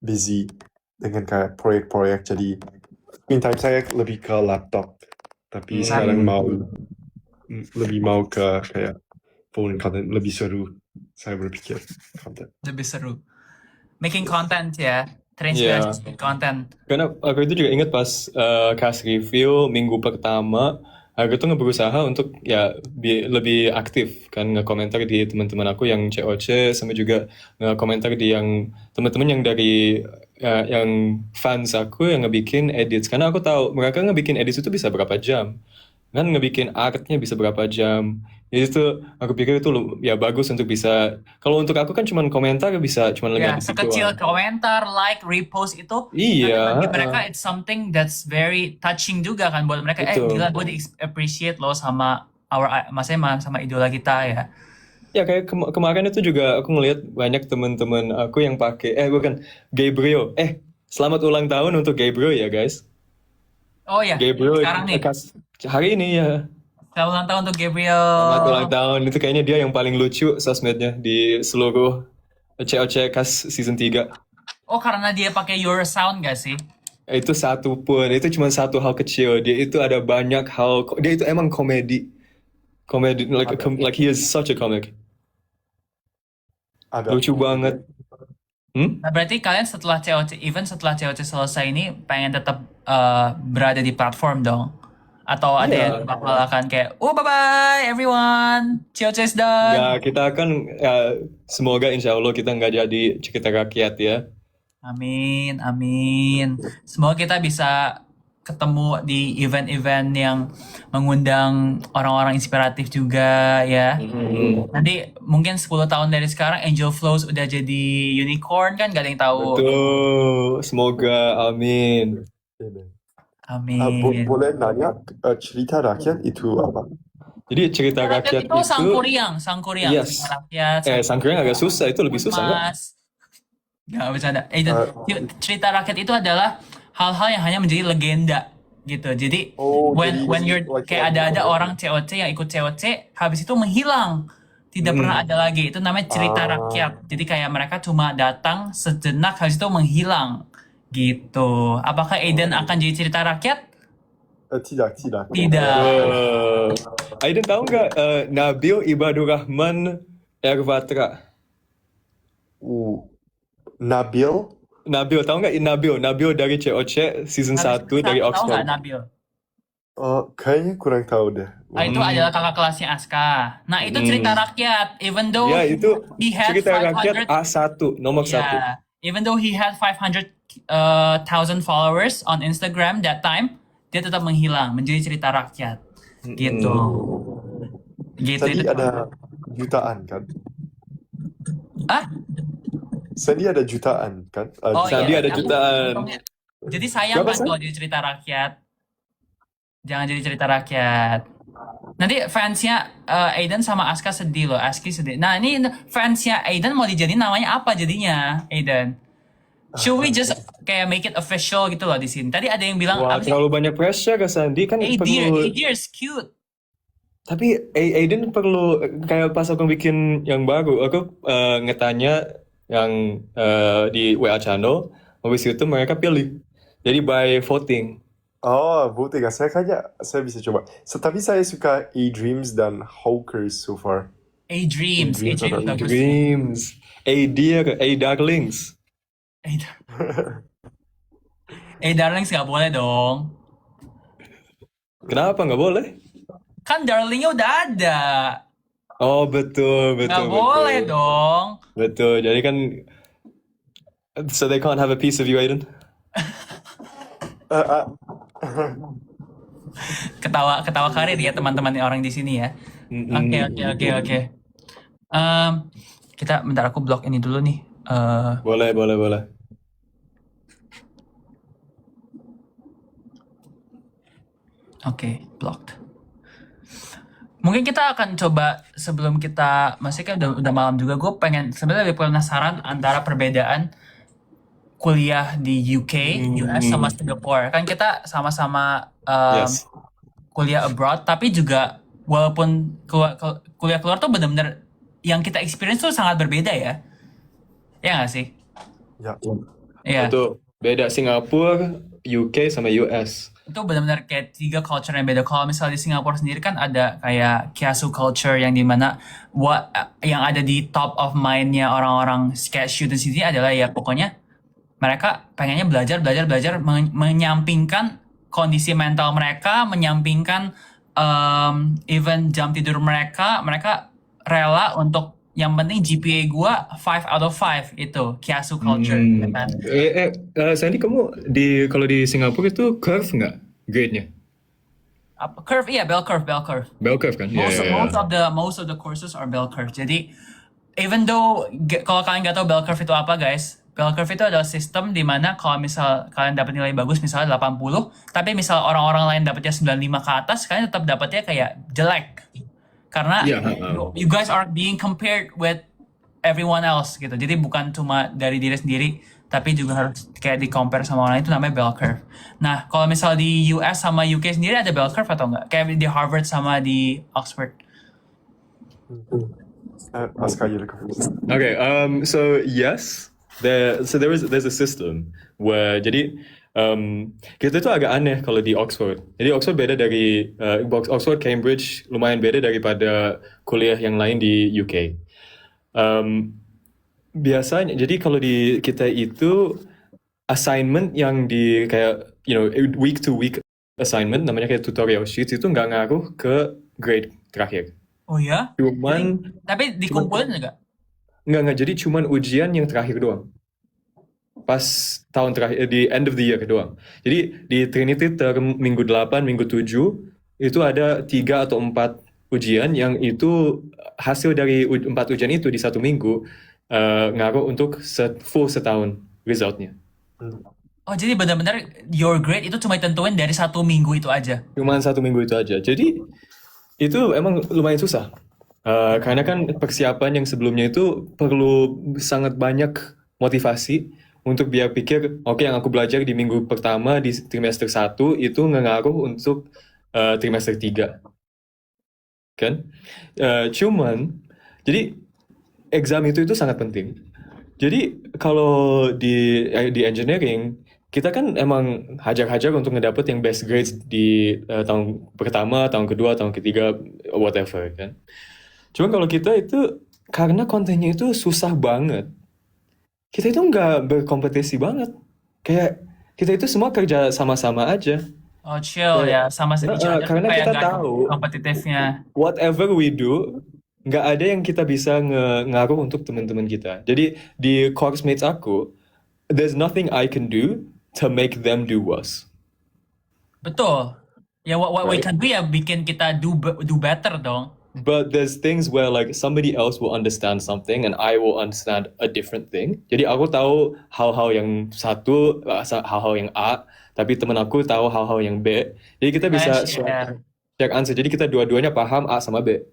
D: busy dengan kayak proyek-proyek, jadi screen time saya lebih ke laptop, tapi sekarang lebih mau ke kayak phone content, lebih seru. Saya berpikir content.
B: Lebih seru. Making content ya. Terinspirasi content.
A: Karena aku itu juga ingat pas kasih review minggu pertama, aku tuh berusaha untuk ya lebih aktif kan nge-komentar di teman-teman aku yang COC, sama juga nge-komentar di yang teman-teman yang dari yang fans aku yang ngebikin edits, karena aku tahu mereka ngebikin edits itu bisa berapa jam kan, ngebikin artnya bisa berapa jam. Jadi itu aku pikir itu ya bagus untuk bisa, kalau untuk aku kan cuman komentar bisa cuman
B: Ya,
A: ngedit
B: sekecil
A: doang.
B: komentar, like, repost itu,
A: Iya,
B: bagi mereka it's something that's very touching juga kan buat mereka.
A: Betul.
B: Gila, gue di-appreciate loh sama maksudnya sama idola kita ya.
A: Ya kayak kemarin itu juga aku ngelihat banyak teman-teman aku yang pakai bukan Gabriel. Selamat ulang tahun untuk Gabriel ya guys.
B: Oh ya,
A: Gabriel
B: sekarang nih.
A: Hari ini ya.
B: Selamat ulang tahun untuk Gabriel.
A: Selamat ulang tahun. Itu kayaknya dia yang paling lucu sosmednya di seluruh COC Cast season 3.
B: Oh, karena dia pakai Your Sound gak sih?
A: Itu itu cuma satu hal kecil. Dia itu ada banyak hal. Dia itu emang komedi, like he is such a comic. Lucu banget.
B: Nah, berarti kalian setelah COC selesai ini pengen tetap berada di platform dong? Atau ada yang bakal akan kayak, bye-bye everyone, COC is done.
A: Ya, kita akan semoga insya Allah kita nggak jadi cerita rakyat ya.
B: Amin, amin. Semoga kita bisa ketemu di event-event yang mengundang orang-orang inspiratif juga ya. Nanti mungkin 10 tahun dari sekarang Angel Flows udah jadi unicorn kan, gak ada yang tahu.
A: Betul, semoga, amin.
B: Amin.
D: Boleh nanya, cerita rakyat itu apa?
A: Jadi cerita rakyat
B: itu Sangkuriang.
A: Yes.
B: Cerita rakyat.
A: Sangkuriang agak susah, itu lebih susah nggak?
B: Gak bercanda. Cerita rakyat itu adalah hal-hal yang hanya menjadi legenda gitu. Jadi when you're kayak ada orang COC yang ikut COC, habis itu menghilang, tidak pernah ada lagi. Itu namanya cerita rakyat. Jadi kayak mereka cuma datang sejenak, habis itu menghilang gitu. Apakah Aiden akan jadi cerita rakyat?
D: Tidak.
A: Aiden tahu nggak Nabil Ibadur Rahman Ervatra? Nabil tahu nggak? Nabil dari COC season 1 dari Oxford.
B: Tahu nggak Nabil?
D: Kayaknya kurang tahu deh.
B: Itu adalah kakak kelasnya Aska. Nah, itu cerita rakyat. Even though
A: itu
B: he had
A: cerita
B: 500
A: rakyat A1, nomor 1.
B: Even though he had 500,000 followers on Instagram that time, dia tetap menghilang menjadi cerita rakyat. Gitu.
D: Tadi ada jutaan kan? Sandy ada jutaan kan?
A: Sandy ada jutaan.
B: Jadi sayang kan kalau jadi cerita rakyat. Jangan jadi cerita rakyat. Nanti fansnya Aiden sama Aska sedih loh. Aski sedih. Nah, ini fansnya Aiden mau dijadiin namanya apa jadinya, Aiden? Should we just kayak make it official gitu loh di sini? Tadi ada yang bilang
A: terlalu banyak pressure ke Sandy kan perlu.
B: Dear is cute.
A: Tapi Aiden perlu kayak pas aku bikin yang baru, aku ngetanya yang di WA channel, habis itu mereka pilih. Jadi by voting.
D: Voting. Saya bisa coba. Tapi saya suka A-Dreams dan Hawkers so far.
B: A-Dreams.
A: A-Darlings.
B: Darlings nggak boleh dong.
A: Kenapa nggak boleh?
B: Kan darlingnya udah ada.
A: Oh betul.
B: Nggak boleh dong.
A: Betul. Jadi kan, so they can't have a piece of you, Aiden.
B: Ketawa karir ya teman-teman orang di sini ya. Oke. Kita bentar, aku blok ini dulu nih.
A: Boleh.
B: Oke, blocked. Mungkin kita akan coba sebelum kita, masih kan udah malam juga, gue sebenarnya lebih penasaran antara perbedaan kuliah di UK, US sama Singapore. Kan kita sama-sama kuliah abroad, tapi juga walaupun kuliah keluar tuh benar-benar yang kita experience tuh sangat berbeda ya. Ya nggak sih?
D: Ya.
B: Iya.
A: Betul. Beda Singapura, UK sama US.
B: Itu benar-benar kayak 3 culture yang beda. Kalau misalnya di Singapura sendiri kan ada kayak kiasu culture yang dimana yang ada di top of mind-nya orang-orang kayak student sini adalah ya pokoknya mereka pengennya belajar, menyampingkan kondisi mental mereka, menyampingkan even jam tidur mereka rela untuk yang penting GPA gua 5 out of 5 itu kiasu culture ya kan.
A: Sandy, kamu kalau di Singapura itu curve nggak grade-nya?
B: Curve, iya, bell curve.
A: Bell curve kan?
B: Most
A: Yeah.
B: most of the courses are bell curve. Jadi even though kalau kalian nggak tahu bell curve itu apa guys, bell curve itu adalah sistem di mana kalau misal kalian dapat nilai bagus misalnya 80, tapi misal orang-orang lain dapatnya 95 ke atas, kalian tetap dapatnya kayak jelek. Karena
A: Iya,
B: you guys are being compared with everyone else gitu. Jadi bukan cuma dari diri sendiri, tapi juga harus kayak di compare sama orang lain, itu namanya bell curve. Nah, kalau misal di US sama UK sendiri ada bell curve atau enggak? Kayak di Harvard sama di Oxford.
D: Ask how you look first.
A: Okay, so yes, there's a system where jadi kita tuh agak aneh kalau di Oxford. Jadi Oxford beda dari Oxford, Cambridge lumayan beda daripada kuliah yang lain di UK. Biasanya, jadi kalau di kita itu assignment yang di kayak week to week assignment namanya kayak tutorial sheets itu nggak ngaruh ke grade terakhir.
B: Oh ya? Tapi dikumpulin enggak?
A: Nggak, jadi cuman ujian yang terakhir doang. Pas tahun terakhir, di end of the year doang. Jadi di Trinity term minggu 8, minggu 7 itu ada 3 atau 4 ujian yang itu hasil dari 4 ujian itu di 1 minggu ngaruh untuk full setahun resultnya.
B: Oh, jadi benar-benar your grade itu cuma ditentuin dari 1 minggu itu aja?
A: Cuman 1 minggu itu aja. Jadi itu emang lumayan susah. Karena kan persiapan yang sebelumnya itu perlu sangat banyak motivasi untuk biar pikir, oke, yang aku belajar di minggu pertama di trimester 1 itu ngaruh untuk trimester 3. Kan? Cuman, jadi exam itu sangat penting. Jadi kalau di engineering, kita kan emang hajar-hajar untuk ngedapet yang best grades di tahun pertama, tahun kedua, tahun ketiga, whatever kan. Cuman kalau kita itu, karena kontennya itu susah banget, kita itu nggak berkompetisi banget. Kayak kita itu semua kerja sama-sama aja.
B: Oh, chill ya, sama sedikit
A: Karena
B: kayak
A: kita
B: nggak
A: tahu
B: kompetitifnya.
A: whatever we do, nggak ada yang kita bisa ngaruh untuk teman-teman kita. Jadi di course mates aku, there's nothing I can do to make them do worse.
B: Betul. Ya, what we can do ya bikin kita do better dong.
A: But there's things where like somebody else will understand something and I will understand a different thing. Jadi aku tahu hal-hal yang satu, hal-hal yang A, tapi teman aku tahu hal-hal yang B. Jadi kita bisa share answer. Jadi kita dua-duanya paham A sama B.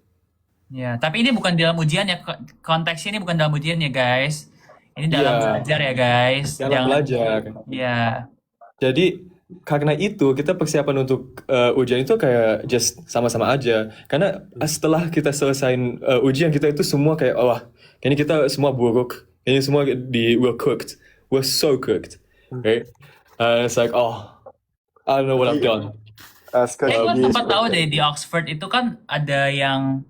B: Ya, tapi ini bukan dalam ujian ya. Konteksnya ini bukan dalam ujian ya, guys. Ini dalam belajar ya, guys.
A: Dalam belajar.
B: Ya.
A: Jadi karena itu kita persiapan untuk ujian itu kayak just sama-sama aja. Karena setelah kita selesain ujian, kita itu semua kayak wah, kayaknya kita semua buruk. Kayaknya semua we're cooked. We're so cooked. Right? It's like I don't know what I've done.
B: Gue sempat tahu deh di Oxford itu kan ada yang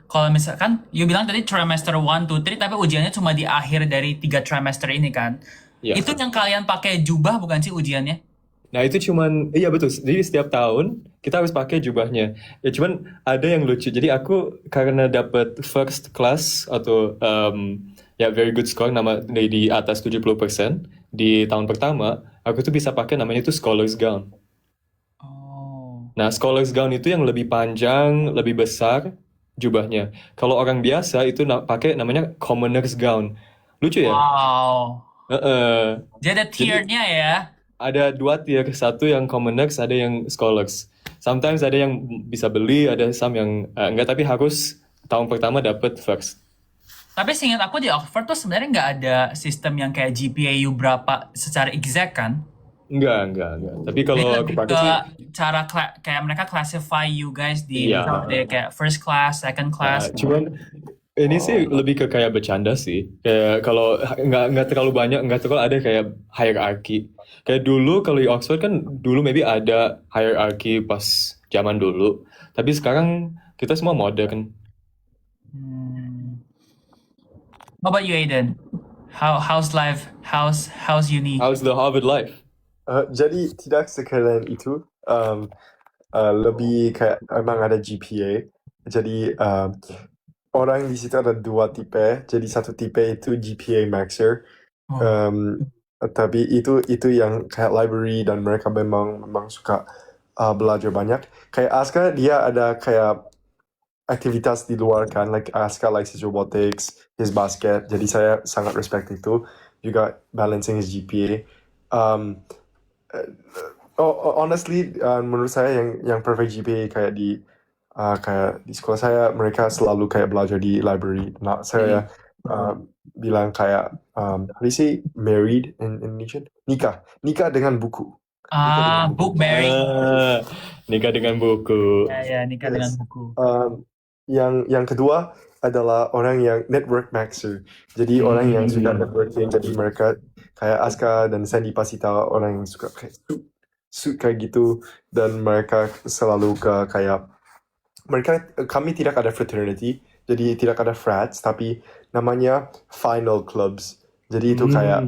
B: kalau misalkan you bilang tadi trimester 1, 2, 3, tapi ujiannya cuma di akhir dari 3 trimester ini kan.
A: Yeah.
B: Itu yang kalian pakai jubah bukan sih ujiannya?
A: Nah itu cuman, iya betul. Jadi setiap tahun kita harus pakai jubahnya. Ya cuman ada yang lucu. Jadi aku karena dapat first class atau very good score di atas 70% di tahun pertama, aku tuh bisa pakai namanya itu scholars gown.
B: Oh.
A: Nah scholars gown itu yang lebih panjang, lebih besar jubahnya. Kalau orang biasa itu pakai namanya commoners gown. Lucu ya?
B: Wow. Jadi ada tiernya ya?
A: Ada 2 tier, satu yang commoners, ada yang scholars. Sometimes ada yang bisa beli, ada some yang enggak, tapi harus tahun pertama dapat first.
B: Tapi seingat aku di Oxford tuh sebenarnya nggak ada sistem yang kayak GPA berapa secara exact kan?
A: Enggak. Tapi kalau aku pakai sih
B: cara kayak mereka classify you guys di misalnya kayak first class, second class.
A: Cuman Ini sih lebih ke kayak bercanda sih. Kayak kalau nggak terlalu banyak, nggak terlalu ada kayak hierarki. Kayak dulu kalau di Oxford kan dulu maybe ada hierarki pas zaman dulu. Tapi sekarang kita semua modern.
B: Hmm. How about you, Aiden? How's life? How's uni?
A: How's the Harvard life?
D: Jadi tidak sekalian itu. Lebih kayak emang ada GPA. Jadi orang di situ ada dua tipe. Jadi satu tipe itu GPA maxer.
B: Oh.
D: Tapi itu yang kayak library dan mereka memang suka belajar banyak. Kayak Aska dia ada kayak aktivitas di luar kan, like Aska likes his robotics, his basket. Jadi saya sangat respect itu. Juga balancing his GPA. Honestly, menurut saya yang perfect GPA kayak di sekolah saya, mereka selalu kayak belajar di library. Nah, saya bilang kayak how do you say married in Indonesian? Nikah dengan buku.
B: Book married.
A: Nikah dengan buku.
B: Ya, nikah dengan buku.
D: Yang kedua adalah orang yang network maxer. Jadi orang yang suka networking. Jadi mereka kayak Aska dan Sandy pasti tahu orang yang suka kayak kayak gitu, dan mereka selalu kami tidak ada fraternity, jadi tidak ada frats, tapi namanya final clubs. Jadi itu kayak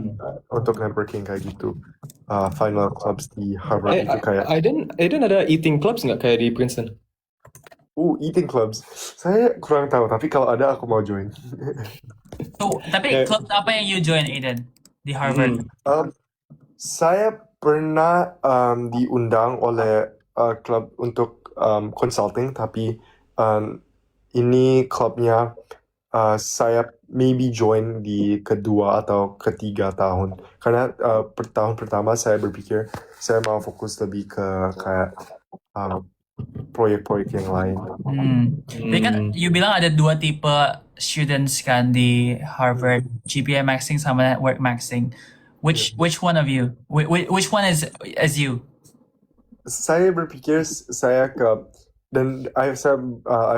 D: untuk networking kayak gitu. Final clubs di Harvard itu kayak
A: Aiden ada eating clubs nggak kayak di Princeton?
D: Eating clubs. Saya kurang tahu, tapi kalau ada aku mau join.
B: Tapi club apa yang you join, Aiden, di Harvard?
D: Saya pernah diundang oleh klub untuk consulting, tapi ini klubnya saya maybe join di kedua atau ketiga tahun. Karena tahun pertama saya berpikir saya mau fokus lebih ke kayak proyek-proyek yang lain.
B: Jadi kan you bilang ada dua tipe students kan di Harvard, GPA maxing sama network maxing. Which one of you? Which one is you?
D: Saya berpikir saya dan I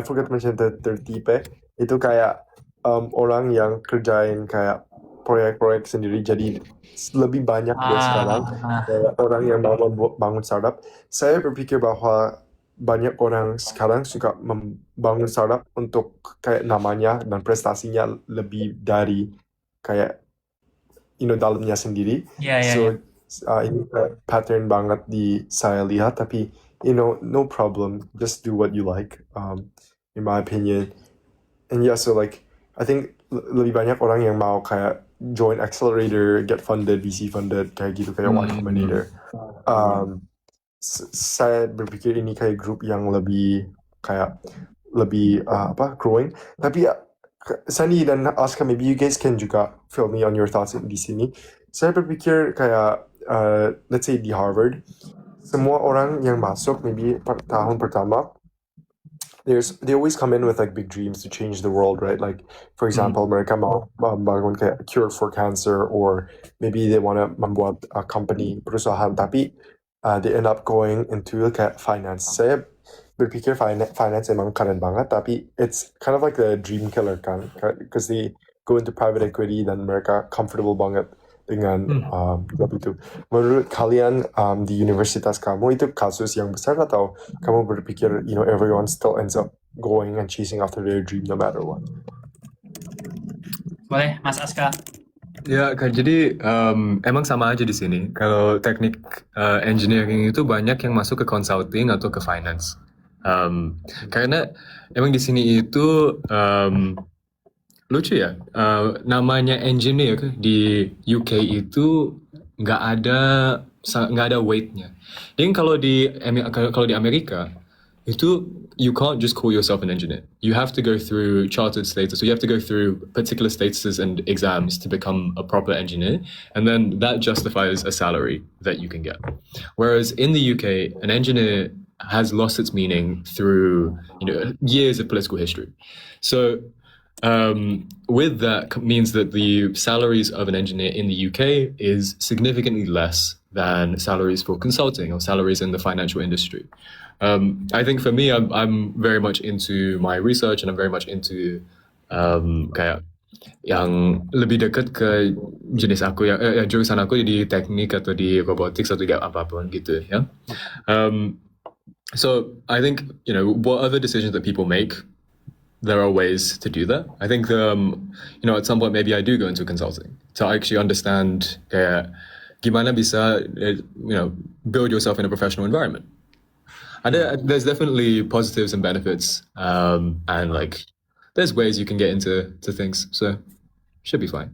D: forgot to mention the third type. Itu kayak orang yang kerjain kayak proyek-proyek sendiri, jadi lebih banyak dari sekarang. Kayak orang yang mau membangun startup. Saya berpikir bahwa banyak orang sekarang suka membangun startup untuk kayak namanya dan prestasinya lebih dari kayak dalamnya sendiri. So ini pattern banget di saya lihat, tapi no problem, just do what you like, in my opinion. And so like I think lebih banyak orang yang mau kayak join accelerator, get funded, VC funded kayak gitu, kayak Y Combinator. Saya berpikir ini kayak grup yang lebih growing. Tapi Sunny dan Aska, maybe you guys can juga fill me on your thoughts di sini. Saya berpikir kayak let's say di Harvard, semua orang yang masuk maybe tahun pertama, they always come in with like big dreams to change the world, right? Like for example, mereka mau membangun kayak cure for cancer, or maybe they want to membuat a company, perusahaan, tapi they end up going into kayak finance. Saya berpikir finance emang keren banget, tapi it's kind of like the dream killer kan, because they go into private equity dan mereka comfortable banget dengan job itu. Menurut kalian di universitas kamu itu kasus yang besar, atau kamu berpikir everyone still ends up going and chasing after their dream no matter what?
B: Boleh, Mas Aska.
A: Ya, jadi emang sama aja di sini. Kalau teknik engineering itu banyak yang masuk ke consulting atau ke finance. Karena emang di sini itu lucu ya, namanya engineer di UK itu nggak ada weight-nya. Jadi kalau di Amerika itu you can't just call yourself an engineer. You have to go through chartered status. So you have to go through particular statuses and exams to become a proper engineer, and then that justifies a salary that you can get. Whereas in the UK, an engineer has lost its meaning through years of political history. So with that means that the salaries of an engineer in the UK is significantly less than salaries for consulting or salaries in the financial industry. I think for me, I'm very much into my research, and I'm very much into kayak yang lebih dekat ke jenis aku yang jurusan aku di teknik atau di robotics atau di apapun gitu ya. So I think what other decisions that people make, there are ways to do that. I think at some point maybe I do go into consulting to actually understand kayak gimana bisa build yourself in a professional environment. There's definitely positives and benefits, and like there's ways you can get into things, so should be fine.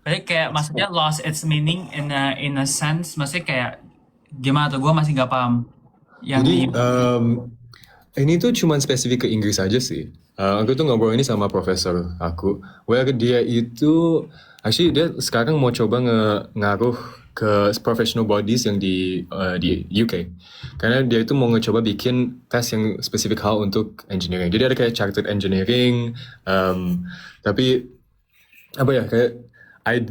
B: Berarti kayak maksudnya lost its meaning in a sense, maksudnya kayak gimana tuh, gue masih gak paham.
A: Jadi ini tuh cuma spesifik ke Inggris aja sih. Aku tuh ngobrol ini sama profesor aku, where dia itu actually dia sekarang mau coba ngaruh ke professional bodies yang di UK, karena dia itu mau ngecoba bikin tes yang spesifik hal untuk engineering. Jadi ada kayak chartered engineering, tapi apa ya, kayak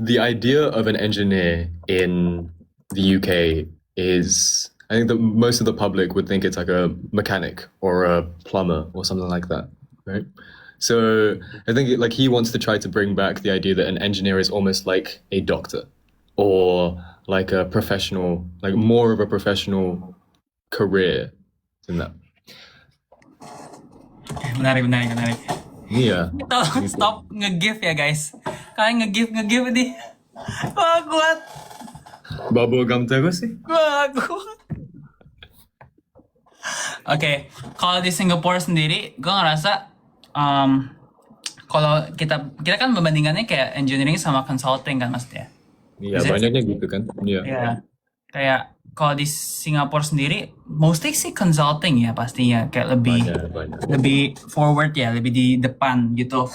A: the idea of an engineer in the UK is, I think that most of the public would think it's like a mechanic or a plumber or something like that, right? So I think like he wants to try to bring back the idea that an engineer is almost like a doctor or like a professional, like more of a professional career than that.
B: Menarik.
A: Iya.
B: Tolong stop nge-give ya guys. Kalian nge-give nih. Wah kuat.
A: Bubblegum terus sih.
B: Wah kuat. Oke, kalau di Singapura sendiri, gue ngerasa kalau kita kan membandingannya kayak engineering sama consulting kan maksudnya.
A: Iya, banyaknya gitu kan.
B: Iya. Kayak kalau di Singapura sendiri, mostly sih consulting ya pastinya, kayak lebih forward ya, lebih di depan gitu.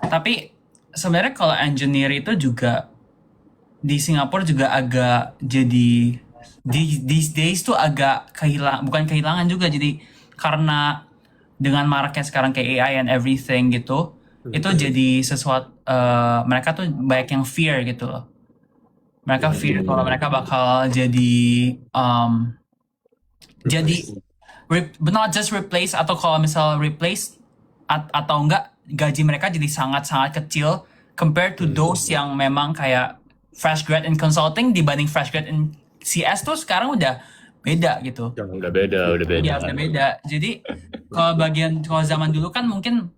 B: Tapi sebenarnya kalau engineer itu juga di Singapura juga agak jadi these days tuh agak bukan kehilangan juga, jadi karena dengan maraknya sekarang kayak AI and everything gitu, itu jadi sesuatu mereka tuh banyak yang fear gitu loh. Mereka fear kalau mereka bakal jadi not just replace, atau kalau misal replace atau enggak gaji mereka jadi sangat-sangat kecil compared to those yang memang kayak fresh grad in consulting dibanding fresh grad in CS tuh sekarang udah beda gitu.
A: Udah beda.
B: Iya, udah beda. Jadi kalau zaman dulu kan mungkin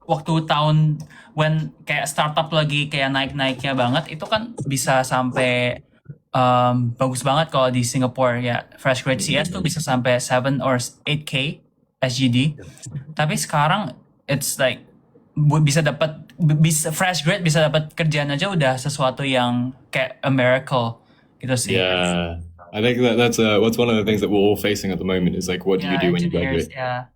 B: waktu tahun when kayak startup lagi kayak naik-naiknya banget, itu kan bisa sampai bagus banget kalau di Singapore ya. Fresh grad CS tuh bisa sampai 7 or 8K SGD. Tapi sekarang it's like fresh grad bisa dapat kerjaan aja udah sesuatu yang kayak a miracle gitu sih.
A: Yeah, I think that's what's one of the things that we're all facing at the moment is like, what do you do when you graduate?
B: Yeah.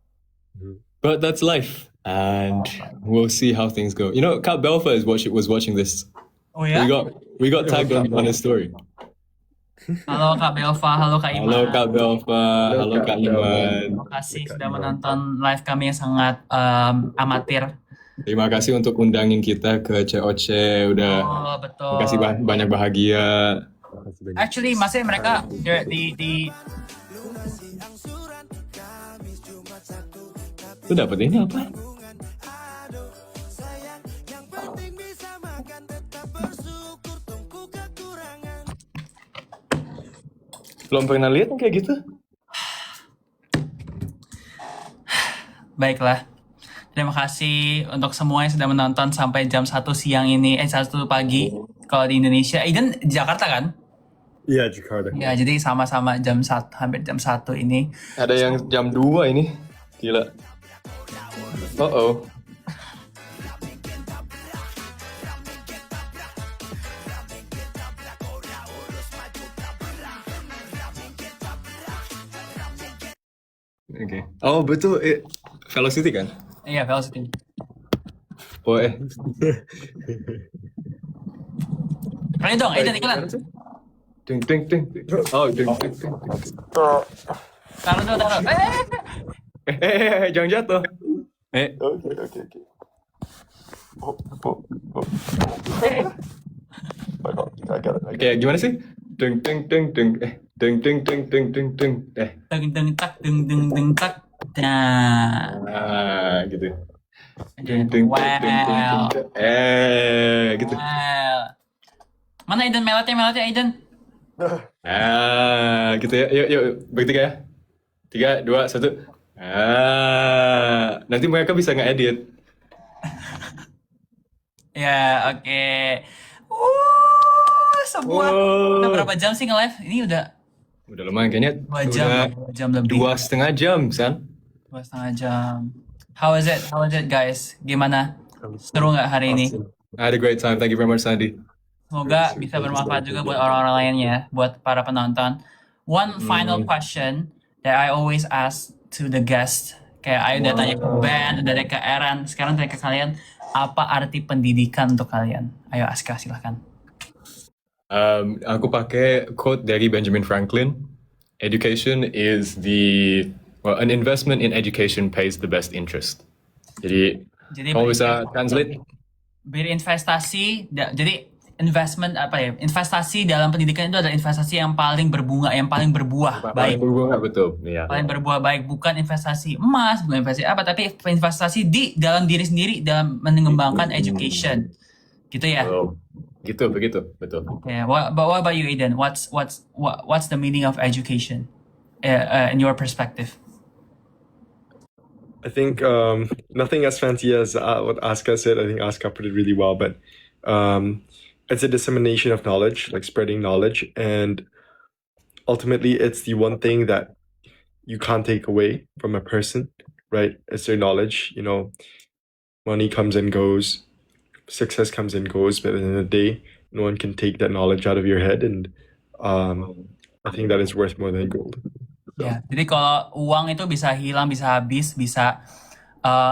A: But that's life, and we'll see how things go. Kat Belfa was watching this.
B: Oh ya?
A: We got tagged on his story.
B: Halo Kak Belva, halo Kak Iman.
A: Halo Kak Belva, halo Kak Iman.
B: Terima kasih sudah menonton live kami yang sangat amatir.
A: Terima kasih untuk undangin kita ke COC, udah.
B: Oh, betul.
A: Terima kasih banyak bahagia.
B: Actually, masih mereka di
A: Lu dapet ini apa? Belum pernah lihat kayak gitu?
B: Baiklah. Terima kasih untuk semua yang sudah menonton sampai jam 1 siang ini, 1 pagi kalau di Indonesia. Iden Jakarta kan?
D: Yeah, Jakarta.
B: Ya, jadi sama-sama jam 1, hampir jam 1 ini.
A: Ada yang jam 2 ini. Gila. Oh. Oke. Oh, betul. Velocity kan?
B: Iya, Velocity.
A: Oh,
B: Ayo dong, Iden iklan.
A: Ding. Oh, ding.
B: Taruh.
A: Jangan jatuh.
D: Okay. Oh. I got it.
A: Oke, gimana sih? Ding. Ding.
B: Deng tak. Nah.
A: Gitu.
B: Wow.
A: Gitu.
B: Wow. Mana Aiden melotnya Aiden?
A: Gitu ya. Yuk, bertiga ya. 3, 2, 1. Nanti mereka bisa ngedit.
B: Ya, oke. Sebuah. Udah berapa jam sih nge-live? Ini udah
A: Udah lumayan kayaknya.
B: 2 jam,
A: Udah
B: 2 jam lebih.
A: 2,5 jam, San.
B: 2,5 jam. How is it? How is it, guys? Gimana? Seru nggak hari ini?
A: I had a great time. Thank you very much, Sandy.
B: Semoga bisa bermanfaat juga buat orang-orang lainnya, buat para penonton. One final question that I always ask to the guest. Kayak ayo udah tanya ke Ben, udah tanya ke Aaron, sekarang tanya ke kalian. Apa arti pendidikan untuk kalian? Ayo Aska, silahkan.
A: Aku pakai quote dari Benjamin Franklin. Education is an investment in education pays the best interest. Jadi kalau bisa translate,
B: berinvestasi, jadi investasi dalam pendidikan itu adalah investasi yang paling berbunga, yang paling berbuah baik.
A: berbunga, betul. Iya.
B: Paling berbuah baik, bukan investasi emas, bukan investasi apa, tapi investasi di dalam diri sendiri dalam mengembangkan education. Gitu ya.
A: Gitu, begitu, betul.
B: Okay. What about you, Aiden? What's the meaning of education in your perspective?
D: I think nothing as fancy as what Aska said. I think Aska put it really well, but it's a dissemination of knowledge, like spreading knowledge, and ultimately it's the one thing that you can't take away from a person, right? It's their knowledge. You know, money comes and goes, success comes and goes, but at the end of the day, no one can take that knowledge out of your head, and I think that is worth more than gold.
B: Ya, jadi kalau uang itu bisa hilang, bisa habis, bisa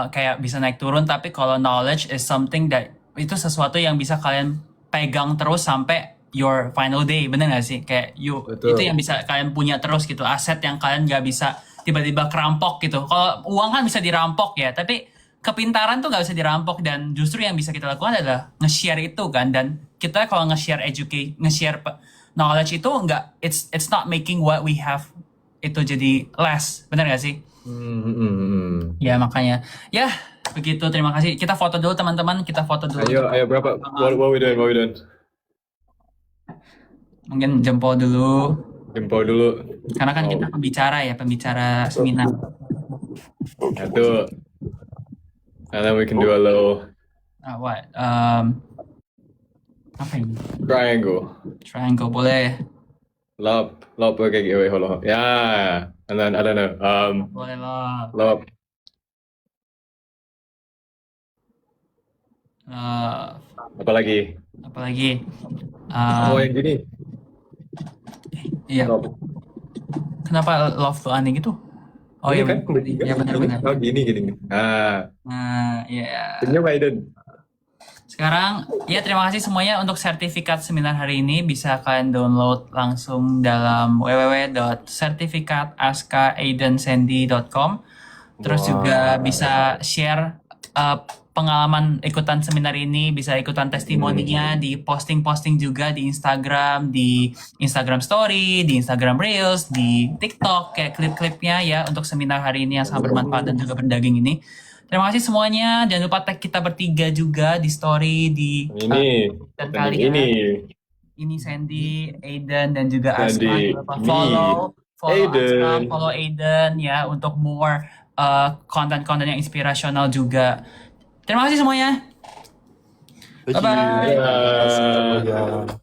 B: kayak bisa naik turun, tapi kalau knowledge is something that itu sesuatu yang bisa kalian pegang terus sampai your final day, bener gak sih? Kayak itu yang bisa kalian punya terus gitu, aset yang kalian gak bisa tiba-tiba kerampok gitu. Kalau uang kan bisa dirampok ya, tapi kepintaran tuh gak bisa dirampok, dan justru yang bisa kita lakukan adalah nge-share itu kan. Dan kita kalau nge-share knowledge itu it's not making what we have itu jadi less, bener gak sih? Ya makanya, ya begitu. Terima kasih. Kita foto dulu teman-teman. Kita foto dulu.
A: Ayo berapa? What we doing?
B: Mungkin jempol dulu. Karena kan kita pembicara seminar.
A: Satu. And then we can do a little.
B: What? Apa ini? Triangle boleh.
A: Lob. Okay, wait, hold on. Yeah. And then I don't know.
B: Boleh lah.
A: Lob. Apa lagi? Yang gini.
B: Iya.
A: Lob.
B: Kenapa love tuh aneh gitu? Oh iya
A: kan?
B: Iya benar.
A: Oh gini.
B: Iya.
A: Senyum Aiden.
B: Sekarang, ya terima kasih semuanya untuk sertifikat seminar hari ini. Bisa kalian download langsung dalam www.sertifikatascaaidensandy.com. Terus juga bisa share pengalaman ikutan seminar ini, bisa ikutan testimoninya di posting-posting juga di Instagram Story, di Instagram Reels, di TikTok, kayak klip-klipnya ya untuk seminar hari ini yang sangat bermanfaat dan juga berdaging ini. Terima kasih semuanya. Jangan lupa tag kita bertiga juga di story di dan kalian. Ini Sandy, Aiden, dan juga Aska. Jangan lupa follow Aska, follow Aiden ya untuk more konten-konten yang inspirasional juga. Terima kasih semuanya.
D: Thank you.
B: Bye-bye.
D: Yeah.